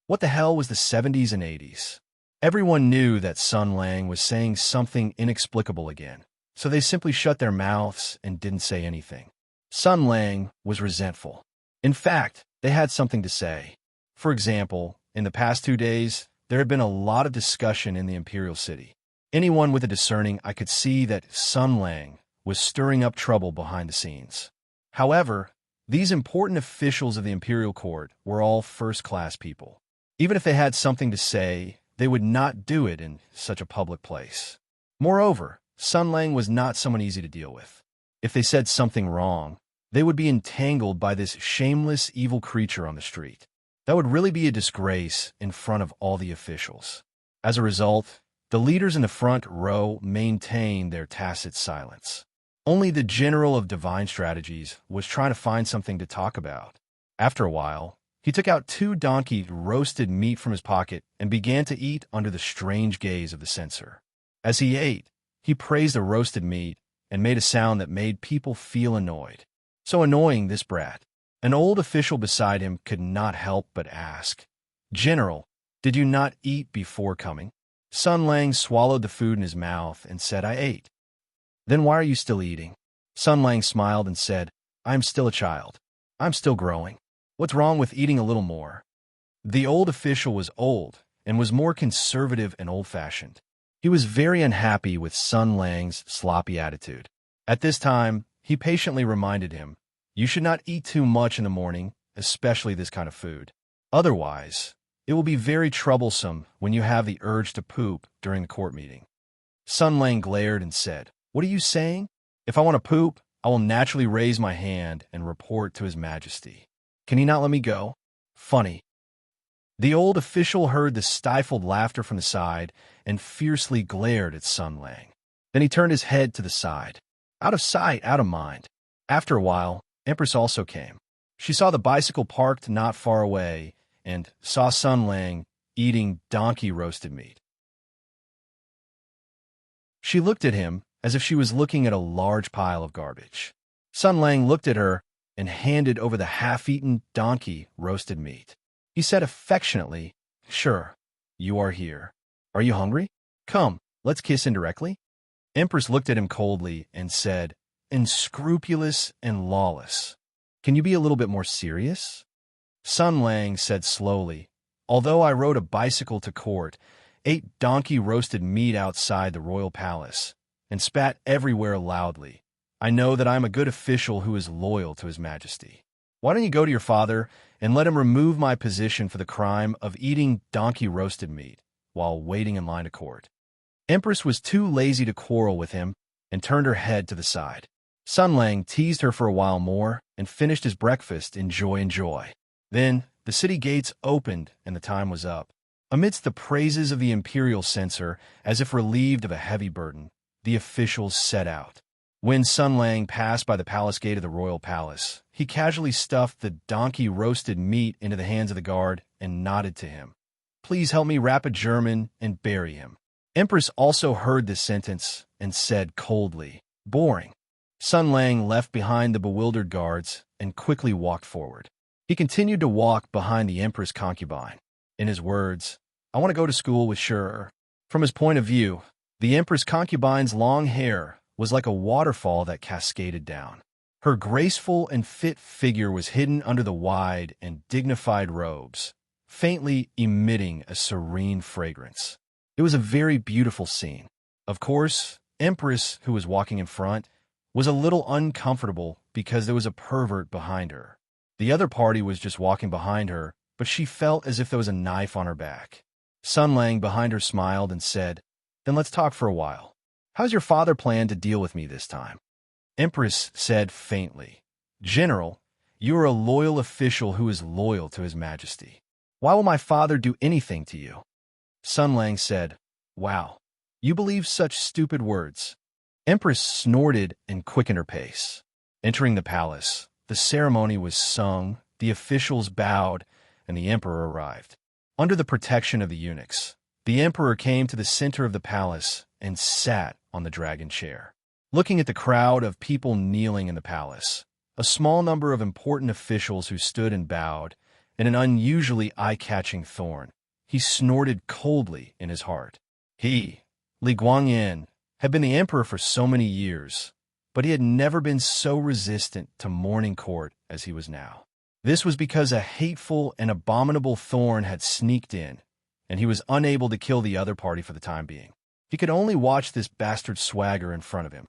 What the hell was the 70s and 80s? Everyone knew that Sun Lang was saying something inexplicable again, so they simply shut their mouths and didn't say anything. Sun Lang was resentful. In fact, they had something to say. For example, in the past 2 days, there had been a lot of discussion in the imperial city. Anyone with a discerning eye could see that Sun Lang was stirring up trouble behind the scenes. However, these important officials of the imperial court were all first-class people. Even if they had something to say, they would not do it in such a public place. Moreover, Sun Lang was not someone easy to deal with. If they said something wrong, they would be entangled by this shameless, evil creature on the street. That would really be a disgrace in front of all the officials. As a result, the leaders in the front row maintained their tacit silence. Only the general of divine strategies was trying to find something to talk about. After a while, he took out 2 donkey roasted meat from his pocket and began to eat under the strange gaze of the censor. As he ate, he praised the roasted meat and made a sound that made people feel annoyed. So annoying, this brat. An old official beside him could not help but ask, "General, did you not eat before coming?" Sun Lang swallowed the food in his mouth and said, "I ate." "Then why are you still eating?" Sun Lang smiled and said, "I am still a child. I'm still growing. What's wrong with eating a little more?" The old official was old and was more conservative and old-fashioned. He was very unhappy with Sun Lang's sloppy attitude. At this time, he patiently reminded him, "You should not eat too much in the morning, especially this kind of food. Otherwise, it will be very troublesome when you have the urge to poop during the court meeting." Sun Lang glared and said, "What are you saying? If I want to poop, I will naturally raise my hand and report to His Majesty. Can he not let me go? Funny." The old official heard the stifled laughter from the side and fiercely glared at Sun Lang. Then he turned his head to the side. Out of sight, out of mind. After a while, Empress also came. She saw the bicycle parked not far away and saw Sun Lang eating donkey roasted meat. She looked at him as if she was looking at a large pile of garbage. Sun Lang looked at her and handed over the half-eaten donkey roasted meat. He said affectionately, "Sure, you are here. Are you hungry? Come, let's kiss indirectly." Empress looked at him coldly and said, "Unscrupulous and lawless. Can you be a little bit more serious?" Sun Lang said slowly, "Although I rode a bicycle to court, ate donkey roasted meat outside the royal palace, and spat everywhere loudly, I know that I am a good official who is loyal to His Majesty. Why don't you go to your father and let him remove my position for the crime of eating donkey roasted meat while waiting in line to court?" Empress was too lazy to quarrel with him and turned her head to the side. Sun Lang teased her for a while more and finished his breakfast in joy and joy. Then the city gates opened and the time was up. Amidst the praises of the imperial censor, as if relieved of a heavy burden, the officials set out. When Sun Lang passed by the palace gate of the royal palace, he casually stuffed the donkey roasted meat into the hands of the guard and nodded to him. "Please help me wrap a German and bury him." Empress also heard this sentence and said coldly, "Boring." Sun Lang left behind the bewildered guards and quickly walked forward. He continued to walk behind the Empress concubine. In his words, "I want to go to school with Sure." From his point of view, the Empress concubine's long hair was like a waterfall that cascaded down. Her graceful and fit figure was hidden under the wide and dignified robes, faintly emitting a serene fragrance. It was a very beautiful scene. Of course, Empress, who was walking in front, was a little uncomfortable because there was a pervert behind her. The other party was just walking behind her, but she felt as if there was a knife on her back. Sun Lang behind her smiled and said, "Then let's talk for a while. How's your father plan to deal with me this time?" Empress said faintly, "General, you are a loyal official who is loyal to His Majesty. Why will my father do anything to you?" Sun Lang said, "Wow, you believe such stupid words." Empress snorted and quickened her pace. Entering the palace, the ceremony was sung, the officials bowed, and the emperor arrived. Under the protection of the eunuchs, the emperor came to the center of the palace and sat on the dragon chair. Looking at the crowd of people kneeling in the palace, a small number of important officials who stood and bowed, and an unusually eye-catching thorn, he snorted coldly in his heart. He, Li Guangyan, had been the emperor for so many years, but he had never been so resistant to morning court as he was now. This was because a hateful and abominable thorn had sneaked in, and he was unable to kill the other party for the time being. He could only watch this bastard swagger in front of him.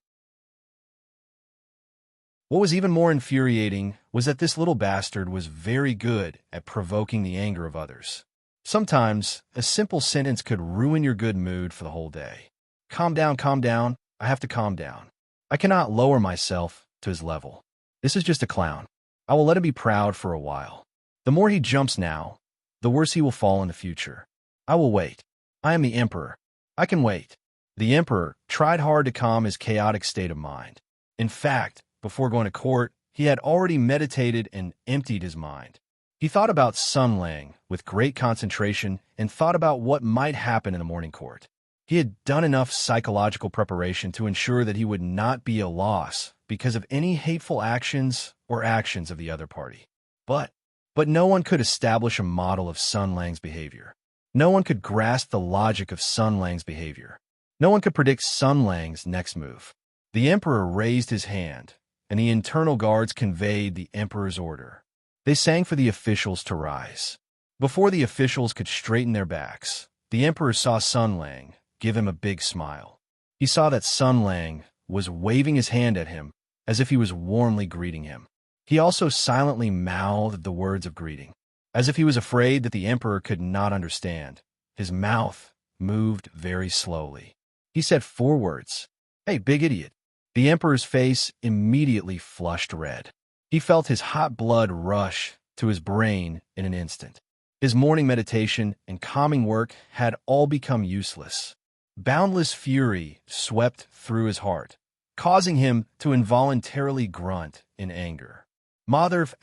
What was even more infuriating was that this little bastard was very good at provoking the anger of others. Sometimes, a simple sentence could ruin your good mood for the whole day. Calm down, I have to calm down. I cannot lower myself to his level. This is just a clown. I will let him be proud for a while. The more he jumps now, the worse he will fall in the future. I will wait. I am the emperor. I can wait." The emperor tried hard to calm his chaotic state of mind. In fact, before going to court, he had already meditated and emptied his mind. He thought about Sun Lang with great concentration and thought about what might happen in the morning court. He had done enough psychological preparation to ensure that he would not be a loss because of any hateful actions or actions of the other party. But no one could establish a model of Sun Lang's behavior. No one could grasp the logic of Sun Lang's behavior. No one could predict Sun Lang's next move. The emperor raised his hand, and the internal guards conveyed the emperor's order. They sang for the officials to rise. Before the officials could straighten their backs, the emperor saw Sun Lang give him a big smile. He saw that Sun Lang was waving his hand at him as if he was warmly greeting him. He also silently mouthed the words of greeting, as if he was afraid that the emperor could not understand. His mouth moved very slowly. He said 4 words, "Hey, big idiot." The emperor's face immediately flushed red. He felt his hot blood rush to his brain in an instant. His morning meditation and calming work had all become useless. Boundless fury swept through his heart, causing him to involuntarily grunt in anger. Motherf***,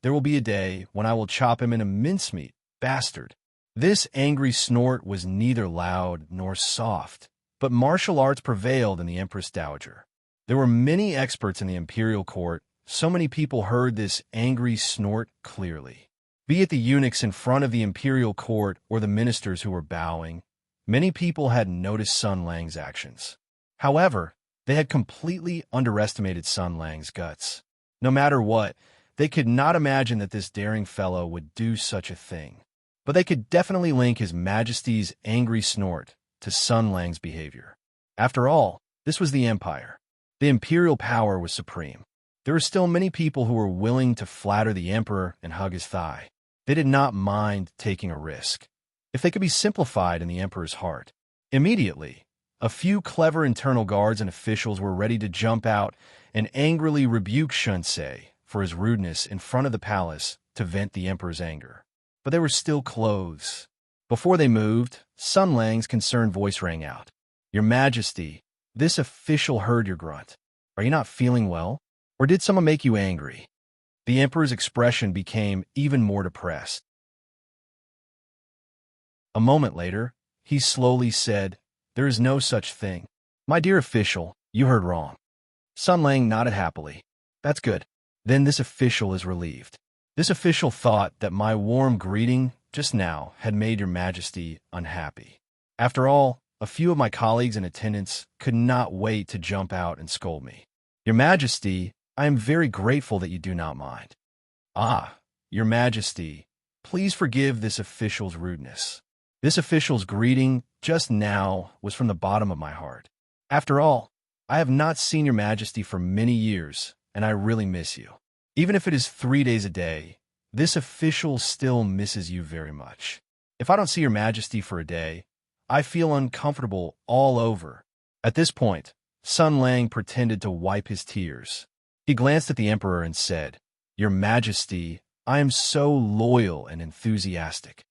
There will be a day when I will chop him into mincemeat, bastard." This angry snort was neither loud nor soft, but martial arts prevailed in the Empress Dowager. There were many experts in the imperial court, so many people heard this angry snort clearly. Be it the eunuchs in front of the imperial court or the ministers who were bowing, many people had noticed Sun Lang's actions. However, they had completely underestimated Sun Lang's guts. No matter what, they could not imagine that this daring fellow would do such a thing. But they could definitely link His Majesty's angry snort to Sun Lang's behavior. After all, this was the Empire. The imperial power was supreme. There were still many people who were willing to flatter the emperor and hug his thigh. They did not mind taking a risk, if they could be simplified in the emperor's heart. Immediately, a few clever internal guards and officials were ready to jump out and angrily rebuke Shunsei for his rudeness in front of the palace to vent the emperor's anger. But they were still clothes. Before they moved, Sun Lang's concerned voice rang out. "Your Majesty, this official heard your grunt. Are you not feeling well? Or did someone make you angry?" The emperor's expression became even more depressed. A moment later, he slowly said, "There is no such thing. My dear official, you heard wrong." Sun Lang nodded happily. "That's good. Then this official is relieved. This official thought that my warm greeting just now had made your Majesty unhappy. After all, a few of my colleagues in attendance could not wait to jump out and scold me. Your Majesty, I am very grateful that you do not mind." "Ah, your Majesty, please forgive this official's rudeness. This official's greeting just now was from the bottom of my heart. After all, I have not seen your Majesty for many years, and I really miss you. Even if it is 3 days a day, this official still misses you very much. If I don't see your Majesty for a day, I feel uncomfortable all over." At this point, Sun Lang pretended to wipe his tears. He glanced at the emperor and said, "Your Majesty, I am so loyal and enthusiastic."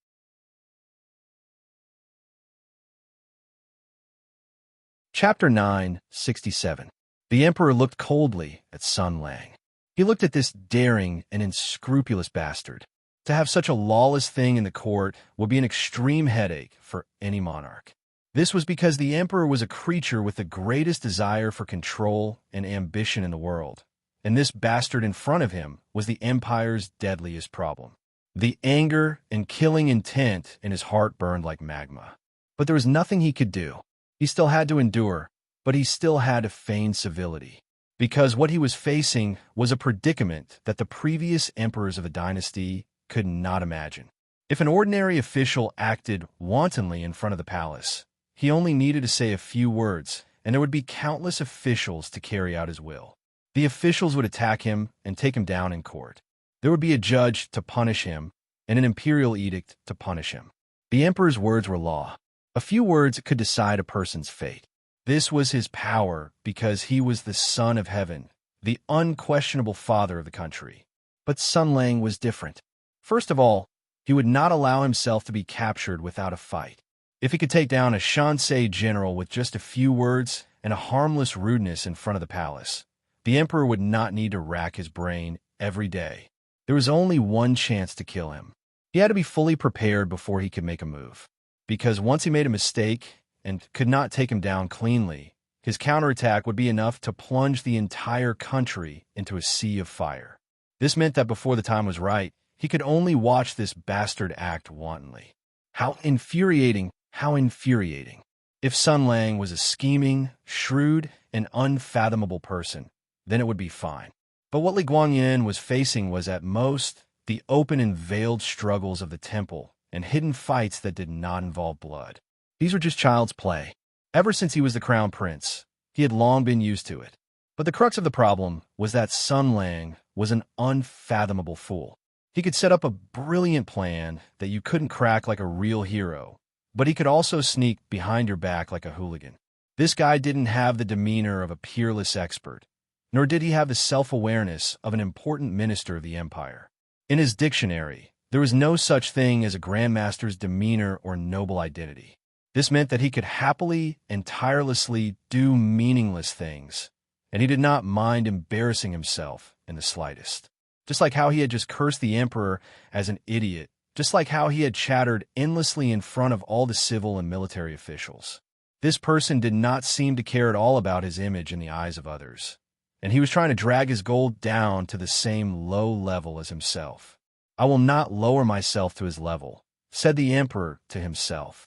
Chapter 967. The emperor looked coldly at Sun Lang. He looked at this daring and unscrupulous bastard. To have such a lawless thing in the court would be an extreme headache for any monarch. This was because the emperor was a creature with the greatest desire for control and ambition in the world, and this bastard in front of him was the empire's deadliest problem. The anger and killing intent in his heart burned like magma. But there was nothing he could do. He still had to endure, but he still had to feign civility. Because what he was facing was a predicament that the previous emperors of the dynasty could not imagine. If an ordinary official acted wantonly in front of the palace, he only needed to say a few words, and there would be countless officials to carry out his will. The officials would attack him and take him down in court. There would be a judge to punish him, and an imperial edict to punish him. The emperor's words were law. A few words could decide a person's fate. This was his power because he was the son of heaven, the unquestionable father of the country. But Sun Lang was different. First of all, he would not allow himself to be captured without a fight. If he could take down a Shansei general with just a few words and a harmless rudeness in front of the palace, the emperor would not need to rack his brain every day. There was only one chance to kill him. He had to be fully prepared before he could make a move. Because once he made a mistake and could not take him down cleanly, his counterattack would be enough to plunge the entire country into a sea of fire. This meant that before the time was right, he could only watch this bastard act wantonly. How infuriating, how infuriating. If Sun Lang was a scheming, shrewd, and unfathomable person, then it would be fine. But what Li Guangyan was facing was at most the open and veiled struggles of the temple and hidden fights that did not involve blood. These were just child's play. Ever since he was the crown prince, he had long been used to it. But the crux of the problem was that Sun Lang was an unfathomable fool. He could set up a brilliant plan that you couldn't crack like a real hero, but he could also sneak behind your back like a hooligan. This guy didn't have the demeanor of a peerless expert, nor did he have the self-awareness of an important minister of the empire. In his dictionary, there was no such thing as a grandmaster's demeanor or noble identity. This meant that he could happily and tirelessly do meaningless things, and he did not mind embarrassing himself in the slightest. just like how he had just cursed the emperor as an idiot, just like how he had chattered endlessly in front of all the civil and military officials. This person did not seem to care at all about his image in the eyes of others, and he was trying to drag his goal down to the same low level as himself. "I will not lower myself to his level," said the emperor to himself.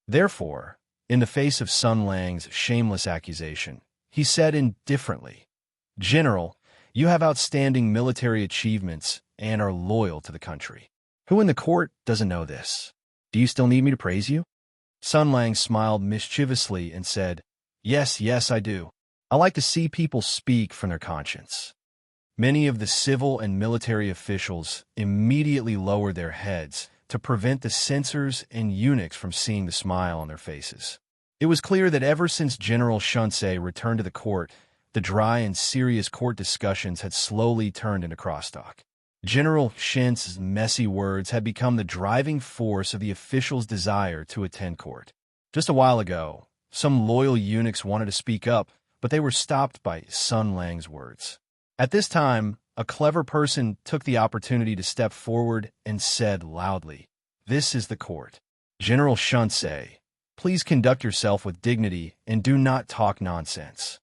Therefore, in the face of Sun Lang's shameless accusation, he said indifferently, "General, you have outstanding military achievements and are loyal to the country. Who in the court doesn't know this? Do you still need me to praise you?" Sun Lang smiled mischievously and said, "Yes, yes, I do. I like to see people speak from their conscience." Many of the civil and military officials immediately lowered their heads to prevent the censors and eunuchs from seeing the smile on their faces. It was clear that ever since General Shunsei returned to the court, the dry and serious court discussions had slowly turned into crosstalk. General Shin's messy words had become the driving force of the officials' desire to attend court. Just a while ago, some loyal eunuchs wanted to speak up, but they were stopped by Sun Lang's words. At this time, a clever person took the opportunity to step forward and said loudly, "This is the court. General Shunsei, please conduct yourself with dignity and do not talk nonsense."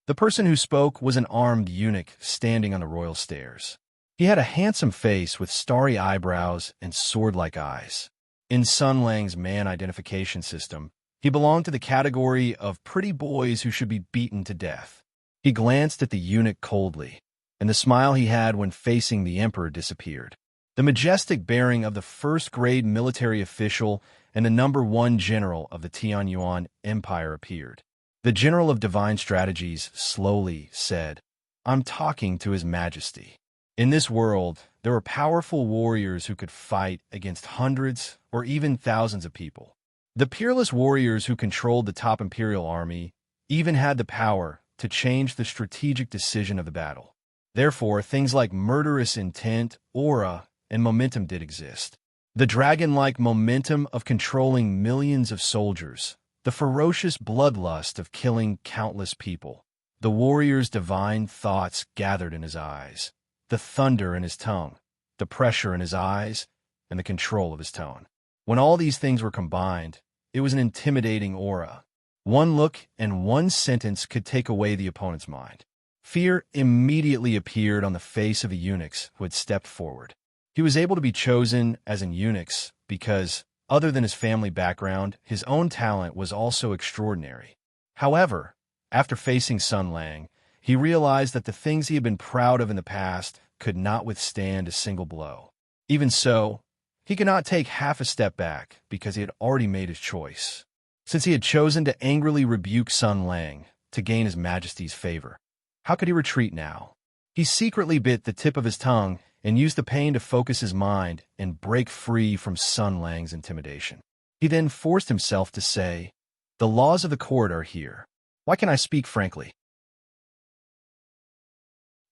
The person who spoke was an armed eunuch standing on the royal stairs. He had a handsome face with starry eyebrows and sword-like eyes. In Sun Lang's man identification system, he belonged to the category of pretty boys who should be beaten to death. He glanced at the eunuch coldly, and the smile he had when facing the emperor disappeared. The majestic bearing of the first-grade military official and the #1 general of the Tianyuan Empire appeared. The general of divine strategies slowly said, "I'm talking to His Majesty." In this world, there were powerful warriors who could fight against hundreds or even thousands of people. The peerless warriors who controlled the top imperial army even had the power to change the strategic decision of the battle. Therefore, things like murderous intent, aura, and momentum did exist. The dragon-like momentum of controlling millions of soldiers, the ferocious bloodlust of killing countless people, the warrior's divine thoughts gathered in his eyes, the thunder in his tongue, the pressure in his eyes, and the control of his tone. When all these things were combined, it was an intimidating aura. One look and one sentence could take away the opponent's mind. Fear immediately appeared on the face of a eunuch who had stepped forward. He was able to be chosen as an eunuch because, other than his family background, his own talent was also extraordinary. However, after facing Sun Lang, he realized that the things he had been proud of in the past could not withstand a single blow. Even so, he could not take half a step back because he had already made his choice. Since he had chosen to angrily rebuke Sun Lang to gain His Majesty's favor, how could he retreat now? He secretly bit the tip of his tongue and used the pain to focus his mind and break free from Sun Lang's intimidation. He then forced himself to say, "The laws of the court are here. Why can't I speak frankly?"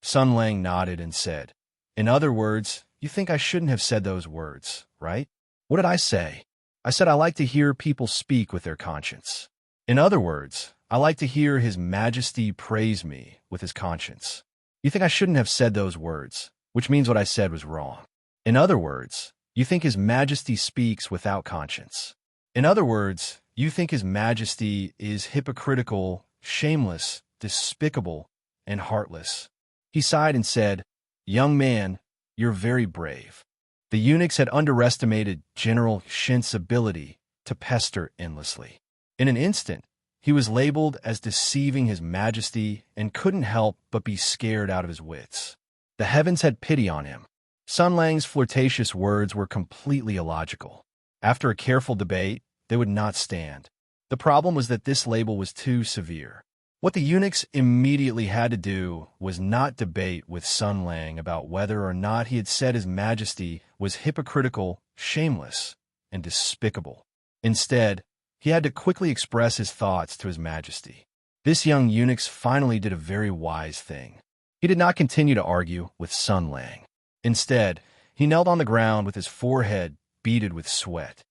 Sun Lang nodded and said, "In other words, you think I shouldn't have said those words, right? What did I say? I said I like to hear people speak with their conscience. In other words, I like to hear His Majesty praise me with his conscience. You think I shouldn't have said those words, which means what I said was wrong. In other words, you think His Majesty speaks without conscience. In other words, you think His Majesty is hypocritical, shameless, despicable, and heartless." He sighed and said, "Young man, you're very brave." The eunuchs had underestimated General Shin's ability to pester endlessly. In an instant, he was labeled as deceiving His Majesty and couldn't help but be scared out of his wits. The heavens had pity on him. Sun Lang's flirtatious words were completely illogical. After a careful debate, they would not stand. The problem was that this label was too severe. What the eunuchs immediately had to do was not debate with Sun Lang about whether or not he had said His Majesty was hypocritical, shameless, and despicable. Instead, he had to quickly express his thoughts to His Majesty. This young eunuch finally did a very wise thing. He did not continue to argue with Sun Lang. Instead, he knelt on the ground with his forehead beaded with sweat.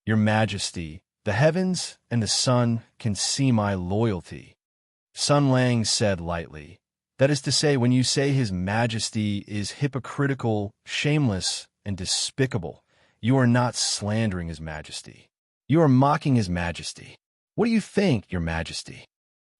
"Your Majesty, the heavens and the sun can see my loyalty," Sun Lang said lightly. That is to say, when you say His Majesty is hypocritical, shameless, and despicable, you are not slandering His Majesty. You are mocking His Majesty. What do you think, Your Majesty?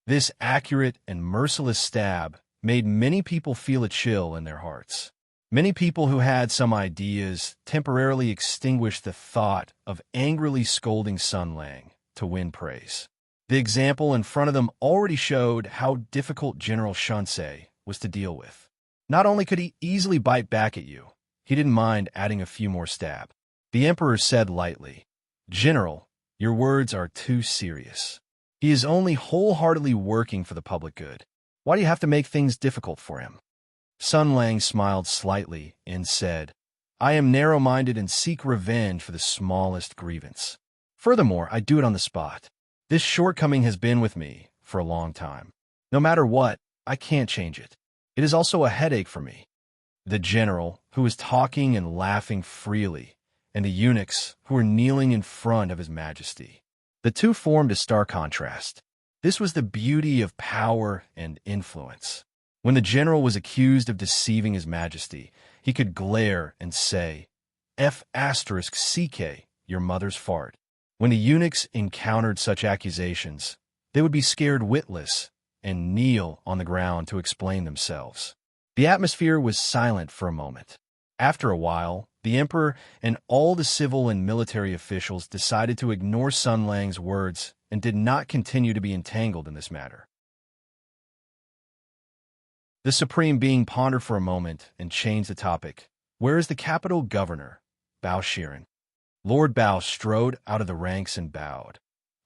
This accurate and merciless stab made many people feel a chill in their hearts. Many people who had some ideas temporarily extinguished the thought of angrily scolding Sun Lang to win praise. The example in front of them already showed how difficult General Shunsei was to deal with. Not only could he easily bite back at you, he didn't mind adding a few more stab. The Emperor said lightly, "General, your words are too serious. He is only wholeheartedly working for the public good. Why do you have to make things difficult for him?" Sun Lang smiled slightly and said, "I am narrow-minded and seek revenge for the smallest grievance. Furthermore, I do it on the spot. This shortcoming has been with me for a long time. No matter what, I can't change it. It is also a headache for me." The general, who was talking and laughing freely, and the eunuchs, who were kneeling in front of His Majesty. The two formed a stark contrast. This was the beauty of power and influence. When the general was accused of deceiving His Majesty, he could glare and say, "F***CK, your mother's fart." When the eunuchs encountered such accusations, they would be scared witless and kneel on the ground to explain themselves. The atmosphere was silent for a moment. After a while, the emperor and all the civil and military officials decided to ignore Sun Lang's words and did not continue to be entangled in this matter. The supreme being pondered for a moment and changed the topic. "Where is the capital governor, Bao Shiren?" Lord Bao strode out of the ranks and bowed.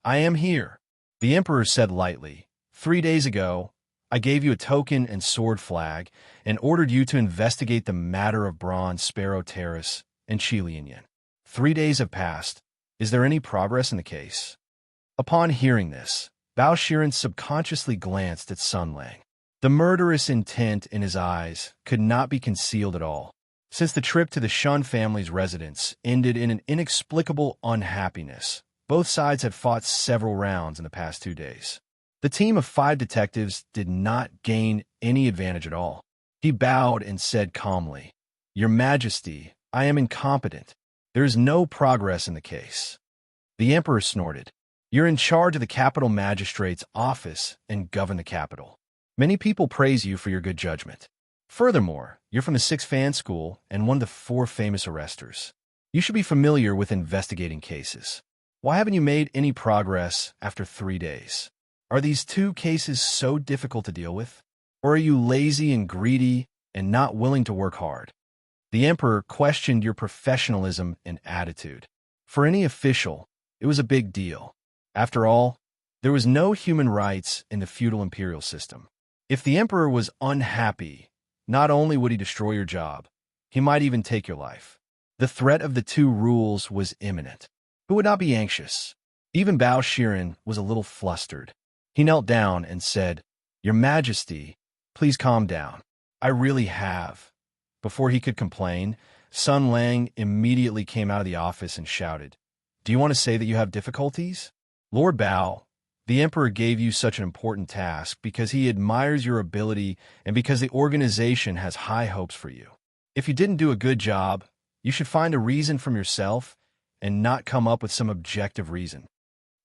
"I am here." The emperor said lightly, 3 days ago, I gave you a token and sword flag and ordered you to investigate the matter of Bronze Sparrow Terrace and Chilian. 3 days have passed. Is there any progress in the case?" Upon hearing this, Bao Shiren subconsciously glanced at Sun Lang. The murderous intent in his eyes could not be concealed at all. Since the trip to the Shun family's residence ended in an inexplicable unhappiness, both sides had fought several rounds in the past 2 days. The team of 5 detectives did not gain any advantage at all. He bowed and said calmly, "Your Majesty, I am incompetent. There is no progress in the case." The emperor snorted. "You're in charge of the capital magistrate's office and govern the capital. Many people praise you for your good judgment. Furthermore, you're from the 6th Fan School and one of the 4 famous arresters. You should be familiar with investigating cases. Why haven't you made any progress after 3 days? Are these 2 cases so difficult to deal with? Or are you lazy and greedy and not willing to work hard?" The emperor questioned your professionalism and attitude. For any official, it was a big deal. After all, there was no human rights in the feudal imperial system. If the emperor was unhappy, not only would he destroy your job, he might even take your life. The threat of the 2 rules was imminent. Who would not be anxious? Even Bao Shiren was a little flustered. He knelt down and said, "Your Majesty, please calm down. I really have." Before he could complain, Sun Lang immediately came out of the office and shouted, "Do you want to say that you have difficulties? Lord Bao, the Emperor gave you such an important task because he admires your ability and because the organization has high hopes for you. If you didn't do a good job, you should find a reason from yourself and not come up with some objective reason."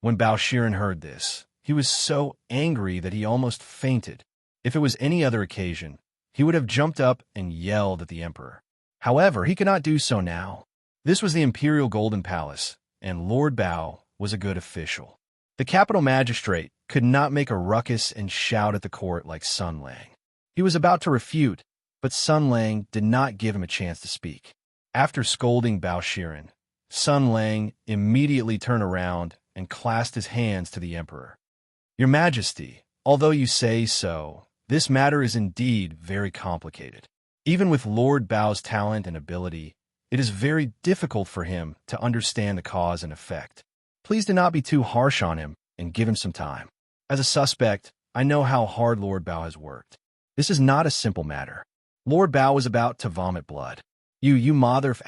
When Bao Shiren heard this, he was so angry that he almost fainted. If it was any other occasion, he would have jumped up and yelled at the Emperor. However, he could not do so now. This was the Imperial Golden Palace, and Lord Bao was a good official. The capital magistrate could not make a ruckus and shout at the court like Sun Lang. He was about to refute, but Sun Lang did not give him a chance to speak. After scolding Bao Shiren, Sun Lang immediately turned around and clasped his hands to the Emperor. "Your Majesty, although you say so, this matter is indeed very complicated. Even with Lord Bao's talent and ability, it is very difficult for him to understand the cause and effect. Please do not be too harsh on him and give him some time. As a suspect, I know how hard Lord Bao has worked. This is not a simple matter." Lord Bao was about to vomit blood. You mother of ***.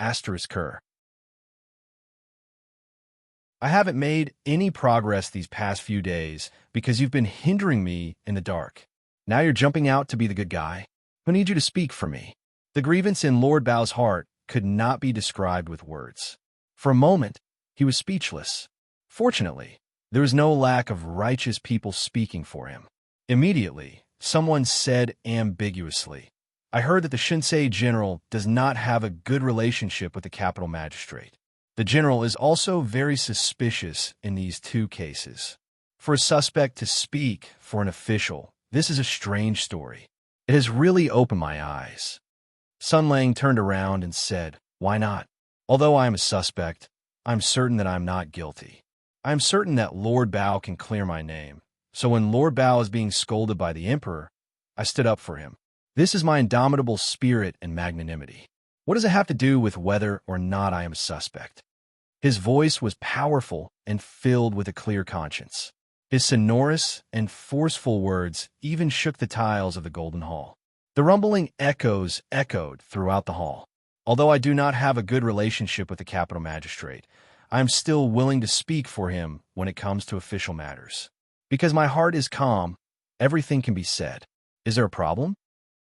I haven't made any progress these past few days because you've been hindering me in the dark. Now you're jumping out to be the good guy? Who need you to speak for me? The grievance in Lord Bao's heart could not be described with words. For a moment, he was speechless. Fortunately, there was no lack of righteous people speaking for him. Immediately, someone said ambiguously, I heard that the Shinsei general does not have a good relationship with the capital magistrate. The general is also very suspicious in these two cases. For a suspect to speak for an official, this is a strange story. It has really opened my eyes. Sun Lang turned around and said, Why not? Although I am a suspect, I am certain that I am not guilty. I am certain that Lord Bao can clear my name. So when Lord Bao is being scolded by the emperor, I stood up for him. This is my indomitable spirit and magnanimity. What does it have to do with whether or not I am a suspect? His voice was powerful and filled with a clear conscience. His sonorous and forceful words even shook the tiles of the Golden Hall. The rumbling echoes echoed throughout the hall. Although I do not have a good relationship with the capital magistrate, I am still willing to speak for him when it comes to official matters. Because my heart is calm, everything can be said. Is there a problem?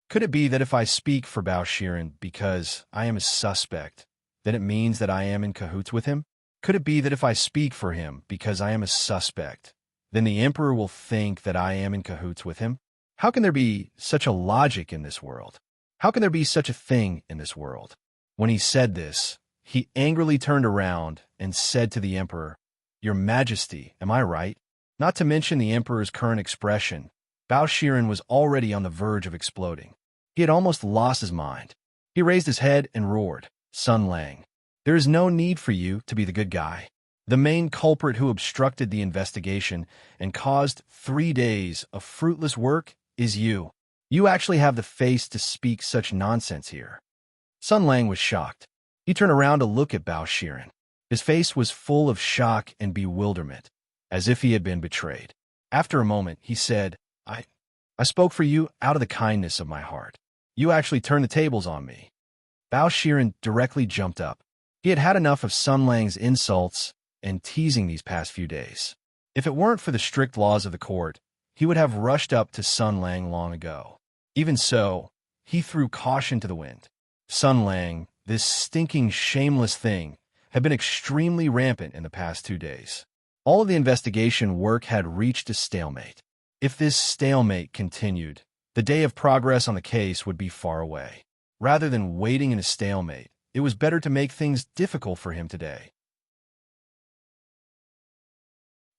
Could it be that if I speak for Bao Shiren because I am a suspect, then it means that I am in cahoots with him? Could it be that if I speak for him because I am a suspect, then the emperor will think that I am in cahoots with him? How can there be such a logic in this world? How can there be such a thing in this world? When he said this, he angrily turned around and said to the emperor, Your Majesty, am I right? Not to mention the emperor's current expression, Bao Shiren was already on the verge of exploding. He had almost lost his mind. He raised his head and roared, Sun Lang, there is no need for you to be the good guy. The main culprit who obstructed the investigation and caused 3 days of fruitless work is you. You actually have the face to speak such nonsense here. Sun Lang was shocked. He turned around to look at Bao Shiren. His face was full of shock and bewilderment, as if he had been betrayed. After a moment, he said, I spoke for you out of the kindness of my heart. You actually turned the tables on me. Bao Shiren directly jumped up. He had had enough of Sun Lang's insults and teasing these past few days. If it weren't for the strict laws of the court, he would have rushed up to Sun Lang long ago. Even so, he threw caution to the wind. Sun Lang, this stinking, shameless thing, had been extremely rampant in the past 2 days. All of the investigation work had reached a stalemate. If this stalemate continued, the day of progress on the case would be far away. Rather than waiting in a stalemate, it was better to make things difficult for him today.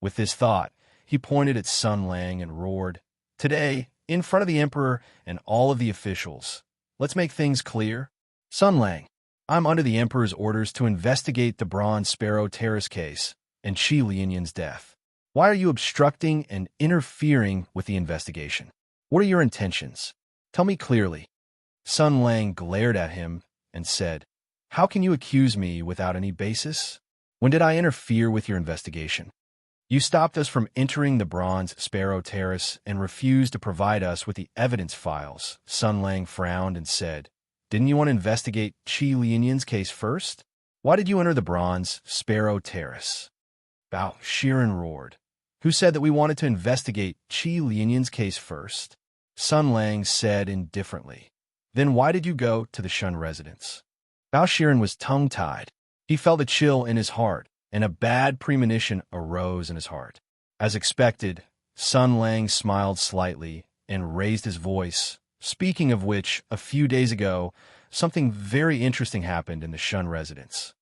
With this thought, he pointed at Sun Lang and roared, Today, in front of the emperor and all of the officials, let's make things clear. Sun Lang, I'm under the emperor's orders to investigate the Bronze Sparrow terrace case and Qi Lianyan's death. Why are you obstructing and interfering with the investigation? What are your intentions? Tell me clearly. Sun Lang glared at him and said, How can you accuse me without any basis? When did I interfere with your investigation? You stopped us from entering the Bronze Sparrow terrace and refused to provide us with the evidence files. Sun Lang frowned and said, Didn't you want to investigate Qi Lianyan's case first? Why did you enter the Bronze Sparrow terrace? Bao Shiren roared. Who said that we wanted to investigate Qi Lianyan's case first? Sun Lang said indifferently. Then why did you go to the Shun residence? Bao Shiren was tongue-tied. He felt a chill in his heart, and a bad premonition arose in his heart. As expected, Sun Lang smiled slightly and raised his voice, speaking of which, a few days ago, something very interesting happened in the Shun residence.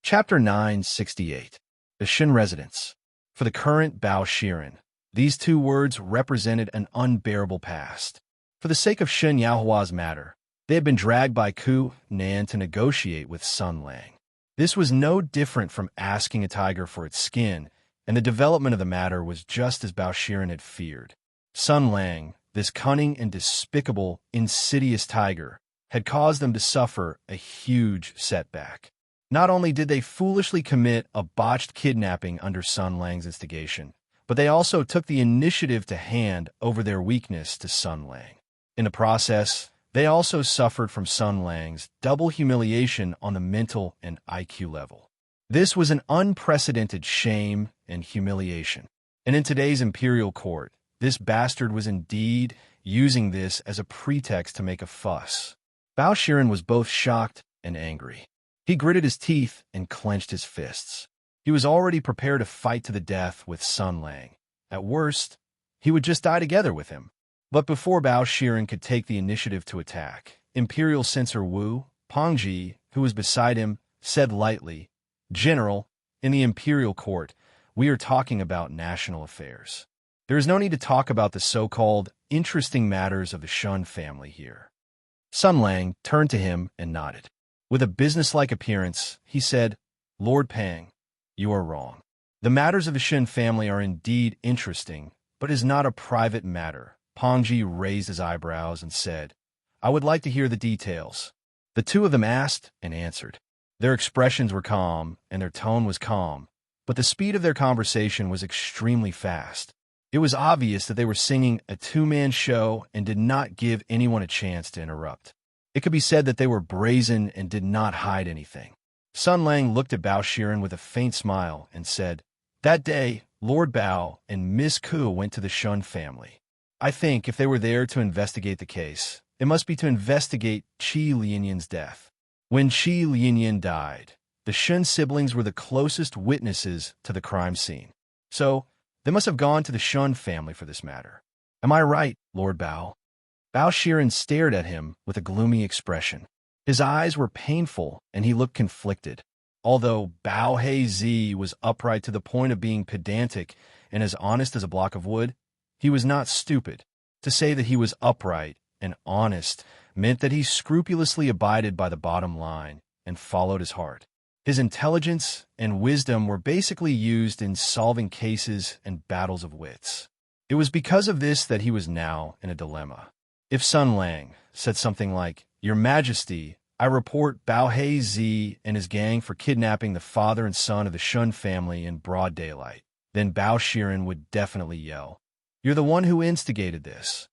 Chapter 968. The Shun residence. For the current Bao Shiren, these 2 words represented an unbearable past. For the sake of Shen Yaohua's matter, they had been dragged by Ku Nan to negotiate with Sun Lang. This was no different from asking a tiger for its skin, and the development of the matter was just as Bao Shiren had feared. Sun Lang, this cunning and despicable, insidious tiger, had caused them to suffer a huge setback. Not only did they foolishly commit a botched kidnapping under Sun Lang's instigation, but they also took the initiative to hand over their weakness to Sun Lang. In the process, they also suffered from Sun Lang's double humiliation on the mental and IQ level. This was an unprecedented shame and humiliation. And in today's imperial court, this bastard was indeed using this as a pretext to make a fuss. Bao Shiren was both shocked and angry. He gritted his teeth and clenched his fists. He was already prepared to fight to the death with Sun Lang. At worst, he would just die together with him. But before Bao Shiren could take the initiative to attack, Imperial Censor Wu, Pongji, who was beside him, said lightly, "General, in the Imperial Court, we are talking about national affairs. There is no need to talk about the so-called interesting matters of the Shun family here." Sun Lang turned to him and nodded. With a businesslike appearance, he said, "Lord Pang, you are wrong. The matters of the Shun family are indeed interesting, but is not a private matter." Pongji raised his eyebrows and said, "I would like to hear the details." The two of them asked and answered. Their expressions were calm, and their tone was calm, but the speed of their conversation was extremely fast. It was obvious that they were singing a two-man show and did not give anyone a chance to interrupt. It could be said that they were brazen and did not hide anything. Sun Lang looked at Bao Shiren with a faint smile and said, "That day, Lord Bao and Miss Ku went to the Shun family. I think if they were there to investigate the case, it must be to investigate Qi Lianyan's death. When Qi Lianyan died, the Shun siblings were the closest witnesses to the crime scene. So, they must have gone to the Shun family for this matter. Am I right, Lord Bao?" Bao Shiren stared at him with a gloomy expression. His eyes were painful, and he looked conflicted. Although Bao Heizi was upright to the point of being pedantic and as honest as a block of wood, he was not stupid. To say that he was upright and honest meant that he scrupulously abided by the bottom line and followed his heart. His intelligence and wisdom were basically used in solving cases and battles of wits. It was because of this that he was now in a dilemma. If Sun Lang said something like, "Your Majesty, I report Bao Heizi and his gang for kidnapping the father and son of the Shun family in broad daylight," then Bao Shiren would definitely yell, "You're the one who instigated this."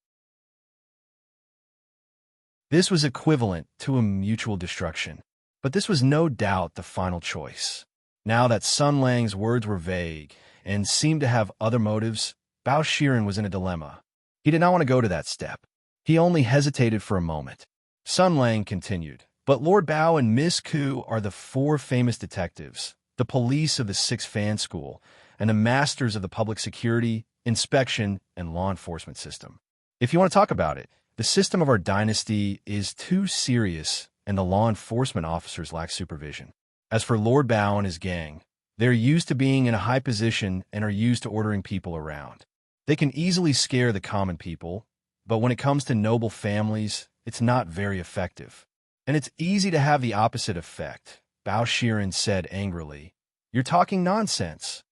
This was equivalent to a mutual destruction, but this was no doubt the final choice. Now that Sun Lang's words were vague and seemed to have other motives, Bao Shiren was in a dilemma. He did not want to go to that step. He only hesitated for a moment. Sun Lang continued, "But Lord Bao and Miss Ku are the four famous detectives, the police of the 6th Fan School, and the masters of the public security, inspection, and law enforcement system. If you want to talk about it, the system of our dynasty is too serious, and the law enforcement officers lack supervision. As for Lord Bao and his gang, they're used to being in a high position and are used to ordering people around. They can easily scare the common people, but when it comes to noble families, it's not very effective. And it's easy to have the opposite effect," Bao Shiren said angrily. "You're talking nonsense."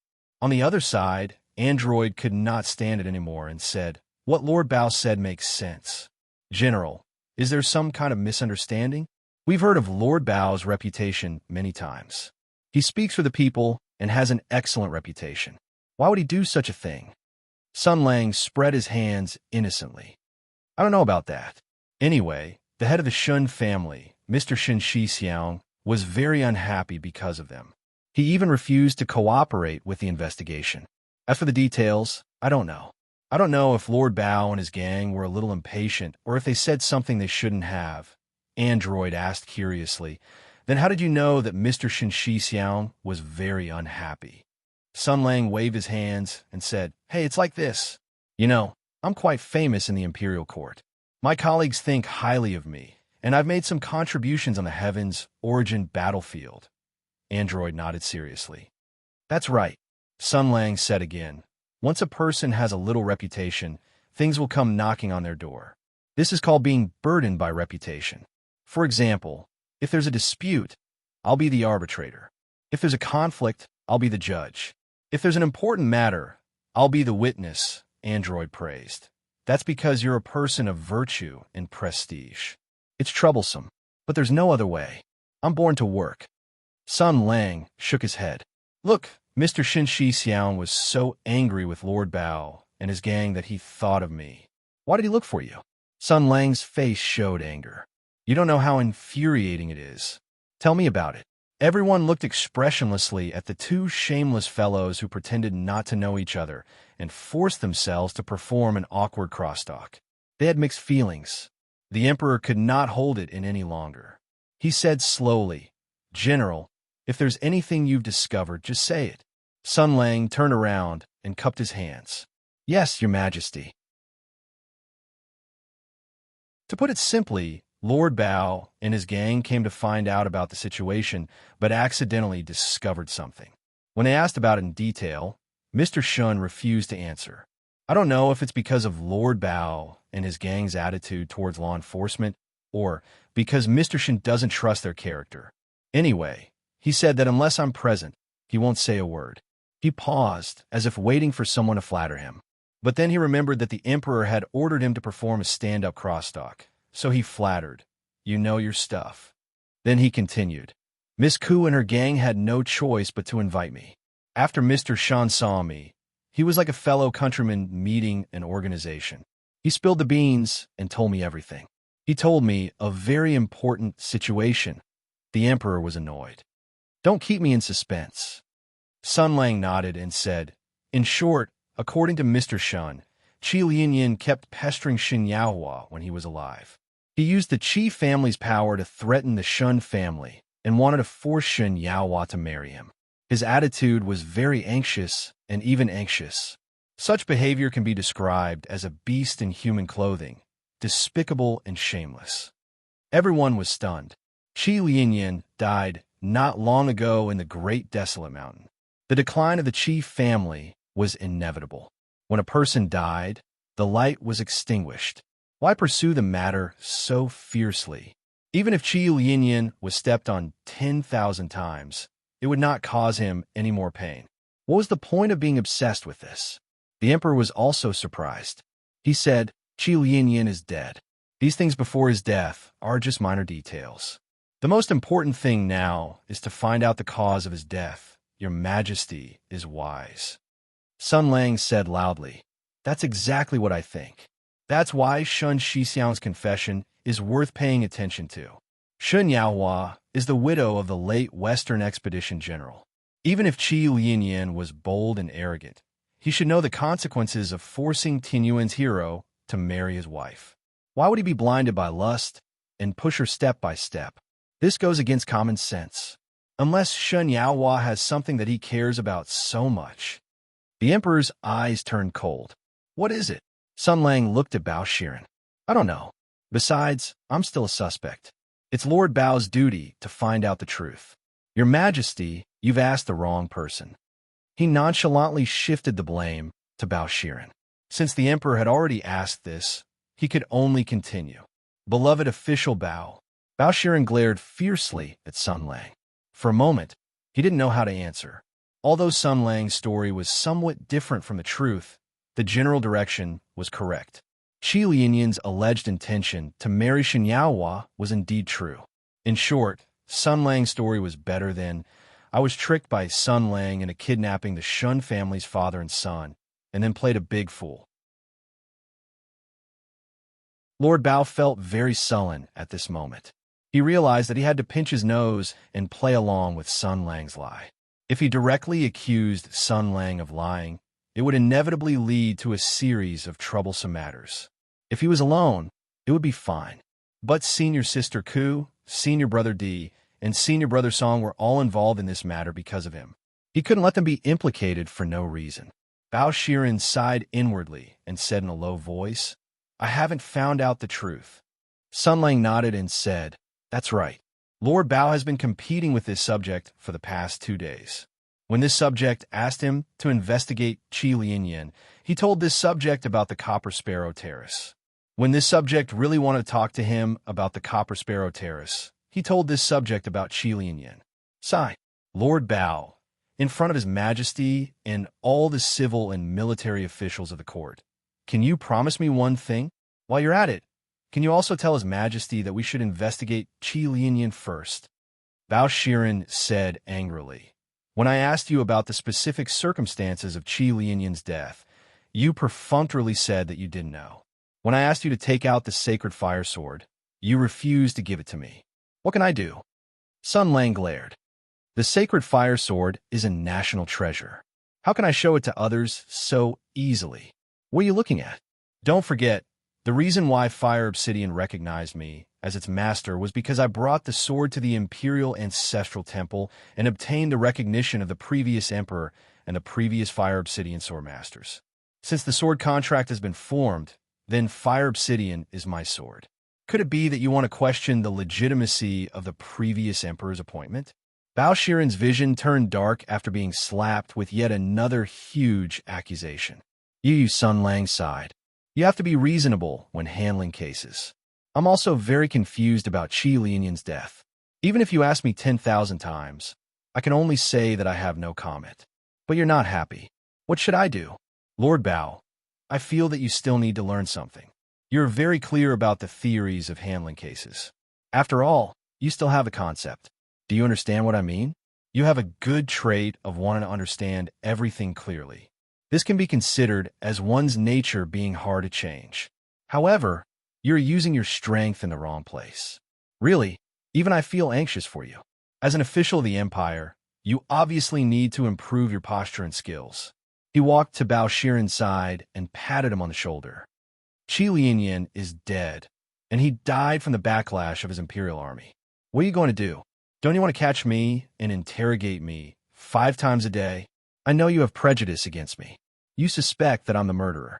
On the other side, Android could not stand it anymore and said, "What Lord Bao said makes sense. General, is there some kind of misunderstanding? We've heard of Lord Bao's reputation many times. He speaks for the people and has an excellent reputation. Why would he do such a thing?" Sun Lang spread his hands innocently. "I don't know about that. Anyway, the head of the Shun family, Mr. Shin Xixiang, was very unhappy because of them. He even refused to cooperate with the investigation. As for the details, I don't know. I don't know if Lord Bao and his gang were a little impatient or if they said something they shouldn't have." Android asked curiously, "Then how did you know that Mr. Shin Xixiang was very unhappy?" Sun Lang waved his hands and said, "Hey, it's like this. You know, I'm quite famous in the Imperial Court. My colleagues think highly of me, and I've made some contributions on the Heaven's Origin battlefield." Android nodded seriously. "That's right," Sun Lang said again. "Once a person has a little reputation, things will come knocking on their door. This is called being burdened by reputation. For example, if there's a dispute, I'll be the arbitrator. If there's a conflict, I'll be the judge. If there's an important matter, I'll be the witness," Android praised. "That's because you're a person of virtue and prestige. It's troublesome, but there's no other way. I'm born to work." Sun Lang shook his head. "Look, Mr. Shin Xixiang was so angry with Lord Bao and his gang that he thought of me. Why did he look for you?" Sun Lang's face showed anger. "You don't know how infuriating it is. Tell me about it." Everyone looked expressionlessly at the two shameless fellows who pretended not to know each other and forced themselves to perform an awkward crosstalk. They had mixed feelings. The emperor could not hold it in any longer. He said slowly, "General, if there's anything you've discovered, just say it." Sun Lang turned around and cupped his hands. "Yes, Your Majesty." To put it simply, Lord Bao and his gang came to find out about the situation, but accidentally discovered something. When they asked about it in detail, Mr. Shun refused to answer. I don't know if it's because of Lord Bao and his gang's attitude towards law enforcement, or because Mr. Shun doesn't trust their character. Anyway, he said that unless I'm present, he won't say a word. He paused, as if waiting for someone to flatter him. But then he remembered that the emperor had ordered him to perform a stand-up crosstalk, so he flattered, "You know your stuff." Then he continued, "Miss Ku and her gang had no choice but to invite me. After Mr. Shan saw me, he was like a fellow countryman meeting an organization. He spilled the beans and told me everything. He told me a very important situation." The emperor was annoyed. "Don't keep me in suspense." Sun Lang nodded and said, "In short, according to Mr. Shun, Qi Lianyan kept pestering Shen Yaohua when he was alive. He used the Qi family's power to threaten the Shun family and wanted to force Shen Yaohua to marry him. His attitude was very anxious and even anxious. Such behavior can be described as a beast in human clothing, despicable and shameless." Everyone was stunned. Qi Lianyan died not long ago in the Great Desolate Mountain. The decline of the Qi family was inevitable. When a person died, the light was extinguished. Why pursue the matter so fiercely? Even if Qi Lianyan was stepped on 10,000 times, it would not cause him any more pain. What was the point of being obsessed with this? The emperor was also surprised. He said, "Qi Lianyan is dead. These things before his death are just minor details. The most important thing now is to find out the cause of his death. Your Majesty is wise." Sun Lang said loudly, "That's exactly what I think. That's why Shun Shixiang's confession is worth paying attention to. Shen Yaohua is the widow of the late Western Expedition General. Even if Qi Lianyan was bold and arrogant, he should know the consequences of forcing Tinyuan's hero to marry his wife. Why would he be blinded by lust and push her step by step? This goes against common sense. Unless Shen Yaohua has something that he cares about so much." The emperor's eyes turned cold. "What is it?" Sun Lang looked at Bao Shiren. "I don't know. Besides, I'm still a suspect. It's Lord Bao's duty to find out the truth. Your Majesty, you've asked the wrong person." He nonchalantly shifted the blame to Bao Shiren. Since the emperor had already asked this, he could only continue. "Beloved official Bao." Bao Shiren glared fiercely at Sun Lang. For a moment, he didn't know how to answer. Although Sun Lang's story was somewhat different from the truth, the general direction was correct. Qi Lianyan's alleged intention to marry Shen Yaohua was indeed true. In short, Sun Lang's story was better than, "I was tricked by Sun Lang into kidnapping the Shun family's father and son, and then played a big fool." Lord Bao felt very sullen at this moment. He realized that he had to pinch his nose and play along with Sun Lang's lie. If he directly accused Sun Lang of lying, it would inevitably lead to a series of troublesome matters. If he was alone, it would be fine. But senior sister Ku, senior brother Di, and senior brother Song were all involved in this matter because of him. He couldn't let them be implicated for no reason. Bao Shiren sighed inwardly and said in a low voice, "I haven't found out the truth." Sun Lang nodded and said, "That's right. Lord Bao has been competing with this subject for the past 2 days. When this subject asked him to investigate Qi Lianyan, he told this subject about the Copper Sparrow Terrace. When this subject really wanted to talk to him about the Copper Sparrow Terrace, he told this subject about Qi Lianyan." Sigh. Lord Bao, in front of His Majesty and all the civil and military officials of the court, "Can you promise me one thing? While you're at it, can you also tell His Majesty that we should investigate Qi Lianyan first?" Bao Shiren said angrily, "When I asked you about the specific circumstances of Qi Lianyan's death, you perfunctorily said that you didn't know. When I asked you to take out the sacred fire sword, you refused to give it to me. What can I do?" Sun Lang glared. The sacred fire sword is a national treasure. How can I show it to others so easily? What are you looking at? Don't forget, the reason why Fire Obsidian recognized me as its master was because I brought the sword to the Imperial Ancestral Temple and obtained the recognition of the previous Emperor and the previous Fire Obsidian sword masters. Since the sword contract has been formed, then Fire Obsidian is my sword. Could it be that you want to question the legitimacy of the previous Emperor's appointment? Bao Shiren's vision turned dark after being slapped with yet another huge accusation. Yu Sun Lang sighed. You have to be reasonable when handling cases. I'm also very confused about Qi Lianyan's death. Even if you ask me 10,000 times, I can only say that I have no comment. But you're not happy. What should I do? Lord Bao, I feel that you still need to learn something. You're very clear about the theories of handling cases. After all, you still have a concept. Do you understand what I mean? You have a good trait of wanting to understand everything clearly. This can be considered as one's nature being hard to change. However, you're using your strength in the wrong place. Really, even I feel anxious for you. As an official of the Empire, you obviously need to improve your posture and skills. He walked to Bao Shiren's side and patted him on the shoulder. Qi Lianyan is dead, and he died from the backlash of his Imperial army. What are you going to do? Don't you want to catch me and interrogate me 5 times a day? I know you have prejudice against me. You suspect that I'm the murderer.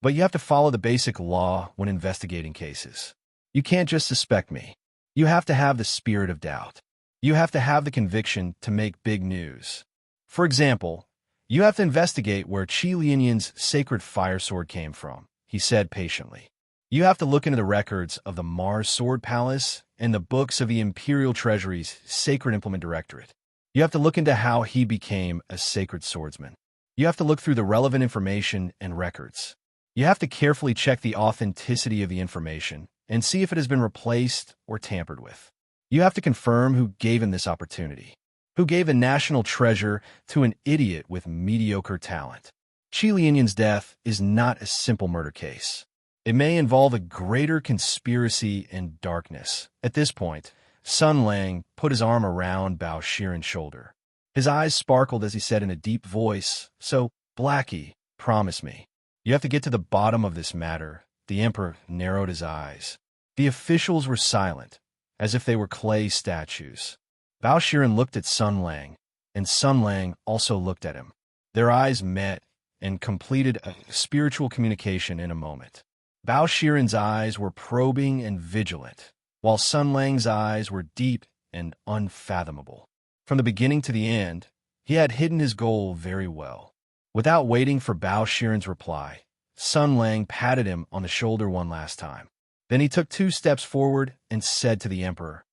But you have to follow the basic law when investigating cases. You can't just suspect me. You have to have the spirit of doubt. You have to have the conviction to make big news. For example, you have to investigate where Qi Lianyan's sacred fire sword came from, he said patiently. You have to look into the records of the Mars Sword Palace and the books of the Imperial Treasury's Sacred Implement Directorate. You have to look into how he became a sacred swordsman. You have to look through the relevant information and records. You have to carefully check the authenticity of the information and see if it has been replaced or tampered with. You have to confirm who gave him this opportunity, who gave a national treasure to an idiot with mediocre talent. Qi Lianyan's death is not a simple murder case. It may involve a greater conspiracy and darkness. At this point, Sun Lang put his arm around Bao Shiren's shoulder. His eyes sparkled as he said in a deep voice, "So, Blackie, promise me. You have to get to the bottom of this matter." The Emperor narrowed his eyes. The officials were silent, as if they were clay statues. Bao Shiren looked at Sun Lang, and Sun Lang also looked at him. Their eyes met and completed a spiritual communication in a moment. Bao Shiren's eyes were probing and vigilant, while Sun Lang's eyes were deep and unfathomable. From the beginning to the end, he had hidden his goal very well. Without waiting for Bao Shiren's reply, Sun Lang patted him on the shoulder one last time. Then he took 2 steps forward and said to the Emperor,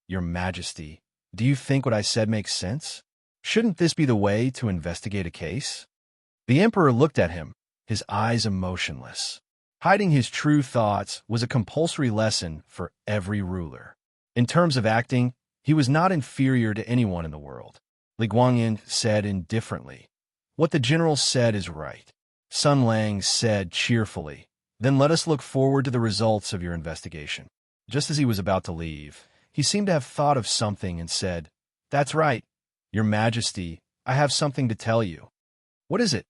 "Your Majesty, do you think what I said makes sense? Shouldn't this be the way to investigate a case?" The Emperor looked at him, his eyes emotionless. Hiding his true thoughts was a compulsory lesson for every ruler. In terms of acting, he was not inferior to anyone in the world. Li Guangyin said indifferently, "What the general said is right." Sun Lang said cheerfully, "Then let us look forward to the results of your investigation." Just as he was about to leave, he seemed to have thought of something and said, "That's right, Your Majesty, I have something to tell you." "What is it?"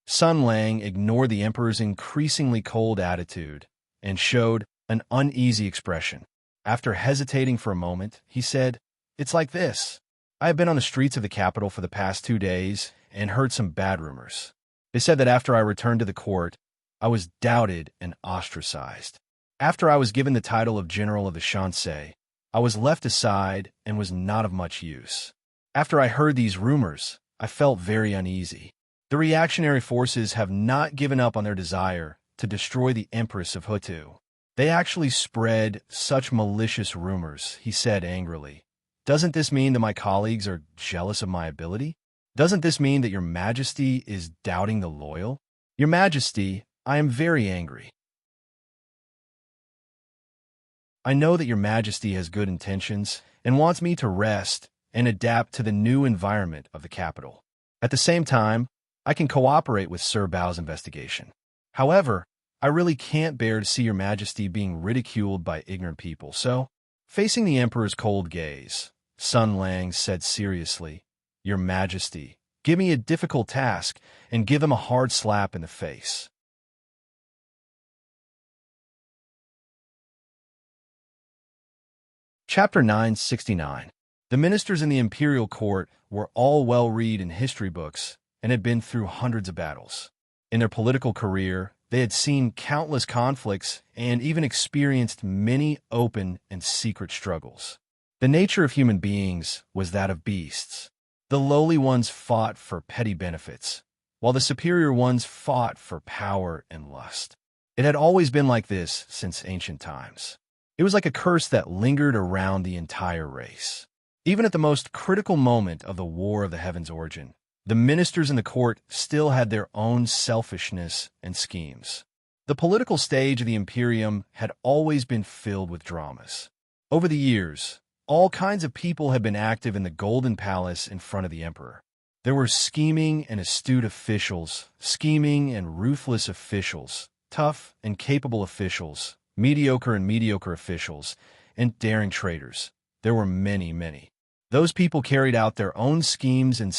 Sun Lang ignored the Emperor's increasingly cold attitude and showed an uneasy expression. After hesitating for a moment, he said, "It's like this. I have been on the streets of the capital for the past 2 days and heard some bad rumors. They said that after I returned to the court, I was doubted and ostracized. After I was given the title of General of the Shansei, I was left aside and was not of much use. After I heard these rumors, I felt very uneasy. The reactionary forces have not given up on their desire to destroy the Empress of Hutu. They actually spread such malicious rumors," he said angrily. "Doesn't this mean that my colleagues are jealous of my ability? Doesn't this mean that Your Majesty is doubting the loyal? Your Majesty, I am very angry. I know that Your Majesty has good intentions and wants me to rest and adapt to the new environment of the capital. At the same time, I can cooperate with Sir Bao's investigation. However, I really can't bear to see Your Majesty being ridiculed by ignorant people, so Facing the emperor's cold gaze, Sun Lang said seriously, "Your Majesty, give me a difficult task and give him a hard slap in the face." Chapter 969. The ministers in the imperial court were all well-read in history books and had been through hundreds of battles. In their political career, they had seen countless conflicts and even experienced many open and secret struggles. The nature of human beings was that of beasts. The lowly ones fought for petty benefits, while the superior ones fought for power and lust. It had always been like this since ancient times. It was like a curse that lingered around the entire race. Even at the most critical moment of the War of the Heavens' origin, the ministers in the court still had their own selfishness and schemes. The political stage of the Imperium had always been filled with dramas. Over the years, all kinds of people had been active in the Golden Palace in front of the Emperor. There were scheming and astute officials, scheming and ruthless officials, tough and capable officials, mediocre and mediocre officials, and daring traitors. There were many, many. Those people carried out their own schemes in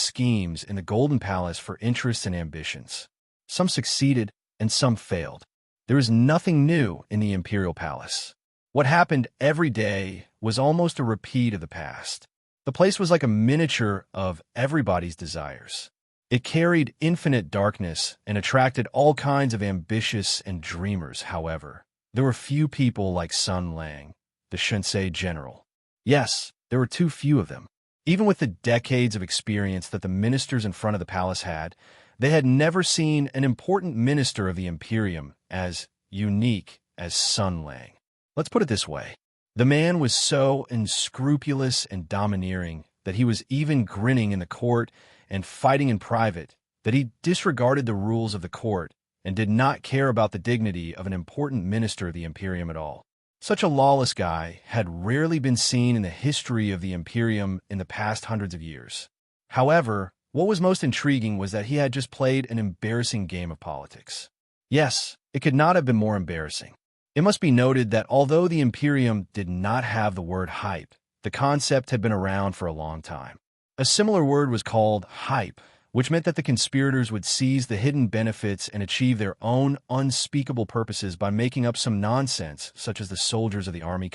the Golden Palace for interests and ambitions. Some succeeded and some failed. There was nothing new in the Imperial Palace. What happened every day was almost a repeat of the past. The place was like a miniature of everybody's desires. It carried infinite darkness and attracted all kinds of ambitious and dreamers. However, there were few people like Sun Lang, the Shinsei general. Yes, there were too few of them. Even with the decades of experience that the ministers in front of the palace had, they had never seen an important minister of the Imperium as unique as Sun Lang. Let's put it this way. The man was so unscrupulous and domineering that he was even grinning in the court and fighting in private, that he disregarded the rules of the court and did not care about the dignity of an important minister of the Imperium at all. Such a lawless guy had rarely been seen in the history of the Imperium in the past hundreds of years. However, what was most intriguing was that he had just played an embarrassing game of politics. Yes, it could not have been more embarrassing. It must be noted that although the Imperium did not have the word hype, the concept had been around for a long time. A similar word was called hype, which meant that the conspirators would seize the hidden benefits and achieve their own unspeakable purposes by making up some nonsense, such as the soldiers of the army,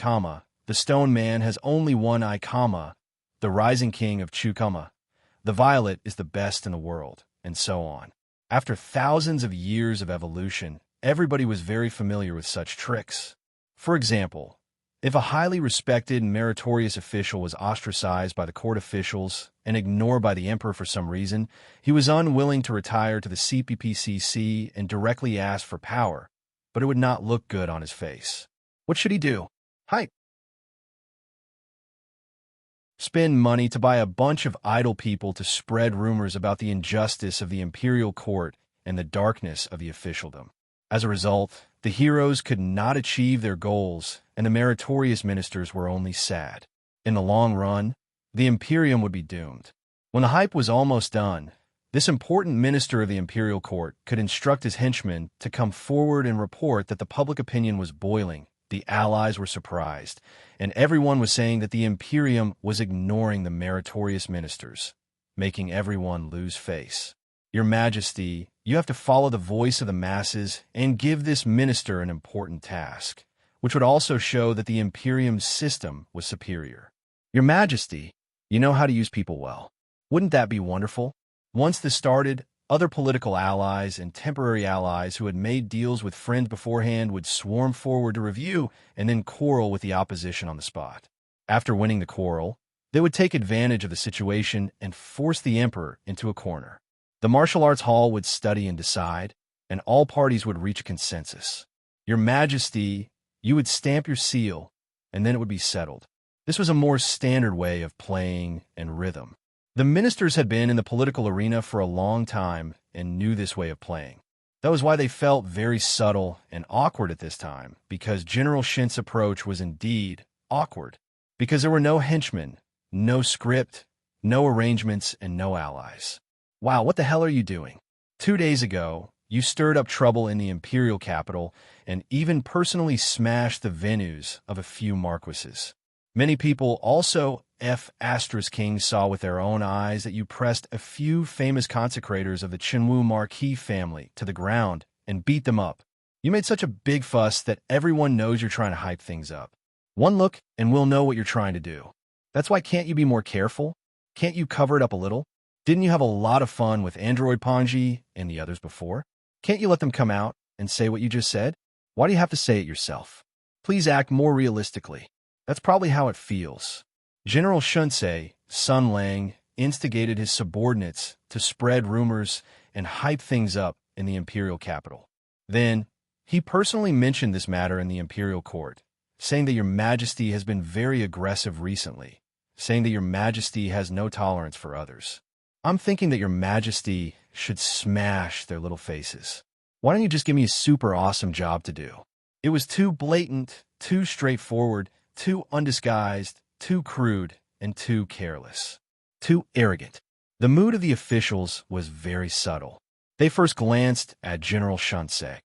the stone man has only one eye, the rising king of Chu, the violet is the best in the world, and so on. After thousands of years of evolution, everybody was very familiar with such tricks. For example, if a highly respected and meritorious official was ostracized by the court officials and ignored by the emperor for some reason, he was unwilling to retire to the CPPCC and directly ask for power, but it would not look good on his face. What should he do? Hype. Spend money to buy a bunch of idle people to spread rumors about the injustice of the imperial court and the darkness of the officialdom. As a result, the heroes could not achieve their goals, and the meritorious ministers were only sad. In the long run, the Imperium would be doomed. When the hype was almost done, this important minister of the imperial court could instruct his henchmen to come forward and report that the public opinion was boiling, the allies were surprised, and everyone was saying that the Imperium was ignoring the meritorious ministers, making everyone lose face. Your Majesty, you have to follow the voice of the masses and give this minister an important task, which would also show that the Imperium's system was superior. Your Majesty, you know how to use people well. Wouldn't that be wonderful? Once this started, other political allies and temporary allies who had made deals with friends beforehand would swarm forward to review and then quarrel with the opposition on the spot. After winning the quarrel, they would take advantage of the situation and force the emperor into a corner. The martial arts hall would study and decide, and all parties would reach a consensus. Your Majesty, you would stamp your seal, and then it would be settled. This was a more standard way of playing and rhythm. The ministers had been in the political arena for a long time and knew this way of playing. That was why they felt very subtle and awkward at this time, because General Shin's approach was indeed awkward, because there were no henchmen, no script, no arrangements, and no allies. Wow, what the hell are you doing? 2 days ago, you stirred up trouble in the imperial capital and even personally smashed the venues of a few marquises. Many people also King saw with their own eyes that you pressed a few famous consecrators of the Chinwu Marquis family to the ground and beat them up. You made such a big fuss that everyone knows you're trying to hype things up. One look and we'll know what you're trying to do. That's why can't you be more careful? Can't you cover it up a little? Didn't you have a lot of fun with Android Ponji and the others before? Can't you let them come out and say what you just said? Why do you have to say it yourself? Please act more realistically. That's probably how it feels. General Shunsei, Sun Lang, instigated his subordinates to spread rumors and hype things up in the imperial capital. Then, he personally mentioned this matter in the imperial court, saying that your majesty has been very aggressive recently, saying that your majesty has no tolerance for others. I'm thinking that your majesty should smash their little faces. Why don't you just give me a super awesome job to do? It was too blatant, too straightforward, too undisguised, too crude, and too careless. Too arrogant. The mood of the officials was very subtle. They first glanced at General Shunsei.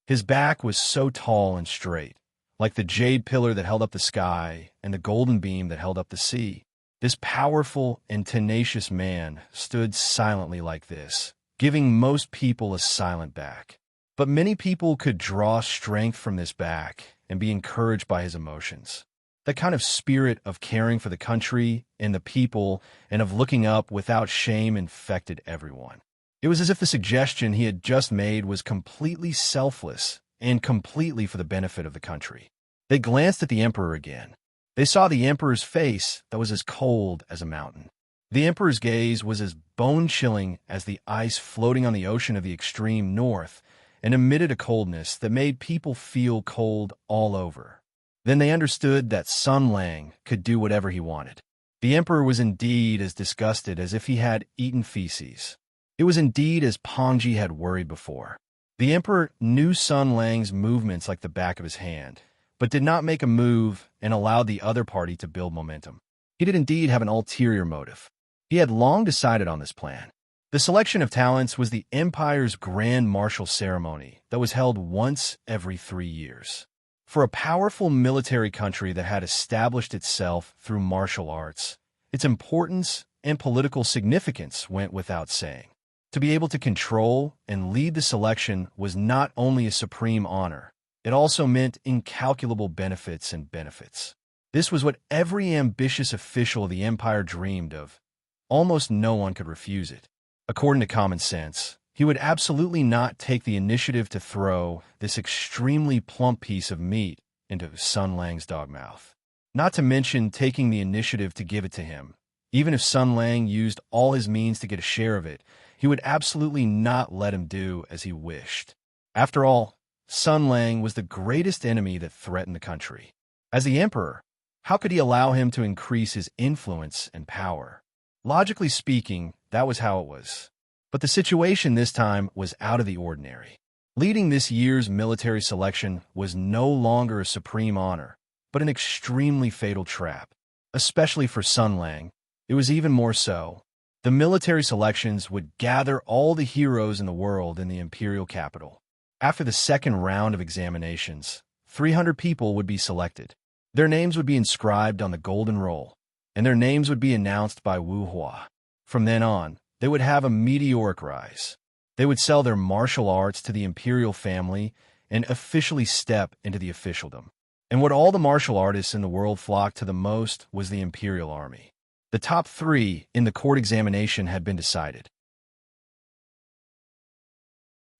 His back was so tall and straight, like the jade pillar that held up the sky and the golden beam that held up the sea. This powerful and tenacious man stood silently like this, giving most people a silent back. But many people could draw strength from this back and be encouraged by his emotions. That kind of spirit of caring for the country and the people and of looking up without shame infected everyone. It was as if the suggestion he had just made was completely selfless and completely for the benefit of the country. They glanced at the emperor again. They saw the emperor's face that was as cold as a mountain. The emperor's gaze was as bone-chilling as the ice floating on the ocean of the extreme north and emitted a coldness that made people feel cold all over. Then they understood that Sun Lang could do whatever he wanted. The emperor was indeed as disgusted as if he had eaten feces. It was indeed as Pongji had worried before. The emperor knew Sun Lang's movements like the back of his hand, but did not make a move and allowed the other party to build momentum. He did indeed have an ulterior motive. He had long decided on this plan. The selection of talents was the empire's grand martial ceremony that was held once every 3 years. For a powerful military country that had established itself through martial arts, its importance and political significance went without saying. To be able to control and lead the selection was not only a supreme honor, it also meant incalculable benefits and benefits. This was what every ambitious official of the empire dreamed of. Almost no one could refuse it. According to common sense, he would absolutely not take the initiative to throw this extremely plump piece of meat into Sun Lang's dog mouth. Not to mention taking the initiative to give it to him. Even if Sun Lang used all his means to get a share of it, he would absolutely not let him do as he wished. After all, Sun Lang was the greatest enemy that threatened the country. As the emperor, how could he allow him to increase his influence and power? Logically speaking, that was how it was. But the situation this time was out of the ordinary. Leading this year's military selection was no longer a supreme honor, but an extremely fatal trap. Especially for Sun Lang, it was even more so. The military selections would gather all the heroes in the world in the imperial capital. After the second round of examinations, 300 people would be selected. Their names would be inscribed on the golden roll, and their names would be announced by Wu Hua. From then on, they would have a meteoric rise. They would sell their martial arts to the imperial family and officially step into the officialdom. And what all the martial artists in the world flocked to the most was the imperial army. The top 3 in the court examination had been decided.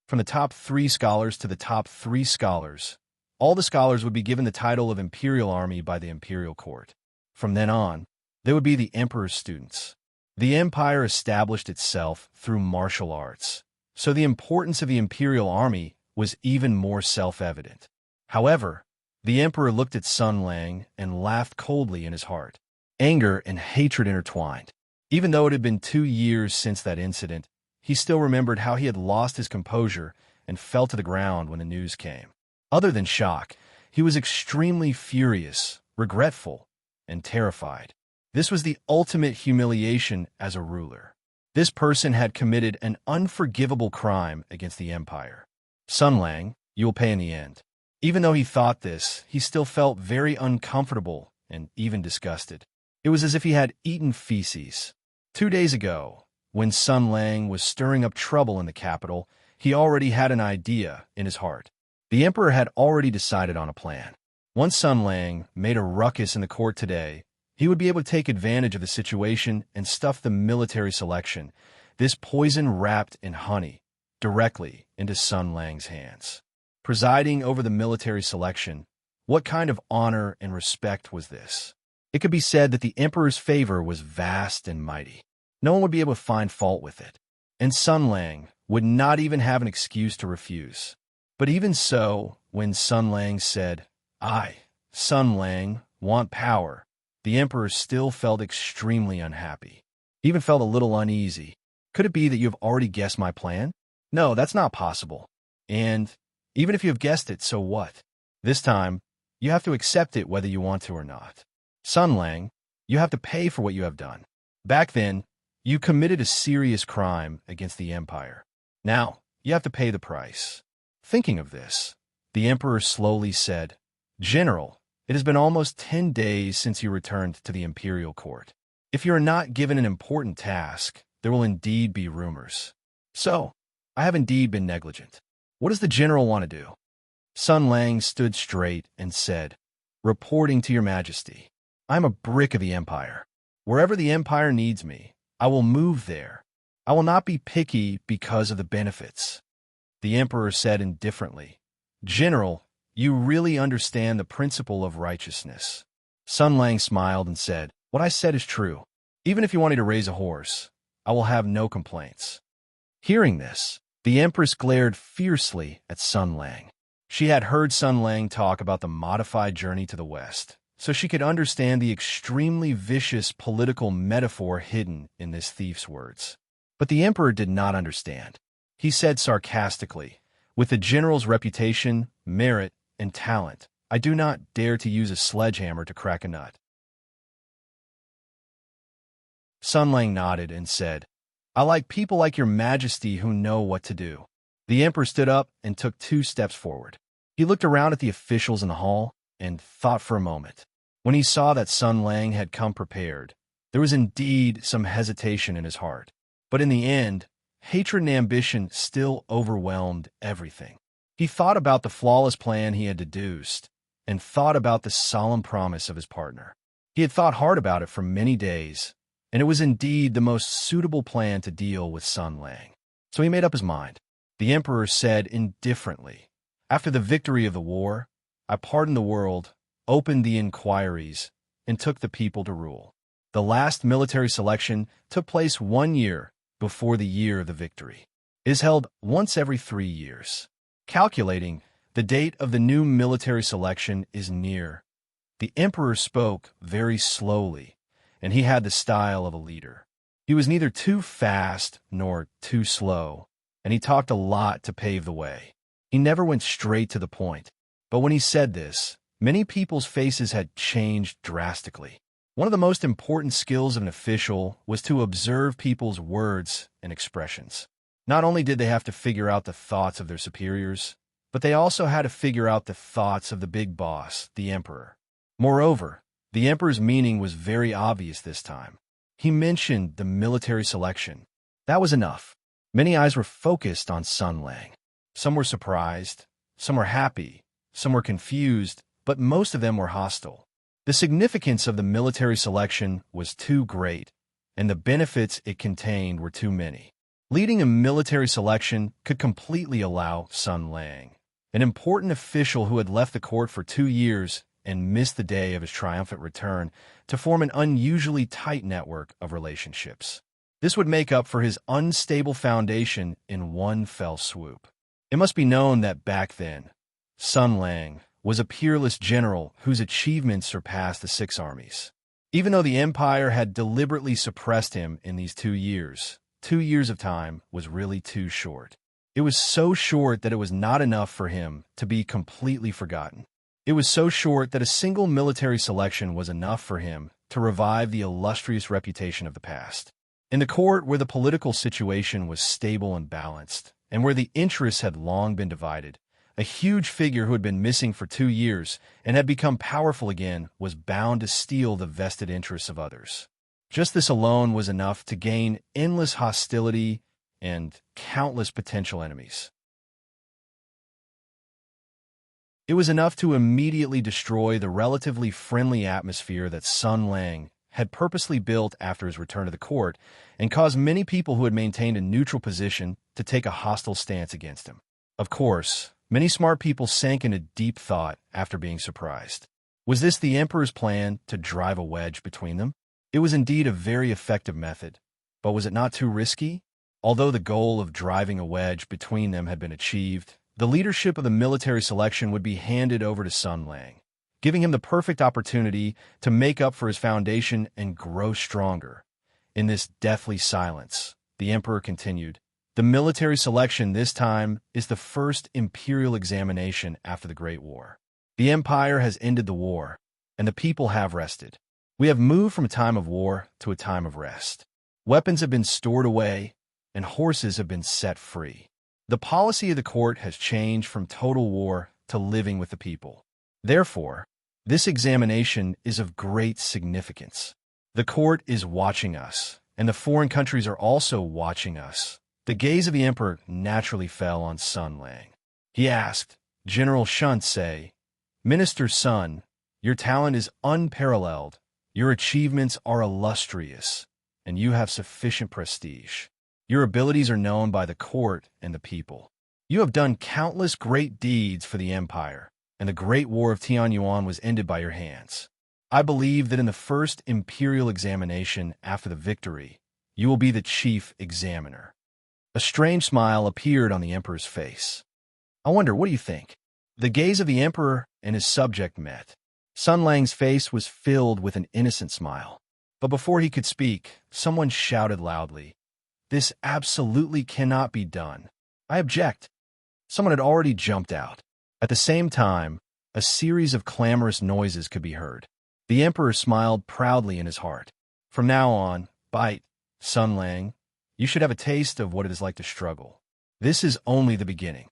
From the top 3 scholars to the top 3 scholars, all the scholars would be given the title of imperial army by the imperial court. From then on, they would be the emperor's students. The empire established itself through martial arts, so the importance of the imperial army was even more self-evident. However, the emperor looked at Sun Lang and laughed coldly in his heart. Anger and hatred intertwined. Even though it had been 2 years since that incident, he still remembered how he had lost his composure and fell to the ground when the news came. Other than shock, he was extremely furious, regretful, and terrified. This was the ultimate humiliation as a ruler. This person had committed an unforgivable crime against the empire. Sun Lang, you will pay in the end. Even though he thought this, he still felt very uncomfortable and even disgusted. It was as if he had eaten feces. 2 days ago, when Sun Lang was stirring up trouble in the capital, he already had an idea in his heart. The emperor had already decided on a plan. Once Sun Lang made a ruckus in the court today, he would be able to take advantage of the situation and stuff the military selection, this poison wrapped in honey, directly into Sun Lang's hands. Presiding over the military selection, what kind of honor and respect was this? It could be said that the emperor's favor was vast and mighty. No one would be able to find fault with it, and Sun Lang would not even have an excuse to refuse. But even so, when Sun Lang said, "I, Sun Lang, want power," the emperor still felt extremely unhappy. He even felt a little uneasy. Could it be that you have already guessed my plan? No, that's not possible. And even if you have guessed it, so what? This time, you have to accept it whether you want to or not. Sun Lang, you have to pay for what you have done. Back then, you committed a serious crime against the empire. Now, you have to pay the price. Thinking of this, the emperor slowly said, "General, it has been almost 10 days since you returned to the imperial court. If you are not given an important task, there will indeed be rumors. So, I have indeed been negligent. What does the general want to do?" Sun Lang stood straight and said, "Reporting to your majesty, I am a brick of the empire. Wherever the empire needs me, I will move there. I will not be picky because of the benefits." The emperor said indifferently, "General, you really understand the principle of righteousness." Sun Lang smiled and said, "What I said is true. Even if you wanted to raise a horse, I will have no complaints." Hearing this, the empress glared fiercely at Sun Lang. She had heard Sun Lang talk about the modified journey to the west, so she could understand the extremely vicious political metaphor hidden in this thief's words. But the emperor did not understand. He said sarcastically, "With the general's reputation, merit, and talent, I do not dare to use a sledgehammer to crack a nut." Sun Lang nodded and said, "I like people like your majesty who know what to do." The emperor stood up and took 2 steps forward. He looked around at the officials in the hall and thought for a moment. When he saw that Sun Lang had come prepared, there was indeed some hesitation in his heart. But in the end, hatred and ambition still overwhelmed everything. He thought about the flawless plan he had deduced and thought about the solemn promise of his partner. He had thought hard about it for many days, and it was indeed the most suitable plan to deal with Sun Lang. So he made up his mind. The emperor said indifferently, "After the victory of the war, I pardoned the world, opened the inquiries, and took the people to rule." The last military selection took place 1 year before the year of the victory. It is held once every 3 years. Calculating, the date of the new military selection is near. The emperor spoke very slowly, and he had the style of a leader. He was neither too fast nor too slow, and he talked a lot to pave the way. He never went straight to the point, but when he said this, many people's faces had changed drastically. One of the most important skills of an official was to observe people's words and expressions. Not only did they have to figure out the thoughts of their superiors, but they also had to figure out the thoughts of the big boss, the emperor. Moreover, the emperor's meaning was very obvious this time. He mentioned the military selection. That was enough. Many eyes were focused on Sun Lang. Some were surprised, some were happy, some were confused, but most of them were hostile. The significance of the military selection was too great, and the benefits it contained were too many. Leading a military selection could completely allow Sun Lang, an important official who had left the court for 2 years and missed the day of his triumphant return, to form an unusually tight network of relationships. This would make up for his unstable foundation in one fell swoop. It must be known that back then, Sun Lang was a peerless general whose achievements surpassed the 6 armies. Even though the empire had deliberately suppressed him in these 2 years, 2 years of time was really too short. It was so short that it was not enough for him to be completely forgotten. It was so short that a single military selection was enough for him to revive the illustrious reputation of the past. In the court where the political situation was stable and balanced, and where the interests had long been divided, A huge figure who had been missing for 2 years and had become powerful again was bound to steal the vested interests of others. Just this alone was enough to gain endless hostility and countless potential enemies. It was enough to immediately destroy the relatively friendly atmosphere that Sun Lang had purposely built after his return to the court and cause many people who had maintained a neutral position to take a hostile stance against him. Of course, many smart people sank into deep thought after being surprised. Was this the emperor's plan to drive a wedge between them? It was indeed a very effective method, but was it not too risky? Although the goal of driving a wedge between them had been achieved, the leadership of the military selection would be handed over to Sun Lang, giving him the perfect opportunity to make up for his foundation and grow stronger. In this deathly silence, the emperor continued, "The military selection this time is the first imperial examination after the Great War. The empire has ended the war, and the people have rested. We have moved from a time of war to a time of rest. Weapons have been stored away, and horses have been set free. The policy of the court has changed from total war to living with the people. Therefore, this examination is of great significance. The court is watching us, and the foreign countries are also watching us." The gaze of the emperor naturally fell on Sun Lang. He asked, "General Shunsei, Minister Sun, your talent is unparalleled, your achievements are illustrious, and you have sufficient prestige. Your abilities are known by the court and the people. You have done countless great deeds for the empire, and the Great War of Tianyuan was ended by your hands. I believe that in the first imperial examination after the victory, you will be the chief examiner." A strange smile appeared on the emperor's face. "I wonder, what do you think?" The gaze of the emperor and his subject met. Sun Lang's face was filled with an innocent smile. But before he could speak, someone shouted loudly, "This absolutely cannot be done. I object." Someone had already jumped out. At the same time, a series of clamorous noises could be heard. The emperor smiled proudly in his heart. "From now on, bite, Sun Lang. You should have a taste of what it is like to struggle. This is only the beginning."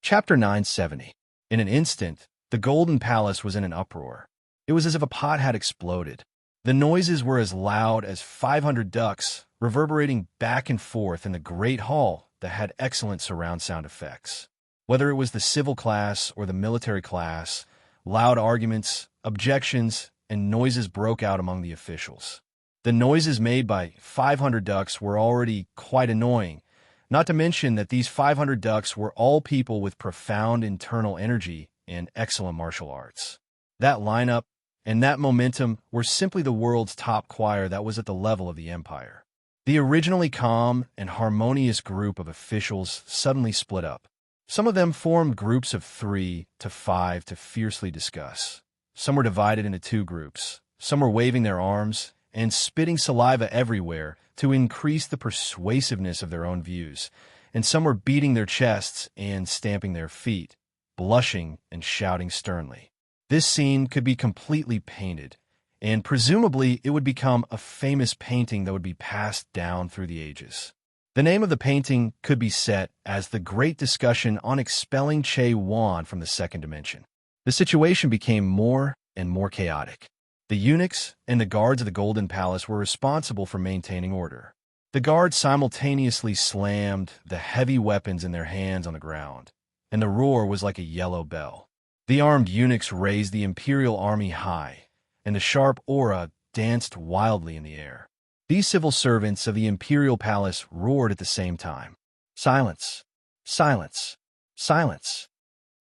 Chapter 970. In an instant, the Golden Palace was in an uproar. It was as if a pot had exploded. The noises were as loud as 500 ducks, reverberating back and forth in the great hall that had excellent surround sound effects. Whether it was the civil class or the military class, loud arguments, objections, and noises broke out among the officials. The noises made by 500 ducks were already quite annoying, not to mention that these 500 ducks were all people with profound internal energy and excellent martial arts. That lineup and that momentum were simply the world's top choir that was at the level of the empire. The originally calm and harmonious group of officials suddenly split up. Some of them formed groups of 3 to 5 to fiercely discuss. Some were divided into 2 groups. Some were waving their arms and spitting saliva everywhere to increase the persuasiveness of their own views, and some were beating their chests and stamping their feet, blushing and shouting sternly. This scene could be completely painted, and presumably it would become a famous painting that would be passed down through the ages. The name of the painting could be set as The Great Discussion on Expelling Che Wan from the Second Dimension. The situation became more and more chaotic. The eunuchs and the guards of the Golden Palace were responsible for maintaining order. The guards simultaneously slammed the heavy weapons in their hands on the ground, and the roar was like a yellow bell. The armed eunuchs raised the imperial army high, and the sharp aura danced wildly in the air. These civil servants of the imperial palace roared at the same time. Silence, silence, silence.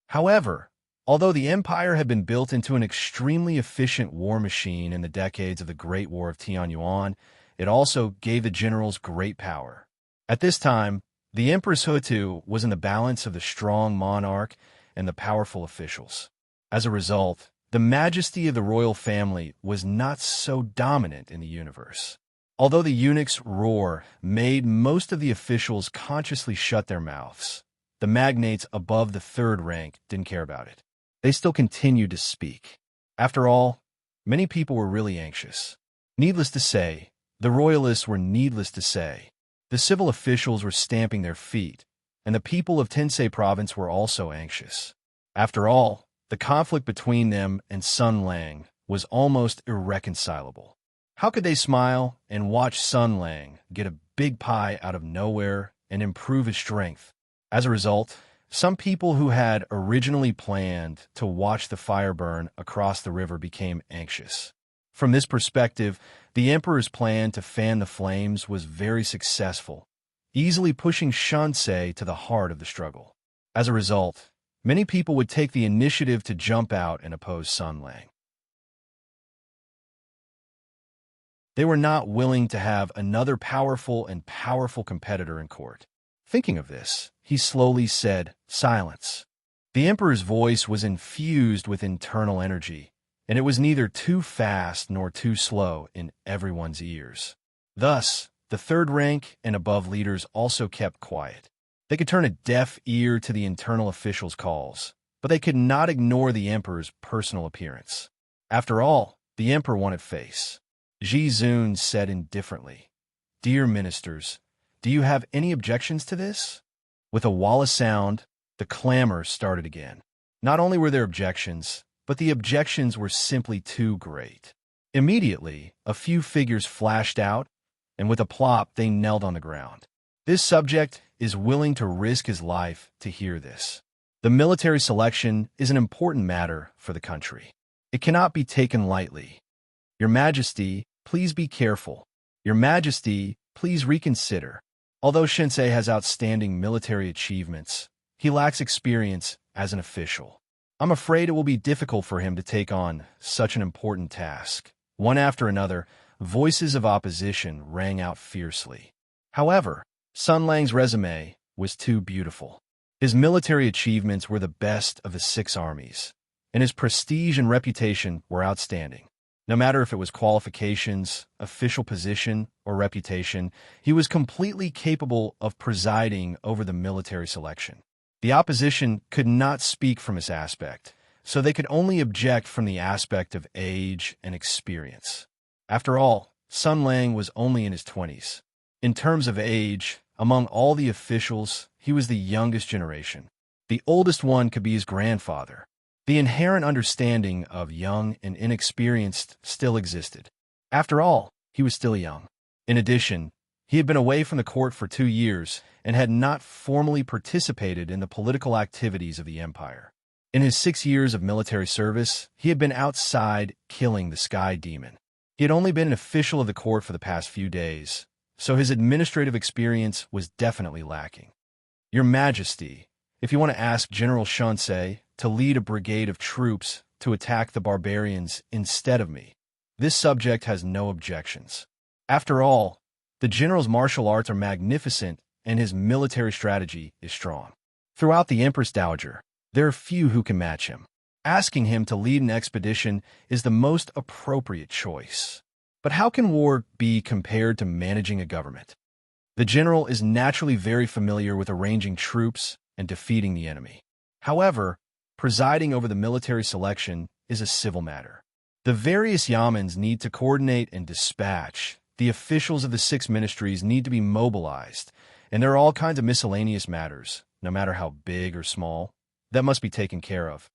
However, although the empire had been built into an extremely efficient war machine in the decades of the Great War of Tianyuan, it also gave the generals great power. At this time, the Empress Hutu was in the balance of the strong monarch and the powerful officials. As a result, the majesty of the royal family was not so dominant in the universe. Although the eunuch's roar made most of the officials consciously shut their mouths, the magnates above the 3rd rank didn't care about it. They still continued to speak. After all, many people were really anxious. Needless to say, the royalists were needless to say, The civil officials were stamping their feet, and the people of Tensei province were also anxious. After all, the conflict between them and Sun Lang was almost irreconcilable. How could they smile and watch Sun Lang get a big pie out of nowhere and improve his strength? As a result, some people who had originally planned to watch the fire burn across the river became anxious. From this perspective, the emperor's plan to fan the flames was very successful, easily pushing Shansei to the heart of the struggle. As a result, many people would take the initiative to jump out and oppose Sun Lang. They were not willing to have another powerful competitor in court. Thinking of this, he slowly said, "Silence." The emperor's voice was infused with internal energy, and it was neither too fast nor too slow in everyone's ears. Thus, the third rank and above leaders also kept quiet. They could turn a deaf ear to the internal officials' calls, but they could not ignore the emperor's personal appearance. After all, the emperor wanted face. Ji Zun said indifferently, "Dear ministers, do you have any objections to this?" With a walla sound, the clamor started again. Not only were there objections, but the objections were simply too great. Immediately, a few figures flashed out, and with a plop they knelt on the ground. This subject is willing to risk his life to hear this. The military selection is an important matter for the country. It cannot be taken lightly. Your Majesty, please be careful. Your Majesty, please reconsider. Although Shinsei has outstanding military achievements, he lacks experience as an official. I'm afraid it will be difficult for him to take on such an important task. One after another, voices of opposition rang out fiercely. However, Sun Lang's resume was too beautiful. His military achievements were the best of the 6 armies, and his prestige and reputation were outstanding. No matter if it was qualifications, official position, or reputation, he was completely capable of presiding over the military selection. The opposition could not speak from his aspect, so they could only object from the aspect of age and experience. After all, Sun Lang was only in his 20s. In terms of age, among all the officials, he was the youngest generation. The oldest one could be his grandfather. The inherent understanding of young and inexperienced still existed. After all, he was still young. In addition, he had been away from the court for 2 years and had not formally participated in the political activities of the empire. In his 6 years of military service, he had been outside killing the Sky Demon. He had only been an official of the court for the past few days, so his administrative experience was definitely lacking. Your Majesty, if you want to ask General Shansei to lead a brigade of troops to attack the barbarians instead of me, this subject has no objections. After all, the general's martial arts are magnificent and his military strategy is strong. Throughout the Empress Dowager, there are few who can match him. Asking him to lead an expedition is the most appropriate choice. But how can war be compared to managing a government? The general is naturally very familiar with arranging troops and defeating the enemy. However, presiding over the military selection is a civil matter. The various yamens need to coordinate and dispatch. The officials of the 6 ministries need to be mobilized, and there are all kinds of miscellaneous matters, no matter how big or small, that must be taken care of.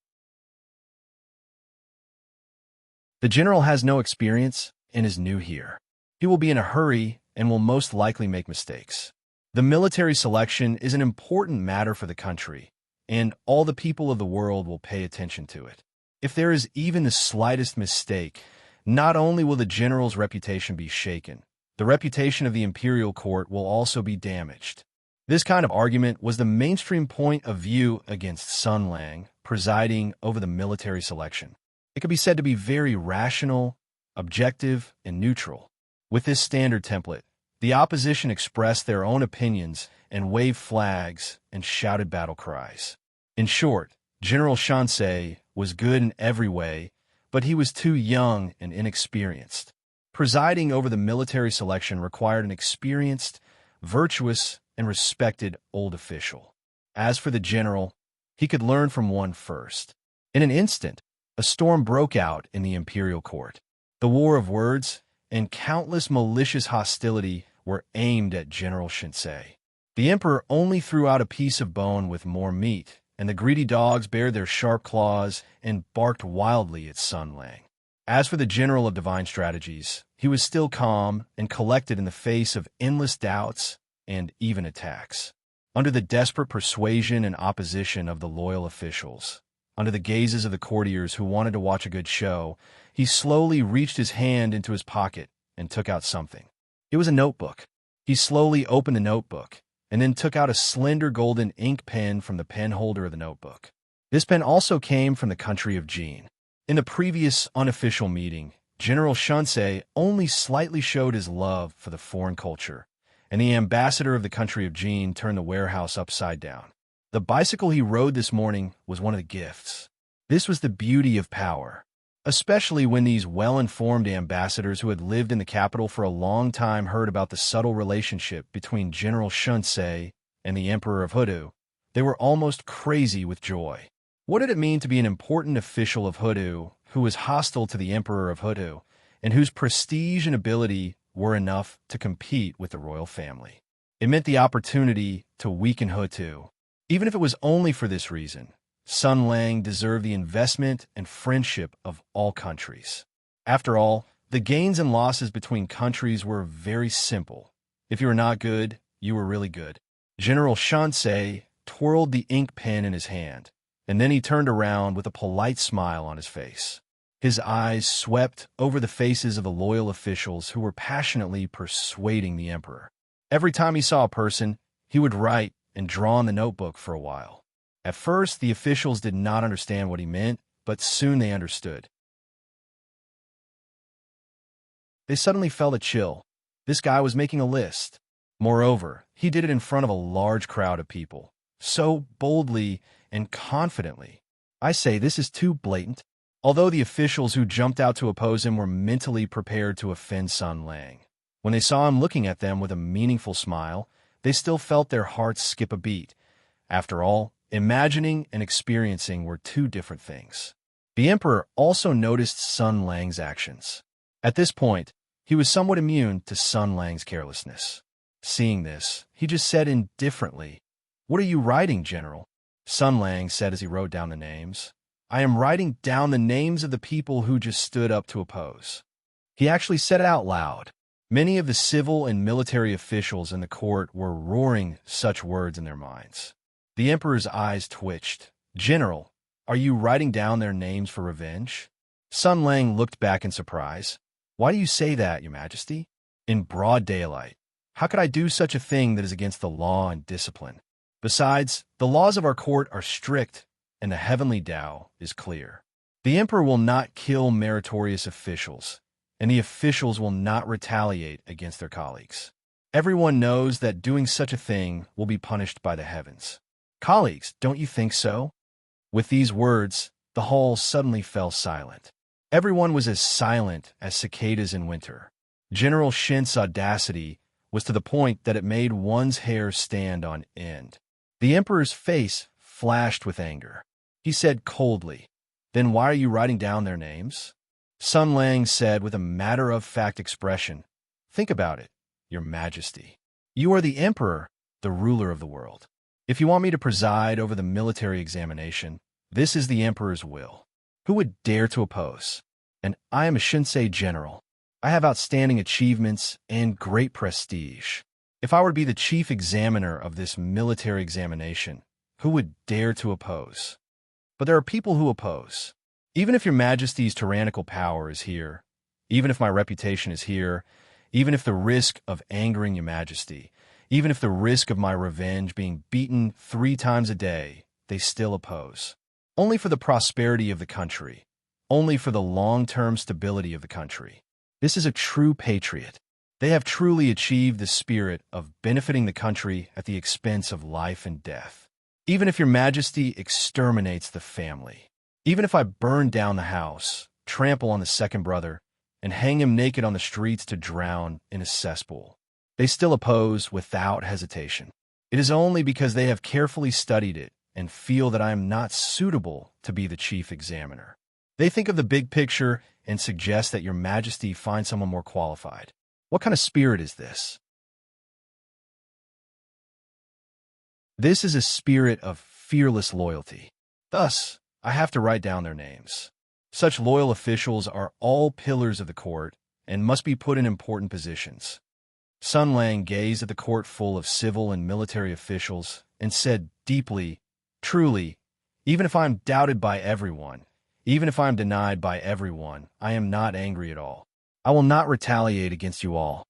The general has no experience and is new here. He will be in a hurry and will most likely make mistakes. The military selection is an important matter for the country, and all the people of the world will pay attention to it. If there is even the slightest mistake, not only will the general's reputation be shaken, the reputation of the imperial court will also be damaged. This kind of argument was the mainstream point of view against Sun Lang presiding over the military selection. It could be said to be very rational, objective, and neutral. With this standard template, the opposition expressed their own opinions and waved flags and shouted battle cries. In short, General Shansei was good in every way, but he was too young and inexperienced. Presiding over the military selection required an experienced, virtuous, and respected old official. As for the general, he could learn from one first. In an instant, a storm broke out in the imperial court. The war of words and countless malicious hostility were aimed at General Shinsei. The emperor only threw out a piece of bone with more meat, and the greedy dogs bared their sharp claws and barked wildly at Sun Lang. As for the general of divine strategies, he was still calm and collected in the face of endless doubts and even attacks. Under the desperate persuasion and opposition of the loyal officials, under the gazes of the courtiers who wanted to watch a good show, he slowly reached his hand into his pocket and took out something. It was a notebook. He slowly opened the notebook and then took out a slender golden ink pen from the pen holder of the notebook. This pen also came from the country of Jin. In the previous unofficial meeting, General Shinsei only slightly showed his love for the foreign culture, and the ambassador of the country of Jin turned the warehouse upside down. The bicycle he rode this morning was one of the gifts. This was the beauty of power, especially when these well-informed ambassadors who had lived in the capital for a long time heard about the subtle relationship between General Shinsei and the Emperor of Hoodoo. They were almost crazy with joy. What did it mean to be an important official of Hoodoo who was hostile to the Emperor of Hoodoo and whose prestige and ability were enough to compete with the royal family? It meant the opportunity to weaken Hoodoo. Even if it was only for this reason, Sun Lang deserved the investment and friendship of all countries. After all, the gains and losses between countries were very simple. If you were not good, you were really good. General Shinsei twirled the ink pen in his hand, and then he turned around with a polite smile on his face. His eyes swept over the faces of the loyal officials who were passionately persuading the emperor. Every time he saw a person, he would write and draw in the notebook for a while. At first, the officials did not understand what he meant, but soon they understood. They suddenly felt a chill. This guy was making a list. Moreover, he did it in front of a large crowd of people, so boldly and confidently. I say this is too blatant. Although the officials who jumped out to oppose him were mentally prepared to offend Sun Lang, when they saw him looking at them with a meaningful smile, they still felt their hearts skip a beat. After all, imagining and experiencing were two different things. The emperor also noticed Sun Lang's actions. At this point, he was somewhat immune to Sun Lang's carelessness. Seeing this, he just said indifferently, "What are you writing, General?" Sun Lang said as he wrote down the names. "I am writing down the names of the people who just stood up to oppose." He actually said it out loud. Many of the civil and military officials in the court were roaring such words in their minds. The emperor's eyes twitched. "General, are you writing down their names for revenge?" Sun Lang looked back in surprise. "Why do you say that, Your Majesty? In broad daylight. How could I do such a thing that is against the law and discipline? Besides, the laws of our court are strict, and the heavenly Tao is clear. The emperor will not kill meritorious officials, and the officials will not retaliate against their colleagues. Everyone knows that doing such a thing will be punished by the heavens. Colleagues, don't you think so?" With these words, the hall suddenly fell silent. Everyone was as silent as cicadas in winter. General Shin's audacity was to the point that it made one's hair stand on end. The emperor's face flashed with anger. He said coldly, "Then why are you writing down their names?" Sun Lang said with a matter-of-fact expression, "Think about it, Your Majesty. You are the emperor, the ruler of the world. If you want me to preside over the military examination, this is the emperor's will. Who would dare to oppose? And I am a Shinsei general. I have outstanding achievements and great prestige. If I were to be the chief examiner of this military examination, who would dare to oppose? But there are people who oppose. Even if Your Majesty's tyrannical power is here, even if my reputation is here, even if the risk of angering Your Majesty, even if the risk of my revenge being beaten 3 times a day, they still oppose. Only for the prosperity of the country, only for the long-term stability of the country. This is a true patriot. They have truly achieved the spirit of benefiting the country at the expense of life and death. Even if Your Majesty exterminates the family, even if I burn down the house, trample on the second brother, and hang him naked on the streets to drown in a cesspool, they still oppose without hesitation. It is only because they have carefully studied it and feel that I am not suitable to be the chief examiner. They think of the big picture and suggest that Your Majesty find someone more qualified. What kind of spirit is this? This is a spirit of fearless loyalty. Thus, I have to write down their names. Such loyal officials are all pillars of the court and must be put in important positions. Sun Lang gazed at the court full of civil and military officials and said deeply, "Truly, even if I am doubted by everyone, even if I am denied by everyone, I am not angry at all. I will not retaliate against you all.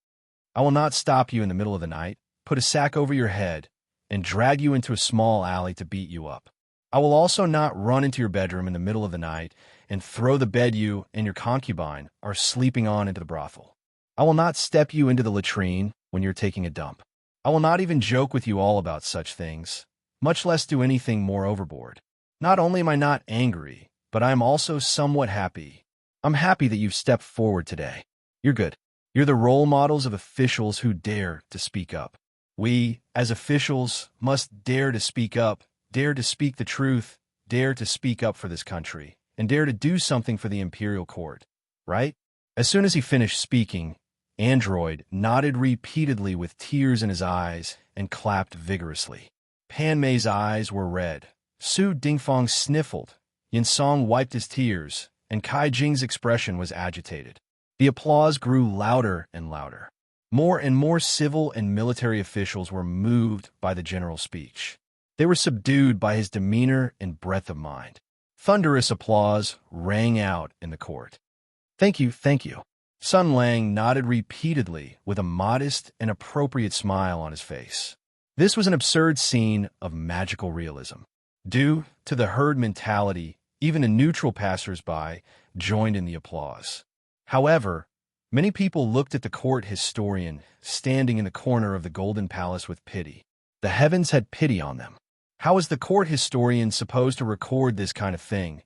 I will not stop you in the middle of the night, put a sack over your head, and drag you into a small alley to beat you up. I will also not run into your bedroom in the middle of the night and throw the bed you and your concubine are sleeping on into the brothel. I will not step you into the latrine when you're taking a dump. I will not even joke with you all about such things, much less do anything more overboard. Not only am I not angry, but I am also somewhat happy. I'm happy that you've stepped forward today. You're good. You're the role models of officials who dare to speak up. We, as officials, must dare to speak up, dare to speak the truth, dare to speak up for this country, and dare to do something for the imperial court, right?" As soon as he finished speaking, Android nodded repeatedly with tears in his eyes and clapped vigorously. Pan Mei's eyes were red. Su Dingfang sniffled. Yin Song wiped his tears, and Kai Jing's expression was agitated. The applause grew louder and louder. More and more civil and military officials were moved by the general's speech. They were subdued by his demeanor and breadth of mind. Thunderous applause rang out in the court. "Thank you, thank you." Sun Lang nodded repeatedly with a modest and appropriate smile on his face. This was an absurd scene of magical realism. Due to the herd mentality, even the neutral passers-by joined in the applause. However, many people looked at the court historian standing in the corner of the Golden Palace with pity. The heavens had pity on them. How was the court historian supposed to record this kind of thing,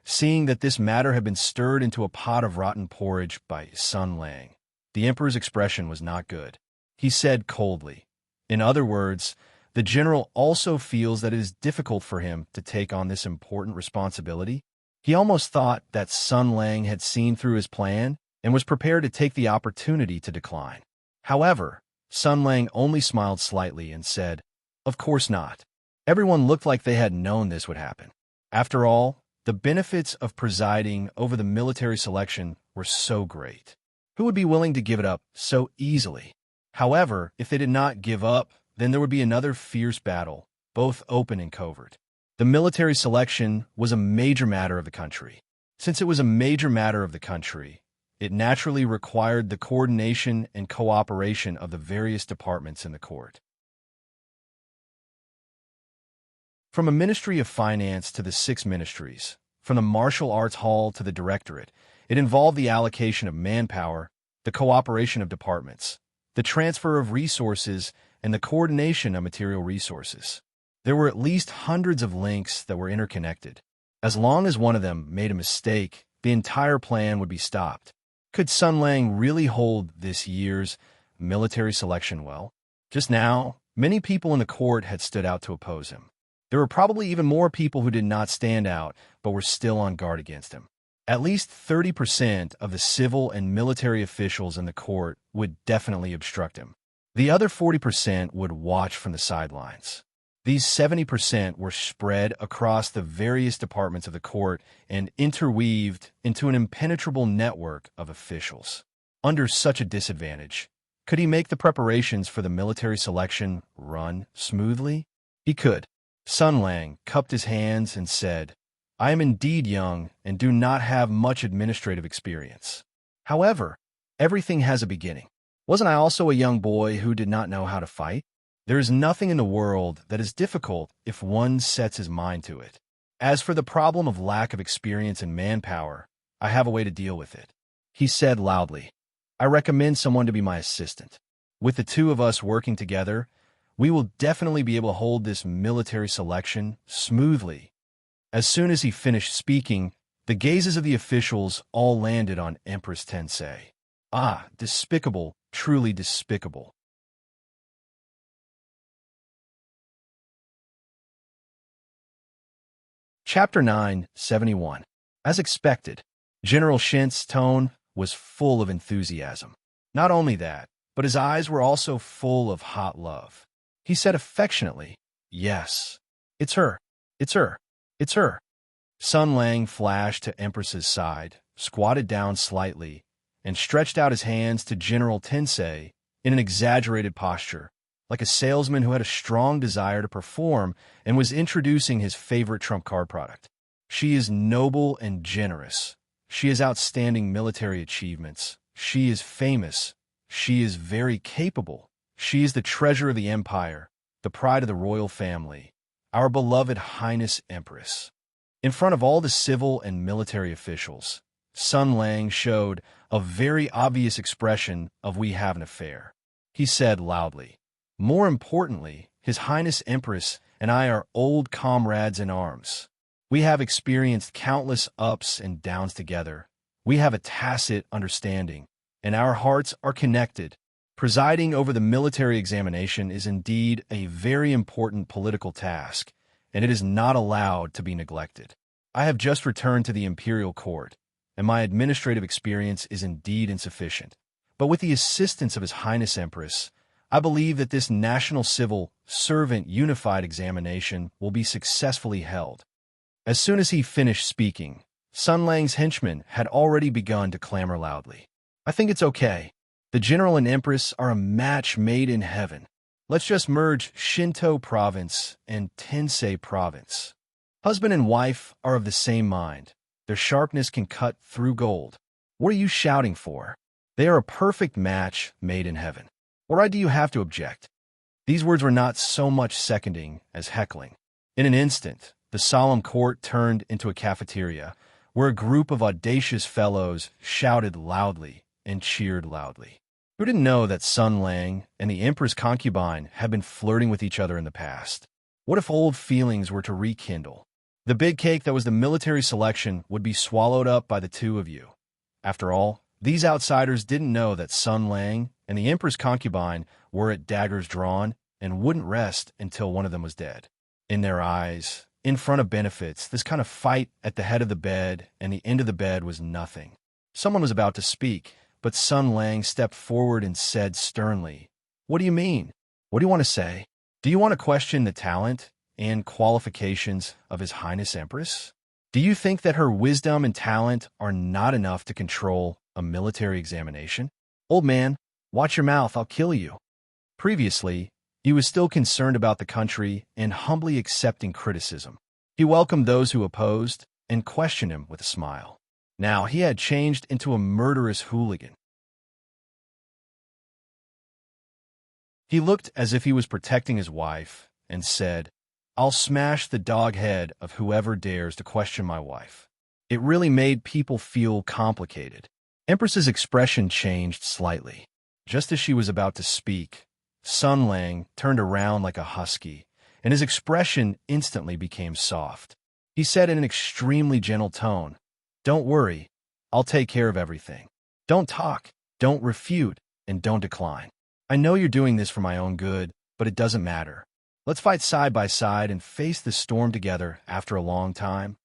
seeing that this matter had been stirred into a pot of rotten porridge by Sun Lang? The emperor's expression was not good. He said coldly, "In other words, the general also feels that it is difficult for him to take on this important responsibility." He almost thought that Sun Lang had seen through his plan and was prepared to take the opportunity to decline. However, Sun Lang only smiled slightly and said, "Of course not." Everyone looked like they had known this would happen. After all, the benefits of presiding over the military selection were so great. Who would be willing to give it up so easily? However, if they did not give up, then there would be another fierce battle, both open and covert. The military selection was a major matter of the country. Since it was a major matter of the country, it naturally required the coordination and cooperation of the various departments in the court. From a Ministry of Finance to the 6 ministries, from the Martial Arts Hall to the Directorate, it involved the allocation of manpower, the cooperation of departments, the transfer of resources, and the coordination of material resources. There were at least hundreds of links that were interconnected. As long as one of them made a mistake, the entire plan would be stopped. Could Sun Lang really hold this year's military selection well? Just now, many people in the court had stood out to oppose him. There were probably even more people who did not stand out, but were still on guard against him. At least 30% of the civil and military officials in the court would definitely obstruct him. The other 40% would watch from the sidelines. These 70% were spread across the various departments of the court and interweaved into an impenetrable network of officials. Under such a disadvantage, could he make the preparations for the military selection run smoothly? He could. Sun Lang cupped his hands and said, "I am indeed young and do not have much administrative experience. However, everything has a beginning. Wasn't I also a young boy who did not know how to fight? There is nothing in the world that is difficult if one sets his mind to it. As for the problem of lack of experience and manpower, I have a way to deal with it." He said loudly, "I recommend someone to be my assistant. With the two of us working together, we will definitely be able to hold this military selection smoothly." As soon as he finished speaking, the gazes of the officials all landed on Empress Tensei. Ah, despicable, truly despicable. Chapter 971. As expected, General Shin's tone was full of enthusiasm. Not only that, but his eyes were also full of hot love. He said affectionately, Yes. It's her. It's her. It's her. Sun Lang flashed to Empress's side, squatted down slightly, and stretched out his hands to General Tensei in an exaggerated posture, like a salesman who had a strong desire to perform and was introducing his favorite trump card product. She is noble and generous. She has outstanding military achievements. She is famous. She is very capable. She is the treasure of the empire, the pride of the royal family, our beloved Highness Empress. In front of all the civil and military officials, Sun Lang showed a very obvious expression of "we have an affair." He said loudly, "More importantly, His Highness Empress and I are old comrades in arms. We have experienced countless ups and downs together. We have a tacit understanding, and our hearts are connected. Presiding over the military examination is indeed a very important political task, and it is not allowed to be neglected. I have just returned to the imperial court, and my administrative experience is indeed insufficient. But with the assistance of His Highness Empress, I believe that this National Civil Servant Unified Examination will be successfully held." As soon as he finished speaking, Sun Lang's henchmen had already begun to clamor loudly. "I think it's okay. The General and Empress are a match made in heaven. Let's just merge Shinto Province and Tensei Province. Husband and wife are of the same mind. Their sharpness can cut through gold. What are you shouting for? They are a perfect match made in heaven. Why do you have to object?" These words were not so much seconding as heckling. In an instant, the solemn court turned into a cafeteria, where a group of audacious fellows shouted loudly and cheered loudly. Who didn't know that Sun Lang and the Emperor's concubine had been flirting with each other in the past? What if old feelings were to rekindle? The big cake that was the military selection would be swallowed up by the two of you. After all, these outsiders didn't know that Sun Lang and the Emperor's concubine were at daggers drawn and wouldn't rest until one of them was dead. In their eyes, in front of benefits, this kind of fight at the head of the bed and the end of the bed was nothing. Someone was about to speak, but Sun Lang stepped forward and said sternly, "What do you mean? What do you want to say? Do you want to question the talent and qualifications of His Highness Empress? Do you think that her wisdom and talent are not enough to control a military examination? Old man, watch your mouth, I'll kill you." Previously, he was still concerned about the country and humbly accepting criticism. He welcomed those who opposed and questioned him with a smile. Now he had changed into a murderous hooligan. He looked as if he was protecting his wife and said, "I'll smash the dog head of whoever dares to question my wife." It really made people feel complicated. Empress's expression changed slightly. Just as she was about to speak, Sun Lang turned around like a husky, and his expression instantly became soft. He said in an extremely gentle tone, "Don't worry, I'll take care of everything. Don't talk, don't refute, and don't decline. I know you're doing this for my own good, but it doesn't matter. Let's fight side by side and face the storm together after a long time.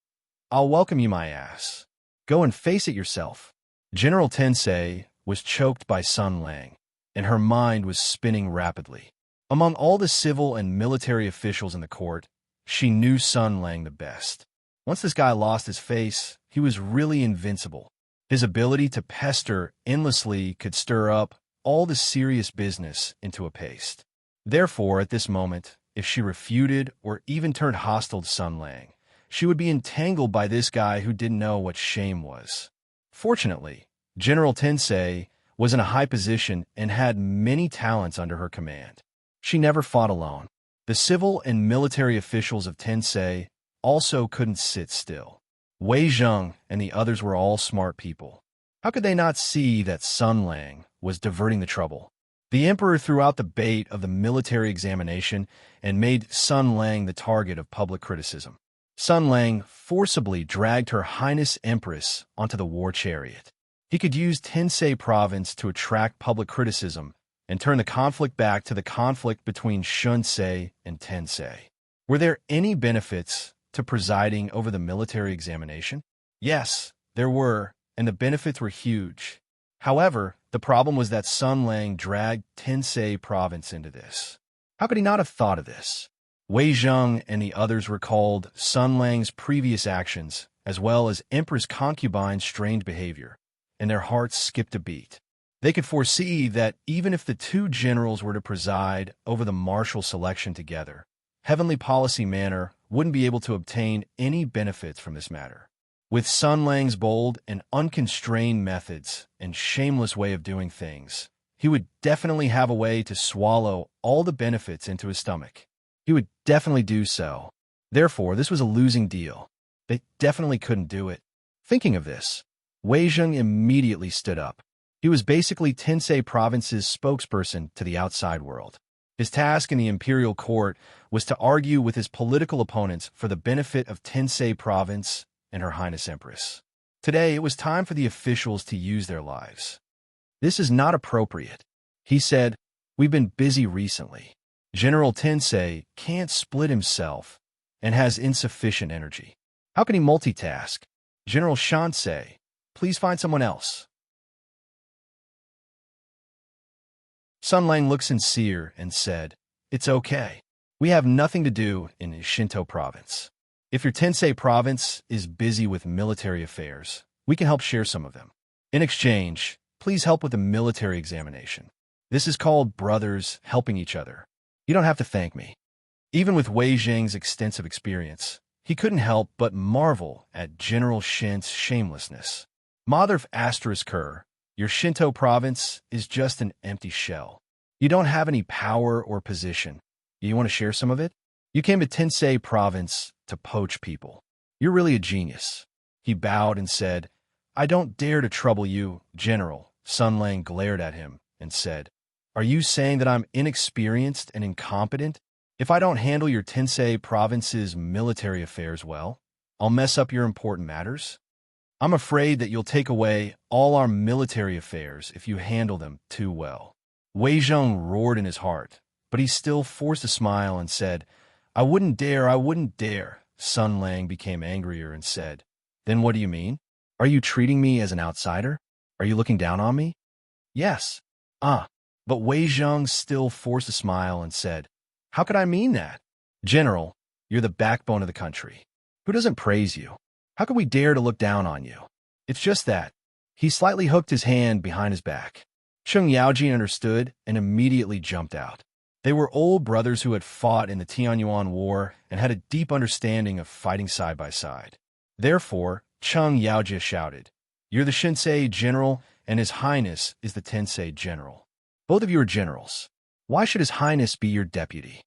I'll welcome you, my ass. Go and face it yourself." General Tensei was choked by Sun Lang, and her mind was spinning rapidly. Among all the civil and military officials in the court, she knew Sun Lang the best. Once this guy lost his face, he was really invincible. His ability to pester endlessly could stir up all the serious business into a paste. Therefore, at this moment, if she refuted or even turned hostile to Sun Lang, she would be entangled by this guy who didn't know what shame was. Fortunately, General Tensei was in a high position and had many talents under her command. She never fought alone. The civil and military officials of Tensei also couldn't sit still. Wei Zheng and the others were all smart people. How could they not see that Sun Lang was diverting the trouble? The emperor threw out the bait of the military examination and made Sun Lang the target of public criticism. Sun Lang forcibly dragged Her Highness Empress onto the war chariot. He could use Tensei Province to attract public criticism and turn the conflict back to the conflict between Shunsei and Tensei. Were there any benefits to presiding over the military examination? Yes, there were, and the benefits were huge. However, the problem was that Sun Lang dragged Tensei Province into this. How could he not have thought of this? Wei Zheng and the others recalled Sun Lang's previous actions, as well as Empress Concubine's strange behavior, and their hearts skipped a beat. They could foresee that even if the two generals were to preside over the martial selection together, Heavenly Policy Manor wouldn't be able to obtain any benefits from this matter. With Sun Lang's bold and unconstrained methods and shameless way of doing things, he would definitely have a way to swallow all the benefits into his stomach. He would definitely do so. Therefore, this was a losing deal. They definitely couldn't do it. Thinking of this, Wei Zheng immediately stood up. He was basically Tensei Province's spokesperson to the outside world. His task in the imperial court was to argue with his political opponents for the benefit of Tensei Province and Her Highness Empress. Today, it was time for the officials to use their lives. This is not appropriate, he said. We've been busy recently. General Tensei can't split himself and has insufficient energy. How can he multitask? General Shansei, please find someone else. Sun Lang looked sincere and said, It's okay. We have nothing to do in Shinto Province. If your Tensei Province is busy with military affairs, we can help share some of them. In exchange, please help with the military examination. This is called brothers helping each other. You don't have to thank me. Even with Wei Zheng's extensive experience, he couldn't help but marvel at General Shin's shamelessness. Mother of Asterisk, your Shinto province is just an empty shell. You don't have any power or position. You want to share some of it? You came to Tensei Province to poach people. You're really a genius. He bowed and said, I don't dare to trouble you, General. Sun Lang glared at him and said, Are you saying that I'm inexperienced and incompetent? If I don't handle your Tensei Province's military affairs well, I'll mess up your important matters? I'm afraid that you'll take away all our military affairs if you handle them too well. Wei Zheng roared in his heart, but he still forced a smile and said, I wouldn't dare. Sun Lang became angrier and said, Then what do you mean? Are you treating me as an outsider? Are you looking down on me? Yes. But Wei Zheng still forced a smile and said, How could I mean that? General, you're the backbone of the country. Who doesn't praise you? How could we dare to look down on you? It's just that. He slightly hooked his hand behind his back. Cheng Yaojin understood and immediately jumped out. They were old brothers who had fought in the Tianyuan War and had a deep understanding of fighting side by side. Therefore, Cheng Yaojia shouted, You're the Shinsei General, and His Highness is the Tensei General. Both of you are generals. Why should His Highness be your deputy?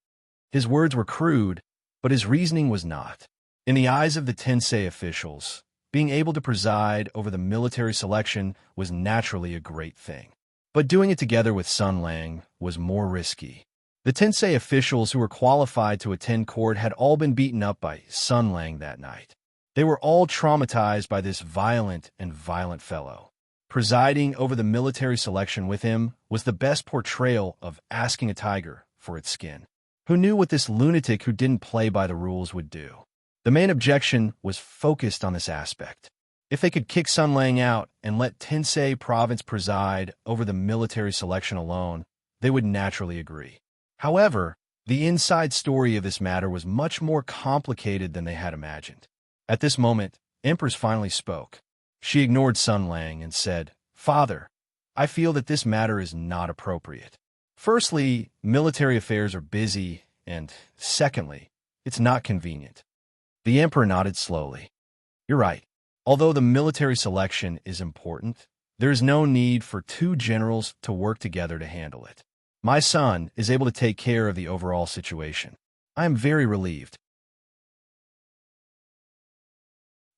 His words were crude, but his reasoning was not. In the eyes of the Tensei officials, being able to preside over the military selection was naturally a great thing. But doing it together with Sun Lang was more risky. The Tensei officials who were qualified to attend court had all been beaten up by Sun Lang that night. They were all traumatized by this violent fellow. Presiding over the military selection with him was the best portrayal of asking a tiger for its skin. Who knew what this lunatic who didn't play by the rules would do? The main objection was focused on this aspect. If they could kick Sun Lang out and let Tensei Province preside over the military selection alone, they would naturally agree. However, the inside story of this matter was much more complicated than they had imagined. At this moment, Empress finally spoke. She ignored Sun Lang and said, Father, I feel that this matter is not appropriate. Firstly, military affairs are busy, and secondly, it's not convenient. The Emperor nodded slowly. You're right. Although the military selection is important, there is no need for two generals to work together to handle it. My son is able to take care of the overall situation. I am very relieved.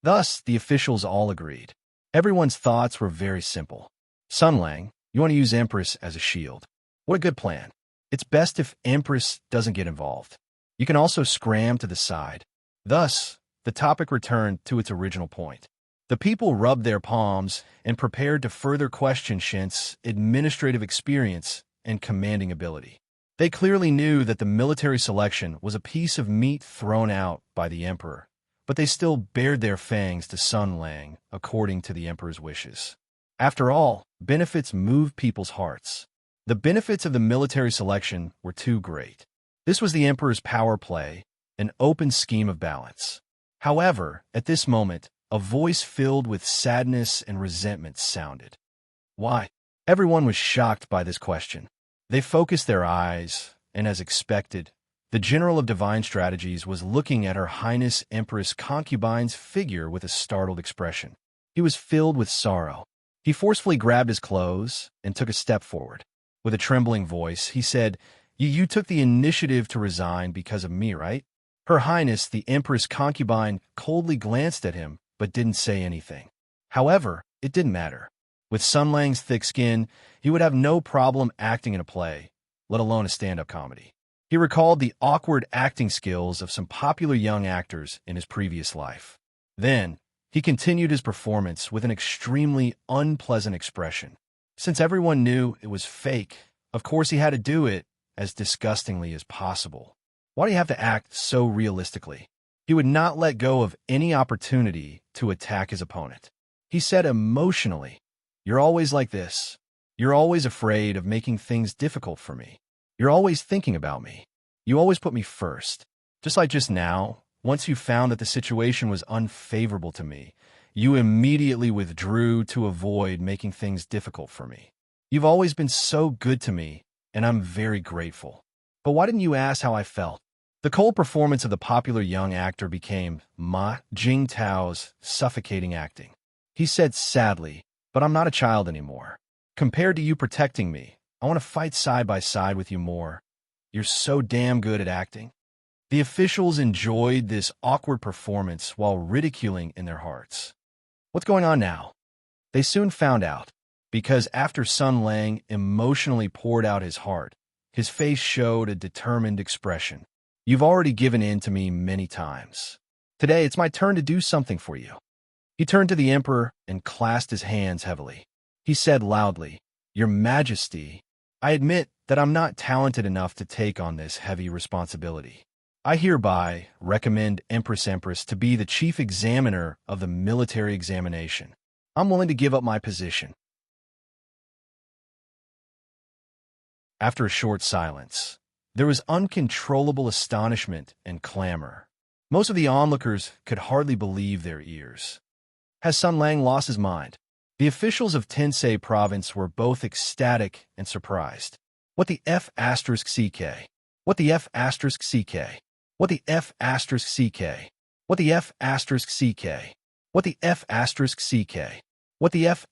Thus, the officials all agreed. Everyone's thoughts were very simple. Sun Lang, you want to use Empress as a shield. What a good plan. It's best if Empress doesn't get involved. You can also scram to the side. Thus, the topic returned to its original point. The people rubbed their palms and prepared to further question Shin's administrative experience and commanding ability. They clearly knew that the military selection was a piece of meat thrown out by the Emperor, but they still bared their fangs to Sun Lang according to the Emperor's wishes. After all, benefits move people's hearts. The benefits of the military selection were too great. This was the emperor's power play, an open scheme of balance. However, at this moment, a voice filled with sadness and resentment sounded. Why? Everyone was shocked by this question. They focused their eyes, and as expected, the General of Divine Strategies was looking at Her Highness Empress Concubine's figure with a startled expression. He was filled with sorrow. He forcefully grabbed his clothes and took a step forward. With a trembling voice, he said, You took the initiative to resign because of me, right? Her Highness, the Empress Concubine, coldly glanced at him, but didn't say anything. However, it didn't matter. With Sun Lang's thick skin, he would have no problem acting in a play, let alone a stand-up comedy. He recalled the awkward acting skills of some popular young actors in his previous life. Then, he continued his performance with an extremely unpleasant expression. Since everyone knew it was fake, of course he had to do it as disgustingly as possible. Why do you have to act so realistically? He would not let go of any opportunity to attack his opponent. He said emotionally, You're always like this. You're always afraid of making things difficult for me. You're always thinking about me. You always put me first. Just like just now, once you found that the situation was unfavorable to me, you immediately withdrew to avoid making things difficult for me. You've always been so good to me, and I'm very grateful. But why didn't you ask how I felt? The cold performance of the popular young actor became Ma Jingtao's suffocating acting. He said sadly, But I'm not a child anymore. Compared to you protecting me, I want to fight side by side with you more. You're so damn good at acting. The officials enjoyed this awkward performance while ridiculing in their hearts. What's going on now? They soon found out, because after Sun Lang emotionally poured out his heart, his face showed a determined expression. You've already given in to me many times. Today it's my turn to do something for you. He turned to the emperor and clasped his hands heavily. He said loudly, Your Majesty, I admit that I'm not talented enough to take on this heavy responsibility. I hereby recommend Empress to be the chief examiner of the military examination. I'm willing to give up my position. After a short silence, there was uncontrollable astonishment and clamor. Most of the onlookers could hardly believe their ears. Has Sun Lang lost his mind? The officials of Tensei province were both ecstatic and surprised. What the F***? What the F***? What the F***? What the F***? What the F***? What the F***?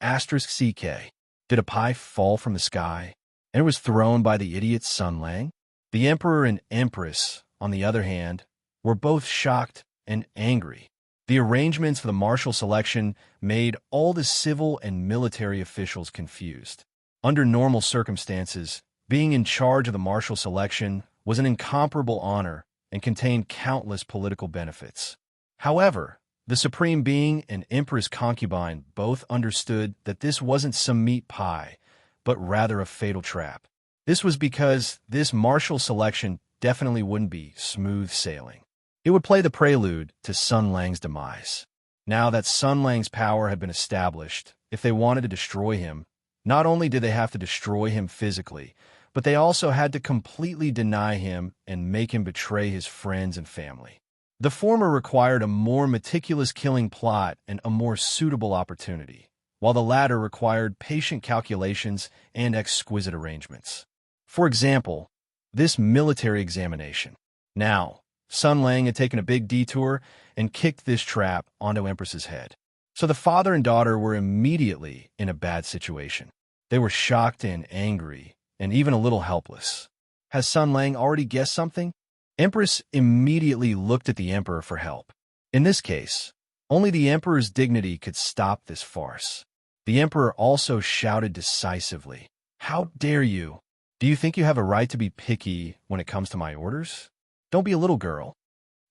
Did a pie fall from the sky, and it was thrown by the idiot Sun Lang? The emperor and empress, on the other hand, were both shocked and angry. The arrangements for the martial selection made all the civil and military officials confused. Under normal circumstances, being in charge of the martial selection was an incomparable honor and contained countless political benefits. However, the Supreme Being and Empress Concubine both understood that this wasn't some meat pie, but rather a fatal trap. This was because this martial selection definitely wouldn't be smooth sailing. It would play the prelude to Sun Lang's demise. Now that Sun Lang's power had been established, if they wanted to destroy him, not only did they have to destroy him physically, but they also had to completely deny him and make him betray his friends and family. The former required a more meticulous killing plot and a more suitable opportunity, while the latter required patient calculations and exquisite arrangements. For example, this military examination. Now, Sun Lang had taken a big detour and kicked this trap onto Empress's head. So the father and daughter were immediately in a bad situation. They were shocked and angry, and even a little helpless. Has Sun Lang already guessed something? Empress immediately looked at the emperor for help. In this case, only the emperor's dignity could stop this farce. The emperor also shouted decisively, How dare you? Do you think you have a right to be picky when it comes to my orders? Don't be a little girl.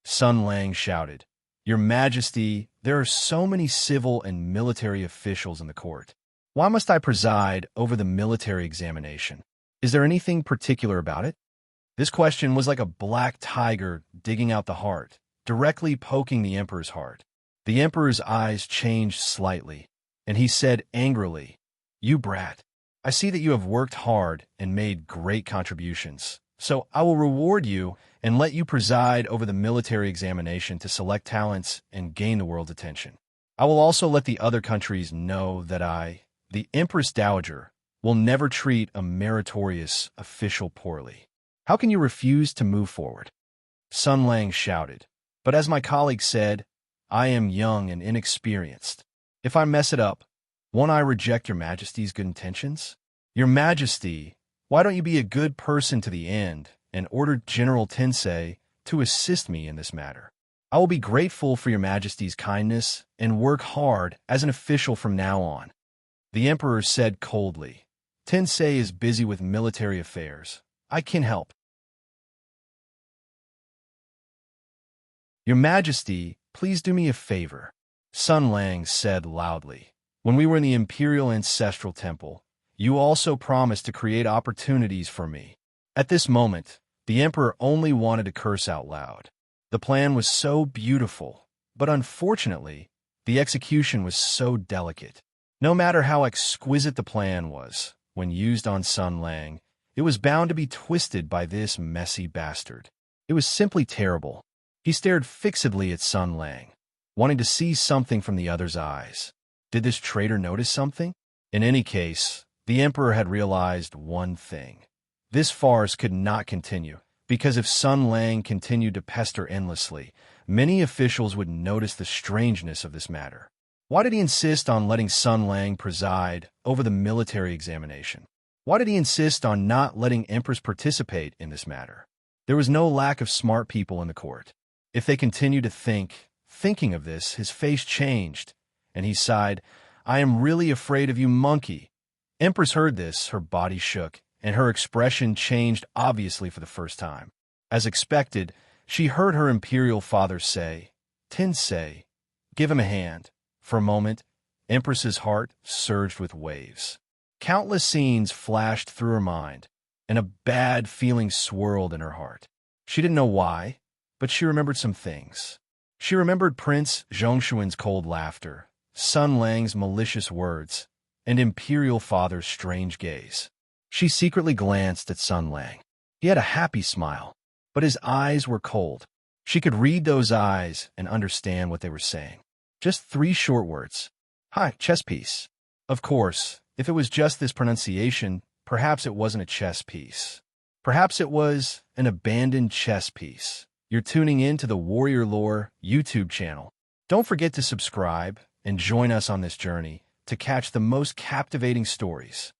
Sun Lang shouted, Your Majesty, there are so many civil and military officials in the court. Why must I preside over the military examination? Is there anything particular about it? This question was like a black tiger digging out the heart, directly poking the emperor's heart. The emperor's eyes changed slightly, and he said angrily, You brat, I see that you have worked hard and made great contributions, So I will reward you and let you preside over the military examination to select talents and gain the world's attention. I will also let the other countries know that I, the Empress Dowager, will never treat a meritorious official poorly. How can you refuse to move forward? Sun Lang shouted. But as my colleague said, I am young and inexperienced. If I mess it up, won't I reject your Majesty's good intentions? Your Majesty, why don't you be a good person to the end and order General Tensei to assist me in this matter? I will be grateful for your Majesty's kindness and work hard as an official from now on. The Emperor said coldly, Tensei is busy with military affairs. I can help. Your Majesty, please do me a favor, Sun Lang said loudly. When we were in the Imperial Ancestral Temple, you also promised to create opportunities for me. At this moment, the Emperor only wanted to curse out loud. The plan was so beautiful, but unfortunately, the execution was so delicate. No matter how exquisite the plan was, when used on Sun Lang, it was bound to be twisted by this messy bastard. It was simply terrible. He stared fixedly at Sun Lang, wanting to see something from the other's eyes. Did this traitor notice something? In any case, the Emperor had realized one thing. This farce could not continue, because if Sun Lang continued to pester endlessly, many officials would notice the strangeness of this matter. Why did he insist on letting Sun Lang preside over the military examination? Why did he insist on not letting Empress participate in this matter? There was no lack of smart people in the court. If they continued to thinking of this, his face changed, and he sighed, I am really afraid of you, monkey. Empress heard this, her body shook, and her expression changed obviously for the first time. As expected, she heard her imperial father say, Tensei, give him a hand. For a moment, Empress's heart surged with waves. Countless scenes flashed through her mind, and a bad feeling swirled in her heart. She didn't know why, but she remembered some things. She remembered Prince Zhongshuan's cold laughter, Sun Lang's malicious words, and Imperial Father's strange gaze. She secretly glanced at Sun Lang. He had a happy smile, but his eyes were cold. She could read those eyes and understand what they were saying. Just 3 short words. Hi, chess piece. Of course, if it was just this pronunciation, perhaps it wasn't a chess piece. Perhaps it was an abandoned chess piece. You're tuning in to the Warrior Lore YouTube channel. Don't forget to subscribe and join us on this journey to catch the most captivating stories.